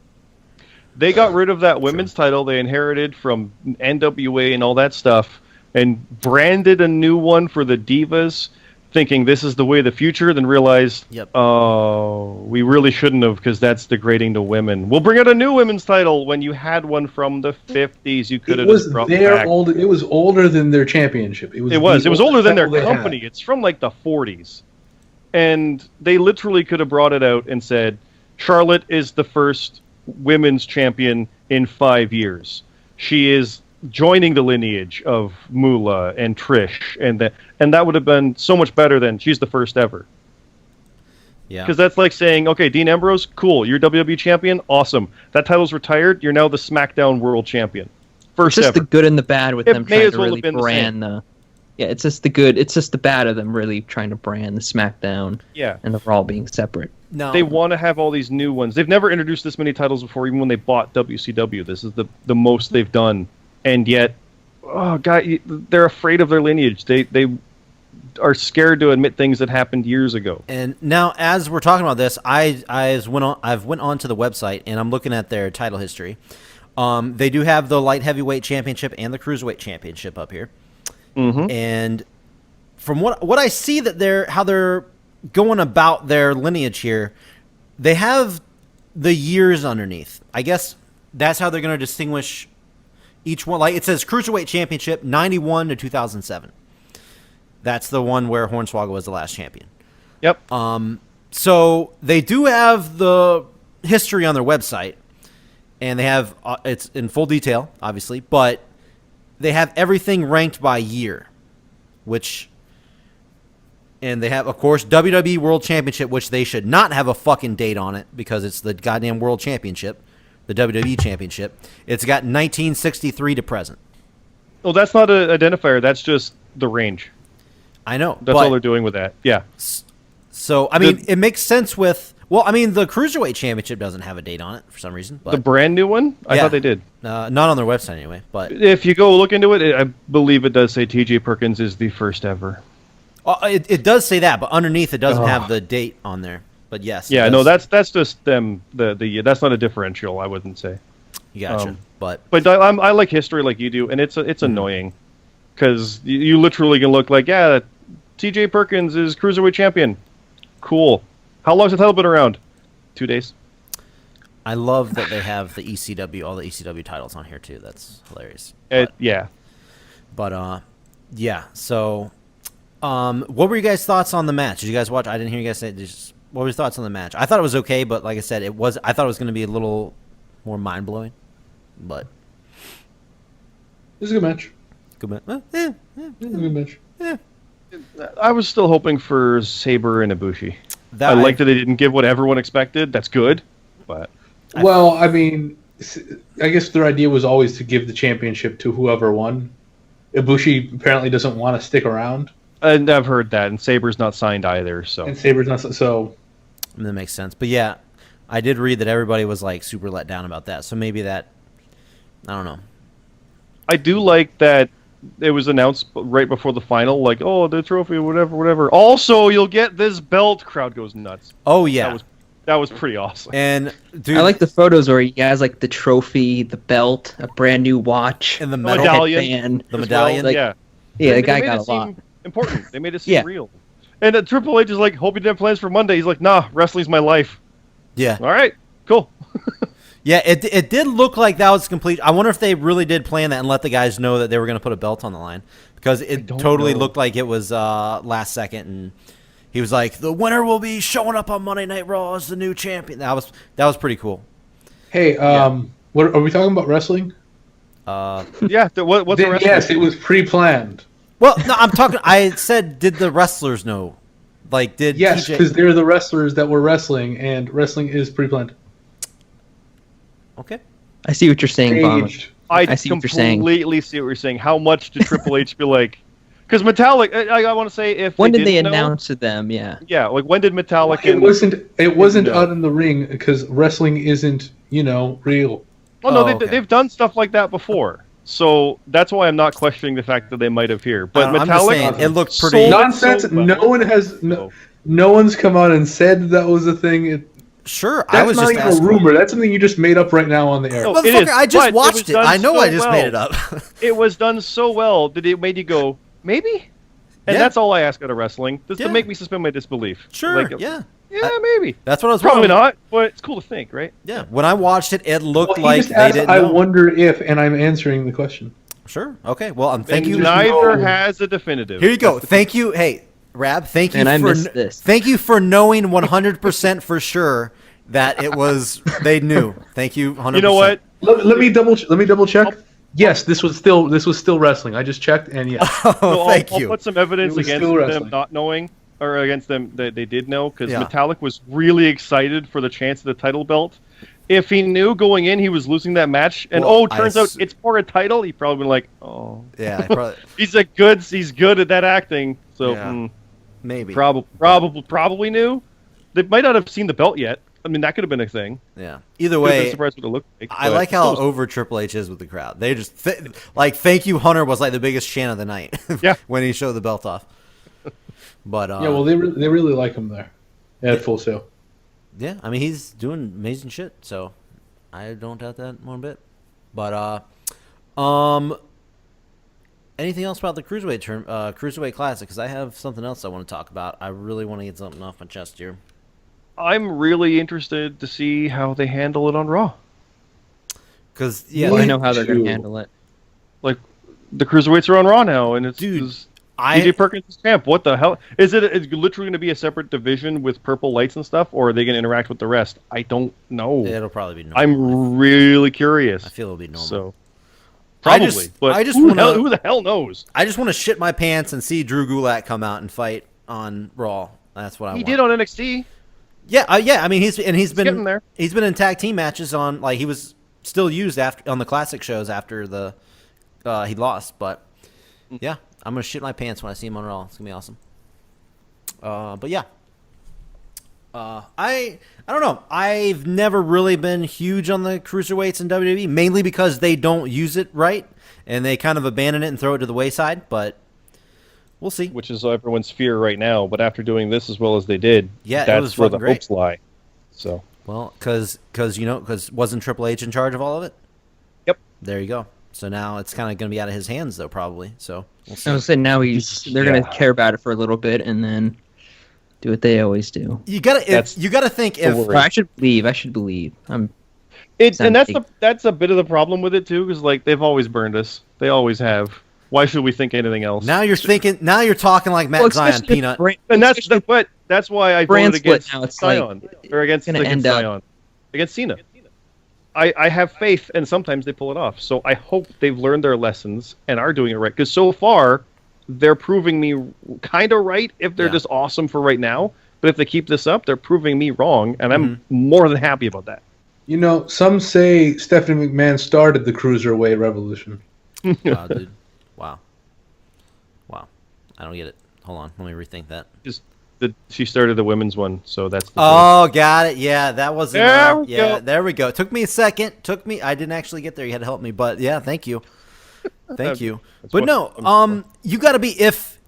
Speaker 5: They got rid of that women's title they inherited from NWA and all that stuff and branded a new one for the Divas, thinking this is the way of the future, then realized,
Speaker 2: Yep.
Speaker 5: oh, we really shouldn't have because that's degrading to women. We'll bring out a new women's title when you had one from the 50s. You could
Speaker 4: It
Speaker 5: have
Speaker 4: was
Speaker 5: just brought
Speaker 4: their
Speaker 5: back.
Speaker 4: old. It was older than their championship. It was.
Speaker 5: It was
Speaker 4: the
Speaker 5: older than their
Speaker 4: oldest title they
Speaker 5: company.
Speaker 4: had.
Speaker 5: It's from like the 40s. And they literally could have brought it out and said, Charlotte is the first women's champion in 5 years. She is joining the lineage of Moolah and Trish, and that would have been so much better than she's the first ever.
Speaker 2: Yeah.
Speaker 5: Because that's like saying, okay, Dean Ambrose, cool, you're WWE champion, awesome. That title's retired, you're now the SmackDown World Champion.
Speaker 3: It's
Speaker 5: First
Speaker 3: just
Speaker 5: ever.
Speaker 3: the good and the bad with
Speaker 5: It
Speaker 3: them
Speaker 5: may
Speaker 3: trying
Speaker 5: as
Speaker 3: to
Speaker 5: well have
Speaker 3: really
Speaker 5: been the
Speaker 3: brand the. Yeah, it's just the good. It's just the bad of them really trying to brand the SmackDown
Speaker 5: Yeah.
Speaker 3: and the Raw being separate.
Speaker 2: No.
Speaker 5: They want to have all these new ones. They've never introduced this many titles before, even when they bought WCW. This is the most they've done. And yet, oh God, they're afraid of their lineage. They are scared to admit things that happened years ago.
Speaker 2: And now, as we're talking about this, I've went on to the website and I'm looking at their title history. They do have the light heavyweight championship and the cruiserweight championship up here.
Speaker 5: Mm-hmm.
Speaker 2: And from what I see that how they're going about their lineage here, they have the years underneath. I guess that's how they're going to distinguish each one. Like it says cruiserweight championship 91 to 2007. That's the one where Hornswoggle was the last champion.
Speaker 5: Yep.
Speaker 2: So they do have the history on their website, and they have it's in full detail, obviously, but they have everything ranked by year, and they have, of course, WWE World Championship, which they should not have a fucking date on it because it's the goddamn World Championship, the WWE Championship. It's got 1963 to present.
Speaker 5: Well, that's not an identifier. That's just the range.
Speaker 2: I know.
Speaker 5: That's all they're doing with that. Yeah.
Speaker 2: So, I mean, it makes sense with... Well, I mean, the Cruiserweight Championship doesn't have a date on it for some reason. But
Speaker 5: The brand new one? I
Speaker 2: Yeah.
Speaker 5: thought they did.
Speaker 2: not on their website anyway. But
Speaker 5: If you go look into it, I believe it does say T.J. Perkins is the first ever.
Speaker 2: it does say that, but underneath it doesn't have the date on there. But yes. it
Speaker 5: Yeah,
Speaker 2: does.
Speaker 5: no, that's just them. That's not a differential, I wouldn't say.
Speaker 2: You gotcha. But
Speaker 5: But I like history like you do, and it's annoying because you literally can look like, yeah, T.J. Perkins is cruiserweight champion. Cool. How long's the title been around? 2 days.
Speaker 2: I love that they have the ECW, all the ECW titles on here too. That's hilarious.
Speaker 5: Yeah.
Speaker 2: But yeah. So, what were you guys' thoughts on the match? Did you guys watch? I didn't hear you guys say. What were your thoughts on the match? I thought it was okay, but like I said, I thought it was going to be a little more mind blowing. But
Speaker 4: This is a good match.
Speaker 2: good match.
Speaker 4: This is a good match.
Speaker 5: I was still hoping for Sabre and Ibushi. I
Speaker 2: That
Speaker 5: like that they didn't give what everyone expected. That's good. But
Speaker 4: Well, I mean, I guess their idea was always to give the championship to whoever won. Ibushi apparently doesn't want to stick around,
Speaker 5: and I've heard that, and Saber's not signed either. So
Speaker 4: and Saber's not so.
Speaker 2: That makes sense. But yeah, I did read that everybody was like super let down about that. So maybe that, I don't know.
Speaker 5: I do like that it was announced right before the final, like, oh, the trophy, whatever. Also, you'll get this belt. Crowd goes nuts.
Speaker 2: Oh yeah,
Speaker 5: that was pretty awesome.
Speaker 2: and dude,
Speaker 3: I like the photos where he has like the trophy, the belt, a brand new watch,
Speaker 2: and the
Speaker 5: medallion.
Speaker 3: headband.
Speaker 2: The medallion.
Speaker 3: Like,
Speaker 5: Yeah,
Speaker 3: the
Speaker 5: They
Speaker 3: guy
Speaker 5: made
Speaker 3: got
Speaker 5: it
Speaker 3: a lot.
Speaker 5: seem important. They made it seem
Speaker 3: Yeah.
Speaker 5: real. And Triple H is like, hope you didn't have plans for Monday. He's like, nah, wrestling's my life.
Speaker 2: Yeah.
Speaker 5: All right, cool.
Speaker 2: Yeah, it did look like that was complete. I wonder if they really did plan that and let the guys know that they were going to put a belt on the line, because it totally looked like it was last second, and he was like, "The winner will be showing up on Monday Night Raw as the new champion." That was pretty cool.
Speaker 4: Hey, what are we talking about? Wrestling?
Speaker 5: Yeah, what's the
Speaker 4: Then,
Speaker 5: rest?
Speaker 4: yes, it was pre-planned.
Speaker 2: Well, no, I'm talking. I said, did the wrestlers know? Like, did
Speaker 4: Yes,
Speaker 2: TJ
Speaker 4: because they're the wrestlers that were wrestling, and wrestling is pre-planned.
Speaker 2: Okay.
Speaker 3: I see what you're saying, Bomber.
Speaker 4: Staged.
Speaker 3: I see what you're saying.
Speaker 5: completely see what you're saying. How much did Triple H be like? Because Metallic, I want to say if
Speaker 3: When did they
Speaker 5: didn't know-
Speaker 3: announce to them? Yeah.
Speaker 5: Yeah, like when did Metallic?
Speaker 4: It wasn't
Speaker 5: know.
Speaker 4: out in the ring because wrestling isn't, real.
Speaker 5: Oh no,
Speaker 2: okay.
Speaker 5: they've done stuff like that before. So that's why I'm not questioning the fact that they might have here. But
Speaker 2: I'm just
Speaker 5: Metallic,
Speaker 2: saying, it looked
Speaker 5: sold
Speaker 2: pretty.
Speaker 5: it
Speaker 4: Nonsense.
Speaker 5: so well.
Speaker 4: No one has. No one's come out and said that was a thing.
Speaker 2: Sure, I
Speaker 4: That's
Speaker 2: was
Speaker 4: not
Speaker 2: just
Speaker 4: even
Speaker 2: asking.
Speaker 4: a rumor. That's something you just made up right now on the air.
Speaker 5: No,
Speaker 2: Motherfucker,
Speaker 5: it is,
Speaker 2: I just
Speaker 5: but
Speaker 2: watched
Speaker 5: was
Speaker 2: it.
Speaker 5: done
Speaker 2: I know
Speaker 5: so
Speaker 2: I just
Speaker 5: well.
Speaker 2: made it up.
Speaker 5: It was done so well that it made you go, maybe? And
Speaker 2: Yeah.
Speaker 5: that's all I ask out of wrestling, just
Speaker 2: Yeah.
Speaker 5: to make me suspend my disbelief.
Speaker 2: Sure,
Speaker 5: Like,
Speaker 2: yeah.
Speaker 5: Yeah, maybe.
Speaker 2: That's what I was
Speaker 5: Probably
Speaker 2: wondering.
Speaker 5: not, but it's cool to think, right?
Speaker 2: Yeah, when I watched it, it looked
Speaker 4: Well,
Speaker 2: like
Speaker 4: he just
Speaker 2: they
Speaker 4: asked,
Speaker 2: didn't
Speaker 4: I
Speaker 2: know.
Speaker 4: wonder if, and I'm answering the question.
Speaker 2: Sure. Okay. Well, thank
Speaker 5: And
Speaker 2: you.
Speaker 5: Neither
Speaker 4: know.
Speaker 5: has a definitive.
Speaker 2: Here you go. Thank you. Hey, Rab. Thank you.
Speaker 3: And I
Speaker 2: for
Speaker 3: missed this.
Speaker 2: Thank you for knowing 100% for sure that it was. They knew. Thank you. 100%.
Speaker 5: You know what?
Speaker 4: Let me double check. Yes, this was still wrestling. I just checked, and yes.
Speaker 2: Oh,
Speaker 5: So
Speaker 2: thank
Speaker 5: I'll
Speaker 2: you.
Speaker 5: put some evidence
Speaker 4: It was
Speaker 5: against
Speaker 4: still
Speaker 5: them
Speaker 4: wrestling.
Speaker 5: not knowing, or against them that they did know, because
Speaker 2: Yeah.
Speaker 5: Metallic was really excited for the chance of the title belt. If he knew going in he was losing that match, and
Speaker 2: Well,
Speaker 5: turns out it's for a title, he probably been like, oh,
Speaker 2: Yeah, probably,
Speaker 5: he's good at that acting. So
Speaker 2: Yeah. maybe.
Speaker 5: probably knew. They might not have seen the belt yet. I mean, that could have been a thing.
Speaker 2: Yeah. Either
Speaker 5: Could have been
Speaker 2: way,
Speaker 5: surprised what it looked like.
Speaker 2: I
Speaker 5: but
Speaker 2: like how
Speaker 5: still was-
Speaker 2: over Triple H is with the crowd. They just thank you, Hunter was like the biggest chant of the night.
Speaker 5: Yeah.
Speaker 2: when he showed the belt off. But
Speaker 4: Yeah, well, they really like him there at Full Sail.
Speaker 2: yeah, I mean he's doing amazing shit, so I don't doubt that one bit. But anything else about the cruiserweight classic? Because I have something else I want to talk about. I really want to get something off my chest here.
Speaker 5: I'm really interested to see how they handle it on Raw.
Speaker 2: Because yeah,
Speaker 3: Well, I
Speaker 4: Me
Speaker 3: know how they're going
Speaker 4: too.
Speaker 3: to handle it.
Speaker 5: Like, the cruiserweights are on Raw now, and it's
Speaker 2: Dude,
Speaker 5: DJ Perkins is champ. What the hell? Is it literally going to be a separate division with purple lights and stuff, or are they going to interact with the rest? I don't know.
Speaker 2: it'll probably be normal.
Speaker 5: I'm really curious.
Speaker 2: I feel it'll be normal.
Speaker 5: So,
Speaker 2: I
Speaker 5: probably.
Speaker 2: just-
Speaker 5: but
Speaker 2: I just
Speaker 5: who,
Speaker 2: wanna-
Speaker 5: who the hell knows?
Speaker 2: I just want to shit my pants and see Drew Gulak come out and fight on Raw. That's what I
Speaker 5: He
Speaker 2: want.
Speaker 5: did on NXT.
Speaker 2: Yeah, yeah. I mean, he's been
Speaker 5: getting there.
Speaker 2: He's been in tag team matches on like he was still used after on the classic shows after the he lost. But yeah, I'm gonna shit my pants when I see him on Raw. It's gonna be awesome. But yeah, I don't know. I've never really been huge on the cruiserweights in WWE, mainly because they don't use it right and they kind of abandon it and throw it to the wayside. But we'll see.
Speaker 5: Which is everyone's fear right now. But after doing this as well as they did,
Speaker 2: Yeah, it
Speaker 5: that's
Speaker 2: was
Speaker 5: where the
Speaker 2: fucking great.
Speaker 5: hopes lie. So,
Speaker 2: Well, because wasn't Triple H in charge of all of it?
Speaker 5: Yep.
Speaker 2: There you go. So now it's kind of going to be out of his hands, though, probably. So we'll see.
Speaker 3: I was saying now they're going to care about it for a little bit and then do what they always do.
Speaker 2: You gotta think if
Speaker 5: worry.
Speaker 3: Or I should believe.
Speaker 5: and
Speaker 3: Sounds
Speaker 5: that's a bit of the problem with it too, because like they've always burned us. They always have. Why should we think anything else?
Speaker 2: now you're talking like Matt Zion, Peanut.
Speaker 5: And that's why I
Speaker 3: brand
Speaker 5: voted
Speaker 3: split
Speaker 5: against
Speaker 3: now. It's
Speaker 5: Zion or against
Speaker 3: gonna end up-
Speaker 5: Zion, against Cena. I have faith, and sometimes they pull it off. So I hope they've learned their lessons and are doing it right. Because so far, they're proving me kind of right if they're
Speaker 2: Yeah.
Speaker 5: just awesome for right now. But if they keep this up, they're proving me wrong, and I'm more than happy about that.
Speaker 4: You know, some say Stephanie McMahon started the cruiserweight revolution.
Speaker 2: Wow, dude. Wow. I don't get it. Hold on. Let me rethink that.
Speaker 5: She started the women's one, so that's the
Speaker 2: Oh, got it. Yeah, that wasn't.
Speaker 5: There we
Speaker 2: yeah,
Speaker 5: go.
Speaker 2: there we go. It took me a second. I didn't actually get there. You had to help me, but yeah, thank you. Thank you. But no, you got to be if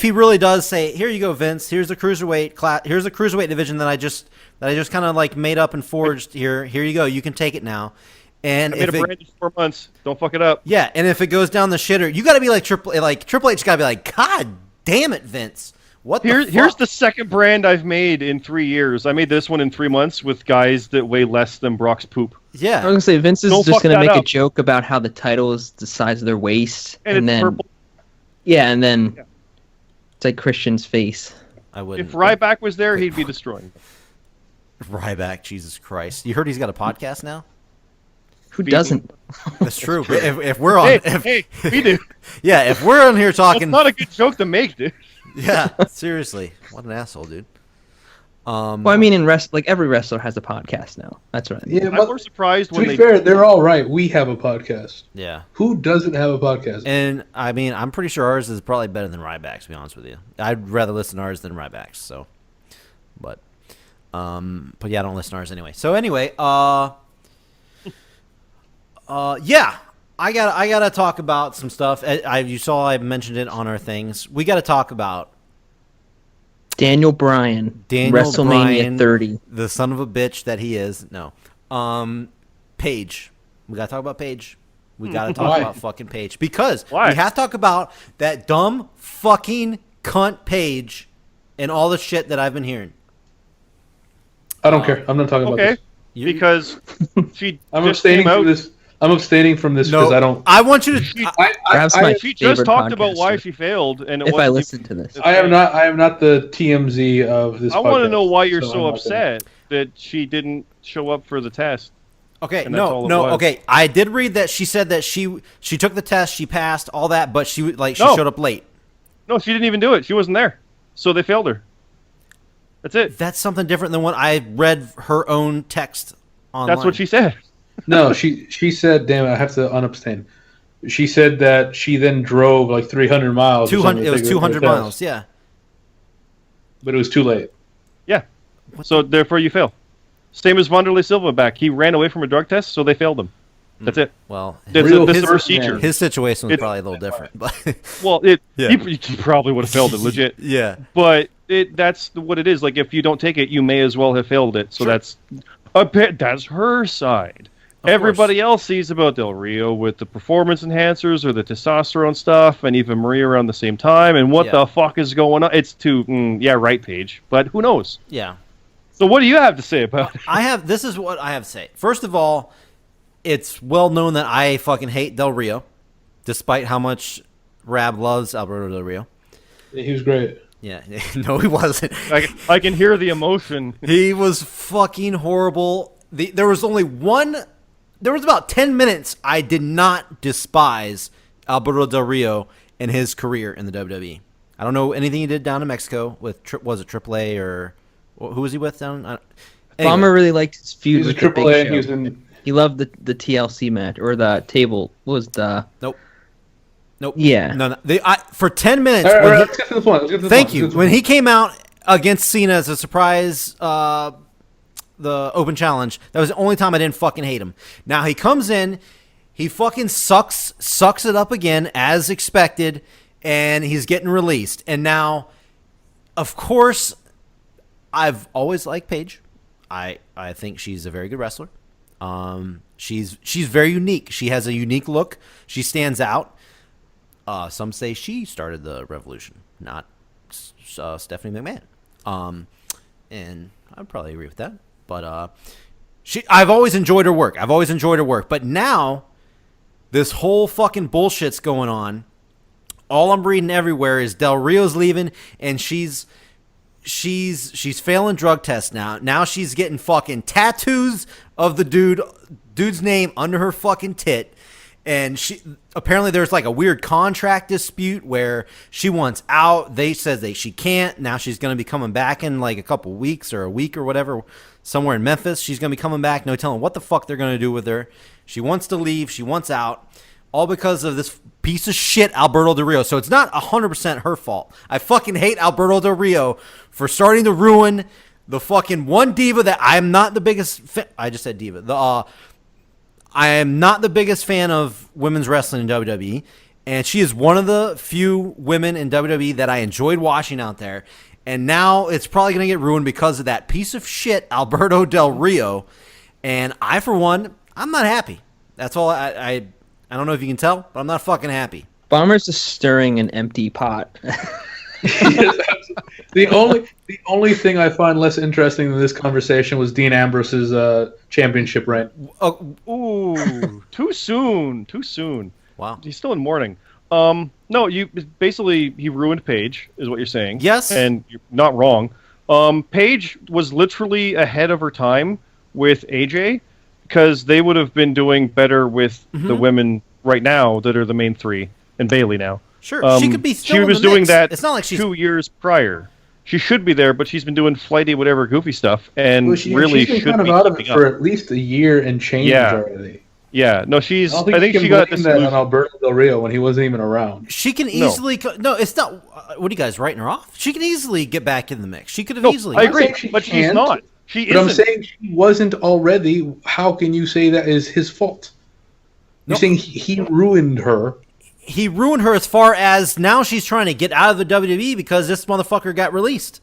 Speaker 2: he really does say, "Here you go, Vince. Here's the cruiserweight class. Here's the cruiserweight division that I just kind of like made up and forged here. Here you go. You can take it now." And
Speaker 5: I made a brand in 4 months. Don't fuck it up.
Speaker 2: Yeah, and if it goes down the shitter, you got to be like Triple H. Got to be like, "God damn it, Vince."
Speaker 5: Here's the second brand I've made in 3 years. I made this one in 3 months with guys that weigh less than Brock's poop.
Speaker 2: Yeah.
Speaker 3: I was gonna say Vince is
Speaker 5: Don't
Speaker 3: just
Speaker 5: fuck
Speaker 3: gonna
Speaker 5: that
Speaker 3: make a
Speaker 5: up.
Speaker 3: joke about how the title is the size of their waist,
Speaker 5: And it's
Speaker 3: then
Speaker 5: purple.
Speaker 3: and then it's like Christian's face.
Speaker 2: I wouldn't.
Speaker 5: If Ryback was there, he'd be destroying.
Speaker 2: Ryback, Jesus Christ! You heard he's got a podcast now.
Speaker 3: Who doesn't?
Speaker 2: That's true. If we're on,
Speaker 5: Hey, we do.
Speaker 2: yeah, if we're on here
Speaker 5: It's
Speaker 2: talking,
Speaker 5: not a good joke to make, dude.
Speaker 2: yeah, seriously, what an asshole, dude.
Speaker 3: Well, I mean, like every wrestler has a podcast now. That's right.
Speaker 4: Yeah,
Speaker 5: I'm
Speaker 4: but
Speaker 5: more surprised
Speaker 4: to
Speaker 5: when
Speaker 4: be
Speaker 5: they.
Speaker 4: fair, they're all right. We have a podcast.
Speaker 2: Yeah,
Speaker 4: Who doesn't have a podcast?
Speaker 2: and I mean, I'm pretty sure ours is probably better than Ryback's. To be honest with you, I'd rather listen to ours than Ryback's. So, but yeah, I don't listen to ours anyway. So anyway, yeah, I gotta talk about some stuff. You saw I mentioned it on our things. We got to talk about
Speaker 3: Daniel Bryan, WrestleMania
Speaker 2: Bryan,
Speaker 3: 30.
Speaker 2: the son of a bitch that he is. No, Paige. We gotta talk about Paige. We gotta talk
Speaker 4: Why?
Speaker 2: about fucking Paige because
Speaker 5: Why?
Speaker 2: we have to talk about that dumb fucking cunt Paige and all the shit that I've been hearing.
Speaker 4: I don't care. I'm not talking about
Speaker 5: Okay,
Speaker 4: this.
Speaker 5: because she
Speaker 4: I'm
Speaker 5: just
Speaker 4: abstaining
Speaker 5: came out.
Speaker 4: from this. I'm abstaining from this because I don't.
Speaker 2: I want you to.
Speaker 3: Perhaps my
Speaker 5: She just
Speaker 3: favorite
Speaker 5: talked about why
Speaker 3: podcaster.
Speaker 5: she failed, and it
Speaker 3: If I
Speaker 5: wasn't
Speaker 3: listen to this,
Speaker 4: I am not. I am not the TMZ of this.
Speaker 5: I want to
Speaker 4: podcast,
Speaker 5: know why you're
Speaker 4: I'm
Speaker 5: so
Speaker 4: not gonna-
Speaker 5: upset that she didn't show up for the test.
Speaker 2: Okay,
Speaker 5: And that's all
Speaker 2: no,
Speaker 5: it was.
Speaker 2: okay. I did read that she said that she took the test, she passed all that, but she
Speaker 5: No.
Speaker 2: showed up late.
Speaker 5: No, she didn't even do it. She wasn't there, so they failed her. That's it.
Speaker 2: That's something different than what I read her own text online.
Speaker 5: That's what she said.
Speaker 4: No, she said, "Damn it, I have to unabstain." She said that she then drove like 300 miles. or
Speaker 2: 200.
Speaker 4: something
Speaker 2: It was
Speaker 4: to take her
Speaker 2: 200
Speaker 4: test,
Speaker 2: miles. Yeah.
Speaker 4: but it was too late.
Speaker 5: Yeah. So therefore, you fail. Same as Wanderlei Silverback. He ran away from a drug test, so they failed him. That's it.
Speaker 2: Well,
Speaker 5: This
Speaker 4: Real
Speaker 5: is the
Speaker 4: his-
Speaker 5: procedure.
Speaker 2: his situation was
Speaker 5: It-
Speaker 2: probably a little different, but
Speaker 5: Well,
Speaker 2: Yeah.
Speaker 5: he probably would have failed it, legit.
Speaker 2: yeah.
Speaker 5: But that's what it is. Like, if you don't take it, you may as well have failed it. So
Speaker 2: Sure.
Speaker 5: that's her side. Everybody else sees about Del Rio with the performance enhancers or the testosterone stuff, and even Maria around the same time. And what
Speaker 2: Yeah.
Speaker 5: the fuck is going on? It's yeah, right, Paige. But who knows?
Speaker 2: Yeah.
Speaker 5: So what do you have to say about it?
Speaker 2: This is what I have to say. First of all, it's well known that I fucking hate Del Rio, despite how much Rab loves Alberto Del Rio.
Speaker 4: He was great.
Speaker 2: Yeah, no, he wasn't.
Speaker 5: I can hear the emotion.
Speaker 2: He was fucking horrible. There was about 10 minutes I did not despise Alberto Del Rio in his career in the WWE. I don't know anything he did down in Mexico with, was it AAA or who was he with down? Anyway.
Speaker 3: Bomber really liked his feud
Speaker 4: He's a
Speaker 3: with the Big
Speaker 4: Triple A.
Speaker 3: Show.
Speaker 4: He was in.
Speaker 3: He loved the TLC match or the table. What was the?
Speaker 2: Nope.
Speaker 3: Yeah.
Speaker 2: No. For 10 minutes.
Speaker 4: All right,
Speaker 2: when he-
Speaker 4: let's get to the point. Let's get to the
Speaker 2: Thank
Speaker 4: point.
Speaker 2: you.
Speaker 4: Let's get to
Speaker 2: When
Speaker 4: the
Speaker 2: he came out against Cena as a surprise, the open challenge, that was the only time I didn't fucking hate him. Now he comes in, he fucking sucks it up again as expected, and he's getting released. And now, of course, I've always liked Paige. I think she's a very good wrestler. She's very unique. She has a unique look. She stands out. Some say she started the revolution, not Stephanie McMahon. And I'd probably agree with that. But I've always enjoyed her work. But now, this whole fucking bullshit's going on. All I'm reading everywhere is Del Rio's leaving, and she's failing drug tests now. Now she's getting fucking tattoos of the dude's name under her fucking tit. And she apparently there's like a weird contract dispute where she wants out. They says that she can't. Now she's going to be coming back in like a couple weeks or a week or whatever, somewhere in Memphis. She's going to be coming back. No telling what the fuck they're going to do with her. She wants to leave. She wants out. All because of this piece of shit, Alberto Del Rio. So it's not 100% her fault. I fucking hate Alberto Del Rio for starting to ruin the fucking one diva that I'm not the biggest I just said diva. I am not the biggest fan of women's wrestling in WWE, and she is one of the few women in WWE that I enjoyed watching out there. And now it's probably going to get ruined because of that piece of shit, Alberto Del Rio. And I, for one, I'm not happy. That's all. I don't know if you can tell, but I'm not fucking happy.
Speaker 3: Bomber's just stirring an empty pot.
Speaker 4: The only thing I find less interesting than this conversation was Dean Ambrose's championship reign.
Speaker 5: Ooh, too soon. Too soon.
Speaker 2: Wow.
Speaker 5: He's still in mourning. No, he ruined Paige, is what you're saying.
Speaker 2: Yes.
Speaker 5: And you're not wrong. Paige was literally ahead of her time with AJ because they would have been doing better with the women right now that are the main three and Bailey now.
Speaker 2: Sure, she could be still
Speaker 5: She
Speaker 2: in
Speaker 5: was
Speaker 2: the
Speaker 5: doing
Speaker 2: mix.
Speaker 5: that
Speaker 2: It's not like she's
Speaker 5: 2 years prior. She should be there, but she's been doing flighty whatever goofy stuff and
Speaker 4: Well,
Speaker 5: really
Speaker 4: she's been
Speaker 5: should
Speaker 4: kind of
Speaker 5: be
Speaker 4: out of it
Speaker 5: keeping
Speaker 4: for
Speaker 5: up.
Speaker 4: at least a year and change already.
Speaker 5: Yeah, no,
Speaker 4: I
Speaker 5: think
Speaker 4: can
Speaker 5: she got
Speaker 4: blame
Speaker 5: this.
Speaker 4: that on Alberto Del Rio when he wasn't even around.
Speaker 2: She can easily no, it's not. What are you guys writing her off? She can easily get back in the mix. She could have easily.
Speaker 5: I agree,
Speaker 4: saying she
Speaker 5: but she's
Speaker 4: can't,
Speaker 5: not. She
Speaker 4: But I'm
Speaker 5: isn't.
Speaker 4: saying she wasn't already. How can you say that is his fault? You're saying he ruined her.
Speaker 2: He ruined her as far as now she's trying to get out of the WWE because this motherfucker got released.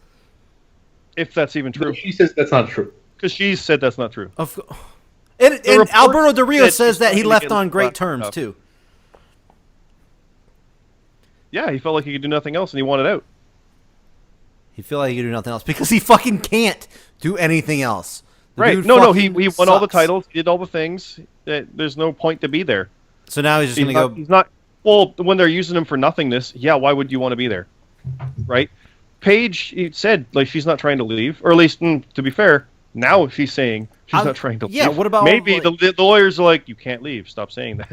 Speaker 5: If that's even true,
Speaker 4: She says that's not true.
Speaker 5: because she said that's not true.
Speaker 2: And
Speaker 5: reports
Speaker 2: Alberto Del Rio
Speaker 5: said
Speaker 2: says
Speaker 5: she's
Speaker 2: that he
Speaker 5: trying to
Speaker 2: left
Speaker 5: get
Speaker 2: on great
Speaker 5: left
Speaker 2: terms
Speaker 5: up.
Speaker 2: too.
Speaker 5: Yeah, he felt like he could do nothing else, and he wanted out.
Speaker 2: He feel like he could do nothing else because he fucking can't do anything else. The
Speaker 5: Right?
Speaker 2: dude
Speaker 5: No, he
Speaker 2: fucking
Speaker 5: won all the
Speaker 2: sucks.
Speaker 5: titles, he did all the things. There's no point to be there.
Speaker 2: So now he's just gonna go.
Speaker 5: He's not. Well, when they're using him for nothingness, yeah. Why would you want to be there? Right? Paige said like she's not trying to leave, or at least to be fair, now she's saying she's not trying to leave.
Speaker 2: Yeah. What about
Speaker 5: maybe
Speaker 2: like,
Speaker 5: the lawyers are like, you can't leave. Stop saying that.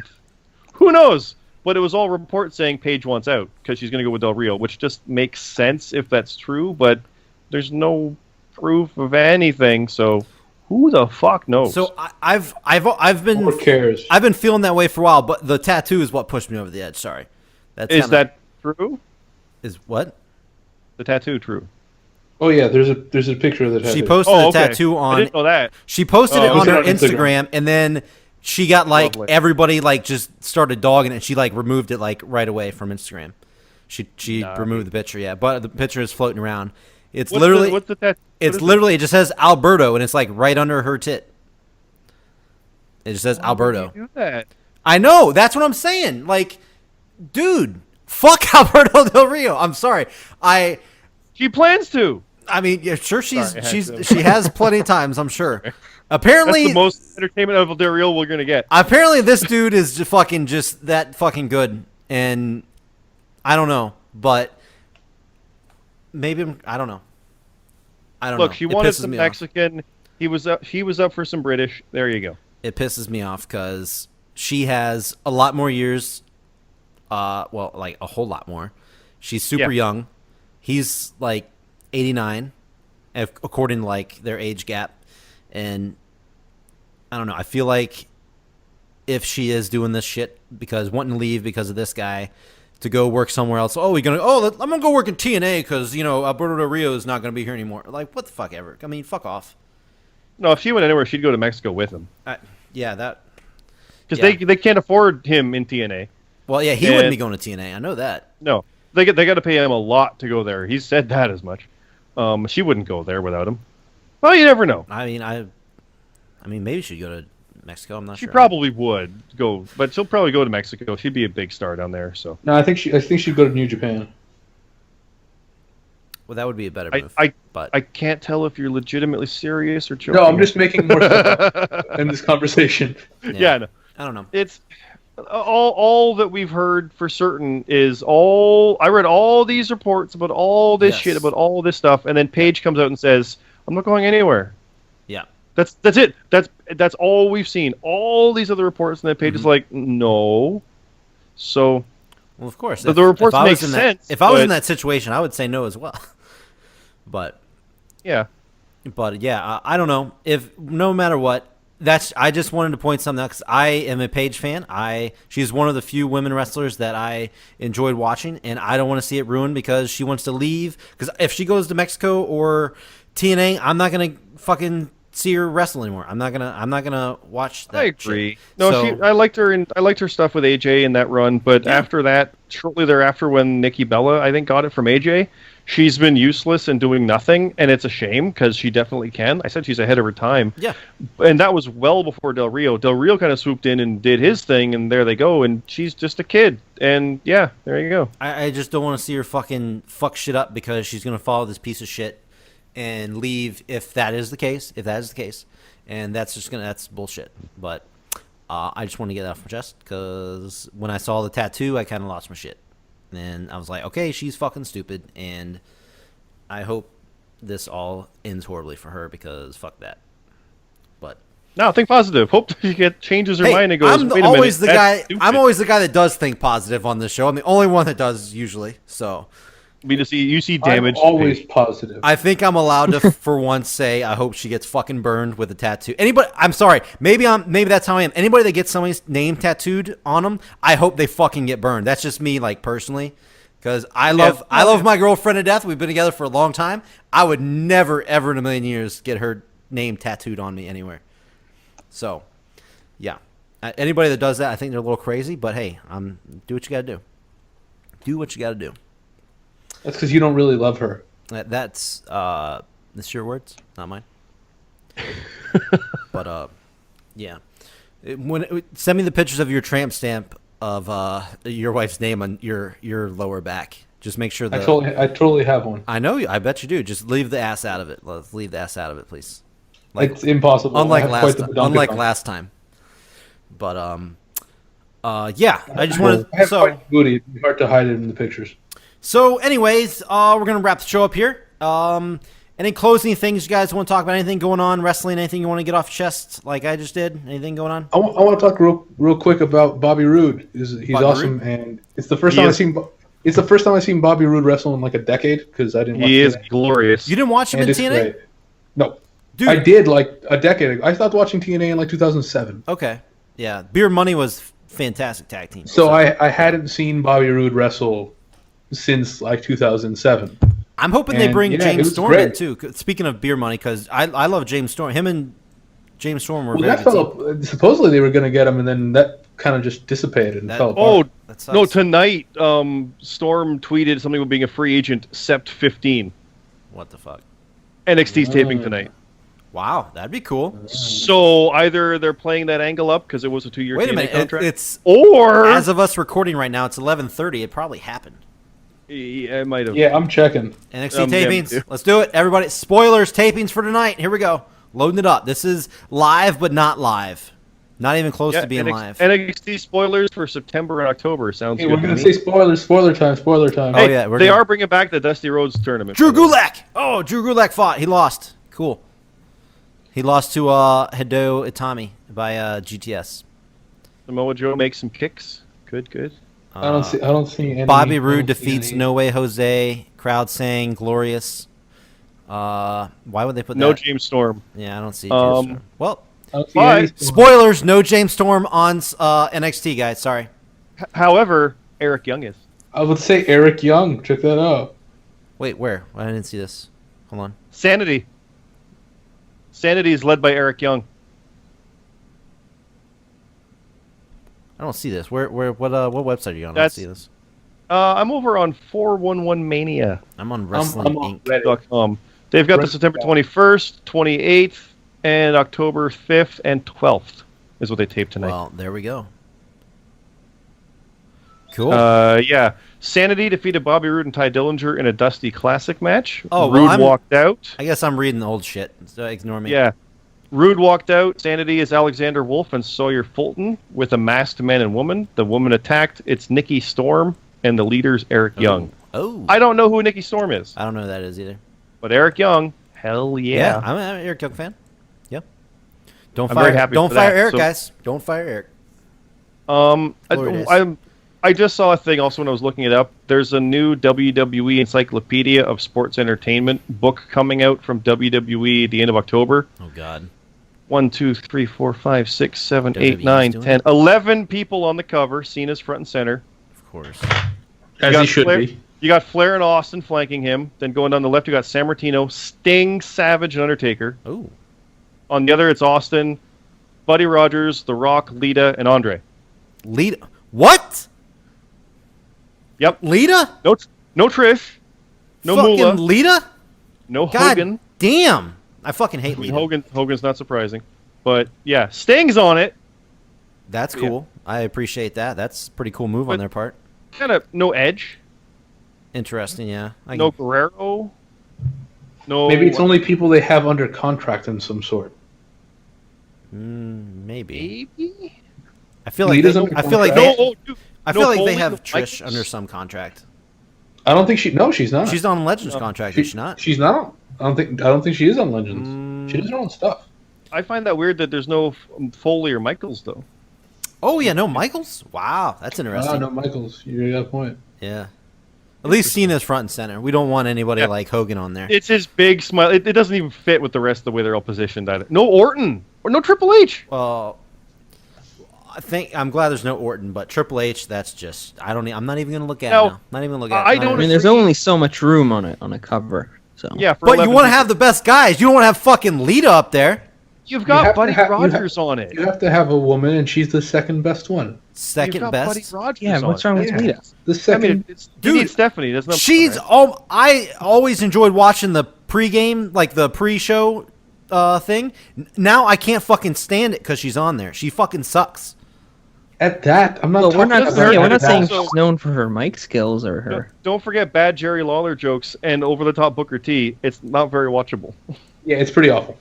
Speaker 5: Who knows? But it was all reports saying Paige wants out because she's going to go with Del Rio, which just makes sense if that's true. But there's no proof of anything, so who the fuck knows?
Speaker 2: So I've been
Speaker 4: Who cares?
Speaker 2: I've been feeling that way for a while, but the tattoo is what pushed me over the edge. Sorry.
Speaker 5: Is that true?
Speaker 2: Is what?
Speaker 5: The tattoo true?
Speaker 4: Oh yeah, there's a picture of the tattoo.
Speaker 2: She posted a tattoo
Speaker 5: I
Speaker 2: on.
Speaker 5: didn't know that.
Speaker 2: She posted it
Speaker 5: Oh,
Speaker 2: on her
Speaker 4: on Instagram.
Speaker 2: Instagram, and then she got like
Speaker 5: Lovely.
Speaker 2: everybody like just started dogging it. And she like removed it like right away from Instagram. She removed the picture, yeah, but the picture is floating around. It's literally
Speaker 5: what's the tattoo?
Speaker 2: it's literally it just says Alberto, and it's like right under her tit. It just says Alberto.
Speaker 5: Do that.
Speaker 2: I know. That's what I'm saying. Like, dude, fuck Alberto Del Rio. I'm sorry.
Speaker 5: She plans to.
Speaker 2: I mean, yeah, sure.
Speaker 5: Sorry, I had to.
Speaker 2: She has plenty of times. I'm sure. Apparently,
Speaker 5: That's the most entertainment of Del Rio we're gonna get.
Speaker 2: apparently, this dude is just that fucking good, and I don't know, but maybe I don't know. I don't know.
Speaker 5: Look, she
Speaker 2: It
Speaker 5: wanted
Speaker 2: pisses
Speaker 5: some
Speaker 2: me off.
Speaker 5: Mexican. He was up. He was up for some British. There you go.
Speaker 2: It pisses me off because she has a lot more years. Well, like a whole lot more. She's super young. He's like 89, according to like their age gap. And I don't know. I feel like if she is doing this shit because wanting to leave because of this guy to go work somewhere else. I'm gonna go work in TNA because Alberto Del Rio is not gonna be here anymore. Like what the fuck ever. I mean, fuck off.
Speaker 5: No, if she went anywhere, she'd go to Mexico with him
Speaker 2: That.
Speaker 5: because
Speaker 2: Yeah.
Speaker 5: they can't afford him in TNA.
Speaker 2: Well, yeah, he wouldn't be going to TNA. I know that.
Speaker 5: No, they got to pay him a lot to go there. He said that as much. She wouldn't go there without him. Well, you never know.
Speaker 2: I mean, maybe she'd go to Mexico. I'm not
Speaker 5: She
Speaker 2: sure.
Speaker 5: probably would go, but she'll probably go to Mexico. She'd be a big star down there. So
Speaker 4: No, I think she'd go to New Japan.
Speaker 2: Well, that would be a better
Speaker 5: I-
Speaker 2: move.
Speaker 5: I-
Speaker 2: but
Speaker 5: I can't tell if you're legitimately serious or joking.
Speaker 4: No, I'm just making more stuff up in this conversation.
Speaker 5: Yeah, no.
Speaker 2: I don't know.
Speaker 5: It's all that we've heard for certain is all. I read all these reports about all this
Speaker 2: Yes.
Speaker 5: shit about all this stuff, and then Paige comes out and says, "I'm not going anywhere."
Speaker 2: Yeah.
Speaker 5: That's it. That's all we've seen. All these other reports, and that page is like, no. So,
Speaker 2: well, of course,
Speaker 5: the reports make sense.
Speaker 2: If I was in that situation, I would say no as well. But
Speaker 5: yeah,
Speaker 2: I don't know if no matter what. I just wanted to point something out because I am a Paige fan. She's one of the few women wrestlers that I enjoyed watching, and I don't want to see it ruined because she wants to leave. Because if she goes to Mexico or TNA, I'm not gonna fucking see her wrestle anymore. I'm not gonna watch that.
Speaker 5: I agree.
Speaker 2: Shit.
Speaker 5: No, I liked her stuff with AJ in that run, but after that, shortly thereafter, when Nikki Bella I think got it from AJ. She's been useless and doing nothing, and it's a shame because she definitely can. I said she's ahead of her time.
Speaker 2: Yeah.
Speaker 5: And that was well before Del Rio. Del Rio kind of swooped in and did his thing, and there they go, and she's just a kid. And, yeah, there you go.
Speaker 2: I just don't want to see her fucking fuck shit up because she's going to follow this piece of shit and leave if that is the case. And that's bullshit. But I just want to get that off my chest because when I saw the tattoo, I kind of lost my shit. And I was like, okay, she's fucking stupid, and I hope this all ends horribly for her because fuck that. But
Speaker 5: no, think positive. Hope she changes her mind and goes.
Speaker 2: I'm always the guy that does think positive on this show. I'm the only one that does usually. So
Speaker 5: you see damage.
Speaker 4: I'm always positive.
Speaker 2: I think I'm allowed to, for once, say I hope she gets fucking burned with a tattoo. Anybody? I'm sorry. Maybe that's how I am. Anybody that gets somebody's name tattooed on them, I hope they fucking get burned. That's just me, like personally, because I love my girlfriend to death. We've been together for a long time. I would never, ever in a million years get her name tattooed on me anywhere. So, yeah. Anybody that does that, I think they're a little crazy. But hey, do what you got to do. Do what you got to do.
Speaker 4: That's because you don't really love her.
Speaker 2: That's your words, not mine. But yeah, send me the pictures of your tramp stamp of your wife's name on your lower back. Just make sure that
Speaker 4: I totally have one.
Speaker 2: I know you. I bet you do. Just leave the ass out of it. Let's leave the ass out of it, please.
Speaker 4: It's impossible.
Speaker 2: Unlike last time. But yeah, I just wanted.
Speaker 4: I have quite booty. It's hard to hide it in the pictures.
Speaker 2: So, anyways, we're going to wrap the show up here. Any closing things you guys want to talk about? Anything going on? Wrestling? Anything you want to get off your chest like I just did? Anything going on?
Speaker 4: I want to talk real quick about Bobby Roode. He's awesome, and it's the first time I've seen Bobby Roode wrestle in like a decade because I didn't watch
Speaker 5: He is
Speaker 4: TNA.
Speaker 5: glorious.
Speaker 2: You didn't watch him in TNA?
Speaker 4: Great. No.
Speaker 2: Dude.
Speaker 4: I did like a decade ago. I stopped watching TNA in like 2007.
Speaker 2: Okay. Yeah. Beer Money was fantastic tag team.
Speaker 4: So I hadn't seen Bobby Roode wrestle since like 2007.
Speaker 2: I'm hoping they bring James Storm in too. Speaking of Beer Money, because I love James Storm. Him and James Storm were very good.
Speaker 4: Supposedly they were going to get him, and then that kind of just dissipated and fell apart.
Speaker 2: Oh
Speaker 5: no! Tonight, Storm tweeted something about being a free agent, Sept 15.
Speaker 2: What the fuck?
Speaker 5: NXT's taping tonight.
Speaker 2: Wow, that'd be cool.
Speaker 5: So either they're playing that angle up because it was a 2-year TNA contract.
Speaker 2: Or as of us recording right now, it's 11:30. It probably happened.
Speaker 5: Yeah, it might have.
Speaker 4: Yeah, I'm checking.
Speaker 2: NXT tapings. Let's do it, everybody. Spoilers, tapings for tonight. Here we go. Loading it up. This is live, but not live. Not even close to being live.
Speaker 5: NXT spoilers for September and October. Sounds good.
Speaker 4: We're going to say spoilers. Spoiler time.
Speaker 5: Hey, they are bringing back the Dusty Rhodes tournament.
Speaker 2: Drew Gulak. Oh, Drew Gulak fought. He lost. Cool. He lost to Hideo Itami by GTS.
Speaker 5: Samoa Joe makes some kicks. Good.
Speaker 4: I don't see any.
Speaker 2: Bobby Roode defeats No Way Jose. Crowd saying glorious. Why would they put that?
Speaker 5: No James Storm.
Speaker 2: Yeah, I don't see James Storm. Well,
Speaker 4: spoilers.
Speaker 2: No James Storm on NXT, guys. Sorry.
Speaker 5: However, Eric Young is.
Speaker 4: I would say Eric Young. Check that out.
Speaker 2: Wait, where? I didn't see this. Hold on.
Speaker 5: Sanity is led by Eric Young.
Speaker 2: I don't see this. What website are you on? I don't see this.
Speaker 5: I'm over on 411 Mania.
Speaker 2: I'm on WrestlingInc.com.
Speaker 5: They've got the September 21st, 28th, and October 5th and 12th is what they taped tonight.
Speaker 2: Well, there we go. Cool.
Speaker 5: Yeah. Sanity defeated Bobby Roode and Ty Dillinger in a Dusty Classic match.
Speaker 2: Oh,
Speaker 5: Roode walked out.
Speaker 2: I guess I'm reading the old shit, so ignore me.
Speaker 5: Yeah. Roode walked out. Sanity is Alexander Wolf and Sawyer Fulton with a masked man and woman. The woman attacked. It's Nikki Storm, and the leader's Eric Young.
Speaker 2: Oh.
Speaker 5: I don't know who Nikki Storm is.
Speaker 2: I don't know who that is either.
Speaker 5: But Eric Young, hell yeah.
Speaker 2: I'm an Eric Young fan. Yeah. Don't
Speaker 5: I'm
Speaker 2: fire.
Speaker 5: very happy
Speaker 2: Don't
Speaker 5: for
Speaker 2: fire
Speaker 5: that.
Speaker 2: Eric,
Speaker 5: So,
Speaker 2: guys. Don't fire Eric.
Speaker 5: I just saw a thing also when I was looking it up. There's a new WWE Encyclopedia of Sports Entertainment book coming out from WWE at the end of October.
Speaker 2: Oh God.
Speaker 5: 1, 2, 3, 4, 5, 6, 7, 8,
Speaker 2: WWE's
Speaker 5: 9,
Speaker 2: doing
Speaker 5: 10,
Speaker 2: it?
Speaker 5: 11 people on the cover, Cena's front and center.
Speaker 2: Of course.
Speaker 4: As he should
Speaker 5: Flair,
Speaker 4: be.
Speaker 5: You got Flair and Austin flanking him. Then going down the left, you got San Martino, Sting, Savage, and Undertaker.
Speaker 2: Oh.
Speaker 5: On the other, it's Austin, Buddy Rogers, The Rock, Lita, and Andre.
Speaker 2: Lita. What?
Speaker 5: Yep.
Speaker 2: Lita?
Speaker 5: No Trish. No
Speaker 2: Fucking
Speaker 5: Moolah.
Speaker 2: Lita?
Speaker 5: No
Speaker 2: God
Speaker 5: Hogan.
Speaker 2: damn. I fucking hate Lita.
Speaker 5: Hogan's not surprising. But yeah, Sting's on it.
Speaker 2: That's cool. I appreciate that. That's a pretty cool move on their part.
Speaker 5: Kind of no Edge.
Speaker 2: Interesting, yeah.
Speaker 5: No Guerrero. No.
Speaker 4: Maybe it's only people they have under contract in some sort.
Speaker 2: Maybe.
Speaker 5: Maybe.
Speaker 2: I feel like
Speaker 4: Lita's
Speaker 2: they,
Speaker 4: under
Speaker 2: I feel like
Speaker 4: contract.
Speaker 2: they, I feel like
Speaker 5: Foley,
Speaker 2: they have
Speaker 5: no
Speaker 2: Trish
Speaker 5: Michaels.
Speaker 2: under some contract.
Speaker 4: I don't think she's not.
Speaker 2: She's on Legends contract, is she not?
Speaker 4: She's not. I don't think she is on Legends. She does her own stuff.
Speaker 5: I find that weird that there's no Foley or Michaels though.
Speaker 2: Oh yeah, no Michaels? Wow, that's interesting.
Speaker 4: No, Michaels. You got a point.
Speaker 2: Yeah. At least Cena's front and center. We don't want anybody like Hogan on there.
Speaker 5: It's his big smile. It doesn't even fit with the rest of the way they're all positioned. No Orton or no Triple H.
Speaker 2: Well, I'm glad there's no Orton, but Triple H. That's just I'm not even gonna look at it now. Not even gonna look at it.
Speaker 5: I
Speaker 3: I mean, there's only so much room on a cover. So
Speaker 5: Yeah, for
Speaker 2: But you
Speaker 5: 11
Speaker 2: want to
Speaker 5: people.
Speaker 2: have the best guys. You don't want to have fucking Lita up there.
Speaker 5: You've got
Speaker 4: have to
Speaker 5: Buddy
Speaker 4: have- you
Speaker 5: Rogers on it.
Speaker 4: You have to have a woman, and she's the second best one.
Speaker 2: Second
Speaker 5: You've got
Speaker 2: best.
Speaker 5: Buddy Rogers
Speaker 3: yeah,
Speaker 5: on
Speaker 3: what's
Speaker 5: it.
Speaker 3: wrong with
Speaker 4: Yeah.
Speaker 3: Lita?
Speaker 4: The
Speaker 5: I
Speaker 4: second.
Speaker 5: mean, you
Speaker 2: Dude,
Speaker 5: need Stephanie. Doesn't have
Speaker 2: She's I always enjoyed watching the pregame, like the pre-show thing. Now I can't fucking stand it because she's on there. She fucking sucks.
Speaker 4: At that, I'm not
Speaker 3: Well,
Speaker 4: talking
Speaker 3: we're not.
Speaker 4: about
Speaker 3: Yeah, we're
Speaker 4: at
Speaker 3: not
Speaker 4: that.
Speaker 3: saying
Speaker 5: Also-
Speaker 3: she's known for her mic skills or her.
Speaker 5: Don't forget bad Jerry Lawler jokes and over-the-top Booker T. It's not very watchable.
Speaker 4: Yeah, it's pretty awful.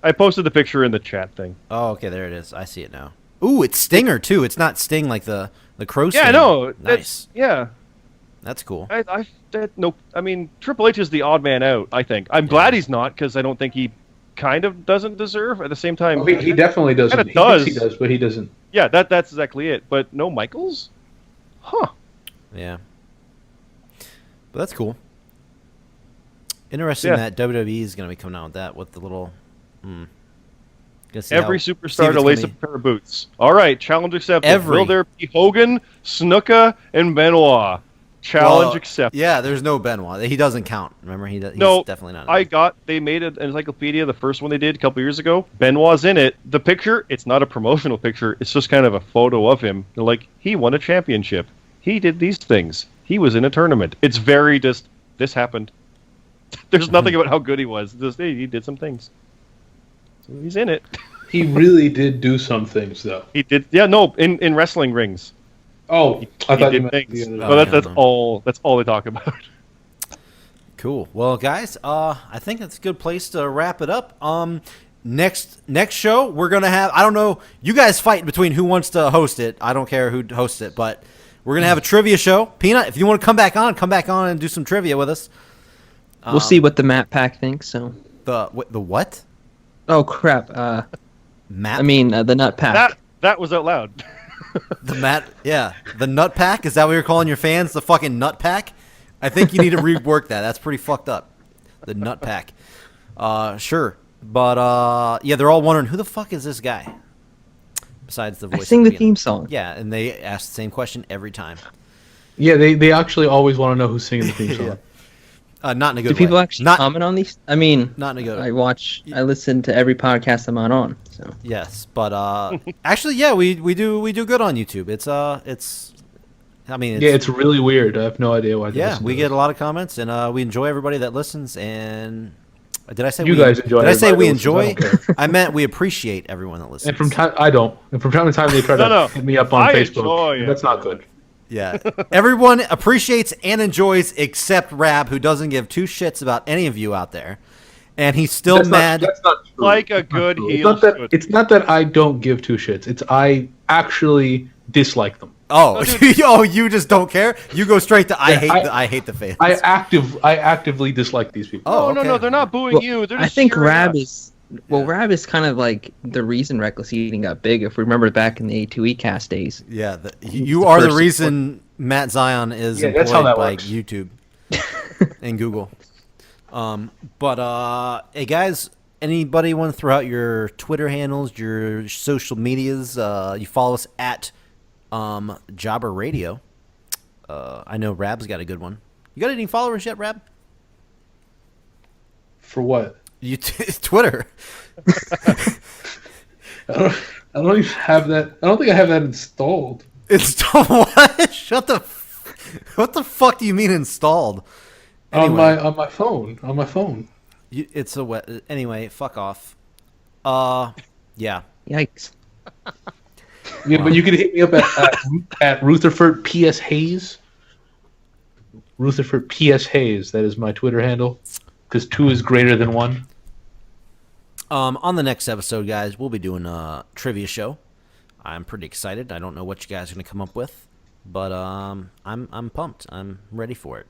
Speaker 5: I posted the picture in the chat thing.
Speaker 2: Oh, okay, there it is. I see it now. Ooh, it's Stinger too. It's not Sting like the crow.
Speaker 5: Yeah, I
Speaker 2: Sting.
Speaker 5: know.
Speaker 2: Nice.
Speaker 5: Yeah.
Speaker 2: That's cool.
Speaker 5: I mean, Triple H is the odd man out, I think. I'm glad he's not, because I don't think he kind of doesn't deserve. At the same time,
Speaker 4: Oh, he definitely doesn't.
Speaker 5: Kinda
Speaker 4: He
Speaker 5: does.
Speaker 4: thinks he does, but he doesn't.
Speaker 5: yeah, that's exactly it. But no Michaels? Huh.
Speaker 2: Yeah. But that's cool. Interesting
Speaker 5: Yeah.
Speaker 2: that WWE is going to be coming out with that with the little. Gonna see
Speaker 5: Every
Speaker 2: how- see if
Speaker 5: superstar
Speaker 2: it's
Speaker 5: to lace
Speaker 2: gonna
Speaker 5: up a pair of boots. All right, challenge accepted.
Speaker 2: Every-
Speaker 5: Will there be Hogan, Snuka, and Benoit? Challenge
Speaker 2: Well,
Speaker 5: accepted.
Speaker 2: Yeah, there's no Benoit. He doesn't count. Remember, he's
Speaker 5: No,
Speaker 2: definitely not.
Speaker 5: they made an encyclopedia, the first one they did a couple years ago. Benoit's in it. The picture, it's not a promotional picture. It's just kind of a photo of him. They're like, he won a championship. He did these things. He was in a tournament. It's very just, this happened. There's nothing about how good he was. Just, hey, he did some things. So he's in it.
Speaker 4: He really did do some things, though.
Speaker 5: He did, yeah, no, in wrestling rings.
Speaker 4: Oh, I
Speaker 5: He
Speaker 4: thought you
Speaker 5: did
Speaker 4: meant
Speaker 5: things.
Speaker 4: the other.
Speaker 5: Well,
Speaker 2: yeah,
Speaker 5: that's
Speaker 2: no.
Speaker 5: all. That's all they talk about.
Speaker 2: Cool. Well, guys, I think that's a good place to wrap it up. Next show we're gonna have. I don't know. You guys fight between who wants to host it. I don't care who hosts it, but we're gonna have a trivia show. Peanut, if you want to come back on and do some trivia with us.
Speaker 3: We'll see what the Matt Pack thinks. So.
Speaker 2: The what?
Speaker 3: Oh crap!
Speaker 2: Matt.
Speaker 3: I mean the Nut Pack.
Speaker 5: That was out loud.
Speaker 2: The Matt. Yeah, the Nut Pack. Is that what you're calling your fans? The fucking Nut Pack? I think you need to rework that. That's pretty fucked up. The Nut Pack. Sure, but yeah, they're all wondering who the fuck is this guy? Besides the voice.
Speaker 3: I sing
Speaker 2: of
Speaker 3: the
Speaker 2: Peanut.
Speaker 3: theme song.
Speaker 2: Yeah, and they ask the same question every time.
Speaker 4: Yeah, they actually always want to know who's singing the theme song.
Speaker 2: Not in a good
Speaker 3: Do people
Speaker 2: way.
Speaker 3: actually
Speaker 2: Not
Speaker 3: comment on these? I mean,
Speaker 2: not in a good way.
Speaker 3: I listen to every podcast I'm on. So
Speaker 2: Yes, but actually, yeah, we do good on YouTube. It's I mean,
Speaker 4: Yeah, it's really weird. I have no idea why. they
Speaker 2: yeah,
Speaker 4: listen
Speaker 2: we
Speaker 4: to
Speaker 2: get
Speaker 4: this.
Speaker 2: a lot of comments, and we enjoy everybody that listens. And did I say
Speaker 4: You
Speaker 2: we,
Speaker 4: guys enjoy
Speaker 2: Did I say
Speaker 4: everybody
Speaker 2: we
Speaker 4: that listens, I
Speaker 2: enjoy?
Speaker 4: don't care.
Speaker 2: I meant we appreciate everyone that listens.
Speaker 4: And from time I don't. And from time to time they try to
Speaker 5: No.
Speaker 4: hit me up on
Speaker 5: I
Speaker 4: Facebook.
Speaker 5: enjoy
Speaker 4: and that's not good.
Speaker 2: Yeah, everyone appreciates and enjoys except Rab, who doesn't give two shits about any of you out there, and he's still
Speaker 4: That's
Speaker 2: mad.
Speaker 4: That's not true.
Speaker 5: Like a
Speaker 4: That's not
Speaker 5: good
Speaker 4: true.
Speaker 5: heel should.
Speaker 4: It's not that I don't give two shits. It's I actually dislike them.
Speaker 2: Oh, you just don't care. You go straight to I hate the fans.
Speaker 4: I actively dislike these people.
Speaker 2: Oh,
Speaker 5: no,
Speaker 2: okay.
Speaker 5: no, they're not booing
Speaker 3: Well,
Speaker 5: you. They're
Speaker 3: I
Speaker 5: just
Speaker 3: think
Speaker 5: cheering
Speaker 3: Rab
Speaker 5: us.
Speaker 3: is Well, Rab is kind of like the reason Reckless Eating got big. If we remember back in the A2E cast days.
Speaker 2: Yeah, you are the reason Matt Zion is employed by
Speaker 4: works.
Speaker 2: YouTube and Google. Hey guys, anybody want to throw out your Twitter handles, your social medias? You follow us at Jobber Radio. I know Rab's got a good one. You got any followers yet, Rab?
Speaker 4: For what?
Speaker 2: Twitter.
Speaker 4: I don't even have that. I don't think I have that installed.
Speaker 2: Installed what? What the fuck do you mean installed? Anyway,
Speaker 4: On my phone. On my phone.
Speaker 2: It's a wet. Anyway, fuck off. Yeah.
Speaker 3: Yikes.
Speaker 4: Yeah, but you can hit me up at Rutherford PS Hayes. Rutherford PS Hayes. That is my Twitter handle. Because 2 is greater than 1.
Speaker 2: On the next episode, guys, we'll be doing a trivia show. I'm pretty excited. I don't know what you guys are going to come up with, but I'm pumped. I'm ready for it.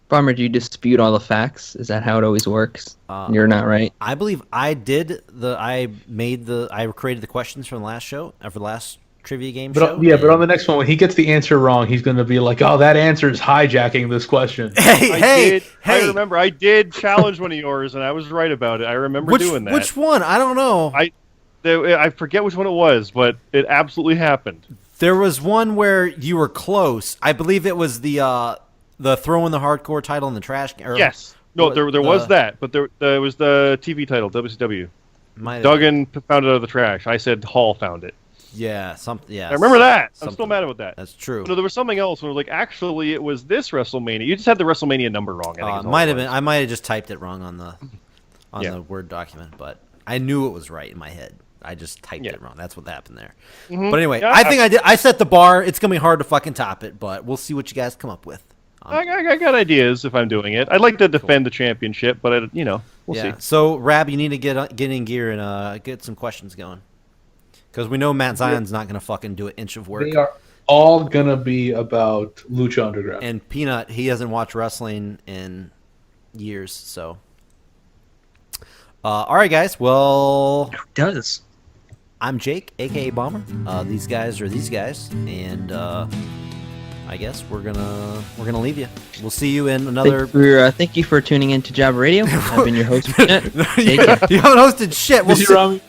Speaker 3: Bomber, do you dispute all the facts? Is that how it always works? You're not right.
Speaker 2: I believe I did I created the questions from the last show, for the last trivia game show.
Speaker 4: Yeah, but on the next one, when he gets the answer wrong, he's going to be like, "Oh, that answer is hijacking this question."
Speaker 2: Hey!
Speaker 5: I remember I did challenge one of yours, and I was right about it. I remember doing that.
Speaker 2: Which one? I don't know.
Speaker 5: I forget which one it was, but it absolutely happened.
Speaker 2: There was one where you were close. I believe it was the throwing the hardcore title in the trash.
Speaker 5: Yes. No, there was that, but there was the TV title, WCW. Duggan found it out of the trash. I said Hall found it.
Speaker 2: Yeah, something. Yeah,
Speaker 5: I remember that. I'm still mad about that.
Speaker 2: That's true.
Speaker 5: No, there was something else where like actually it was this WrestleMania. You just had the WrestleMania number wrong. I think
Speaker 2: might have been. I might have just typed it wrong on the Word document, but I knew it was right in my head. I just typed it wrong. That's what happened there. Mm-hmm. But anyway, I think I did. I set the bar. It's gonna be hard to fucking top it, but we'll see what you guys come up with.
Speaker 5: I got ideas if I'm doing it. I'd like to defend the championship, but we'll see.
Speaker 2: So Rab, you need to get in gear and get some questions going. Because we know Matt Zion's not going to fucking do an inch of work.
Speaker 4: They are all going to be about Lucha Underground.
Speaker 2: And Peanut, he hasn't watched wrestling in years, so. All right, guys. Well.
Speaker 3: Who does?
Speaker 2: I'm Jake, a.k.a. Bomber. These guys are these guys. And I guess we're gonna leave you. We'll see you in another.
Speaker 3: Thank you for tuning in to Jabba Radio. I've been your host. Take care.
Speaker 2: You haven't hosted shit. We'll see.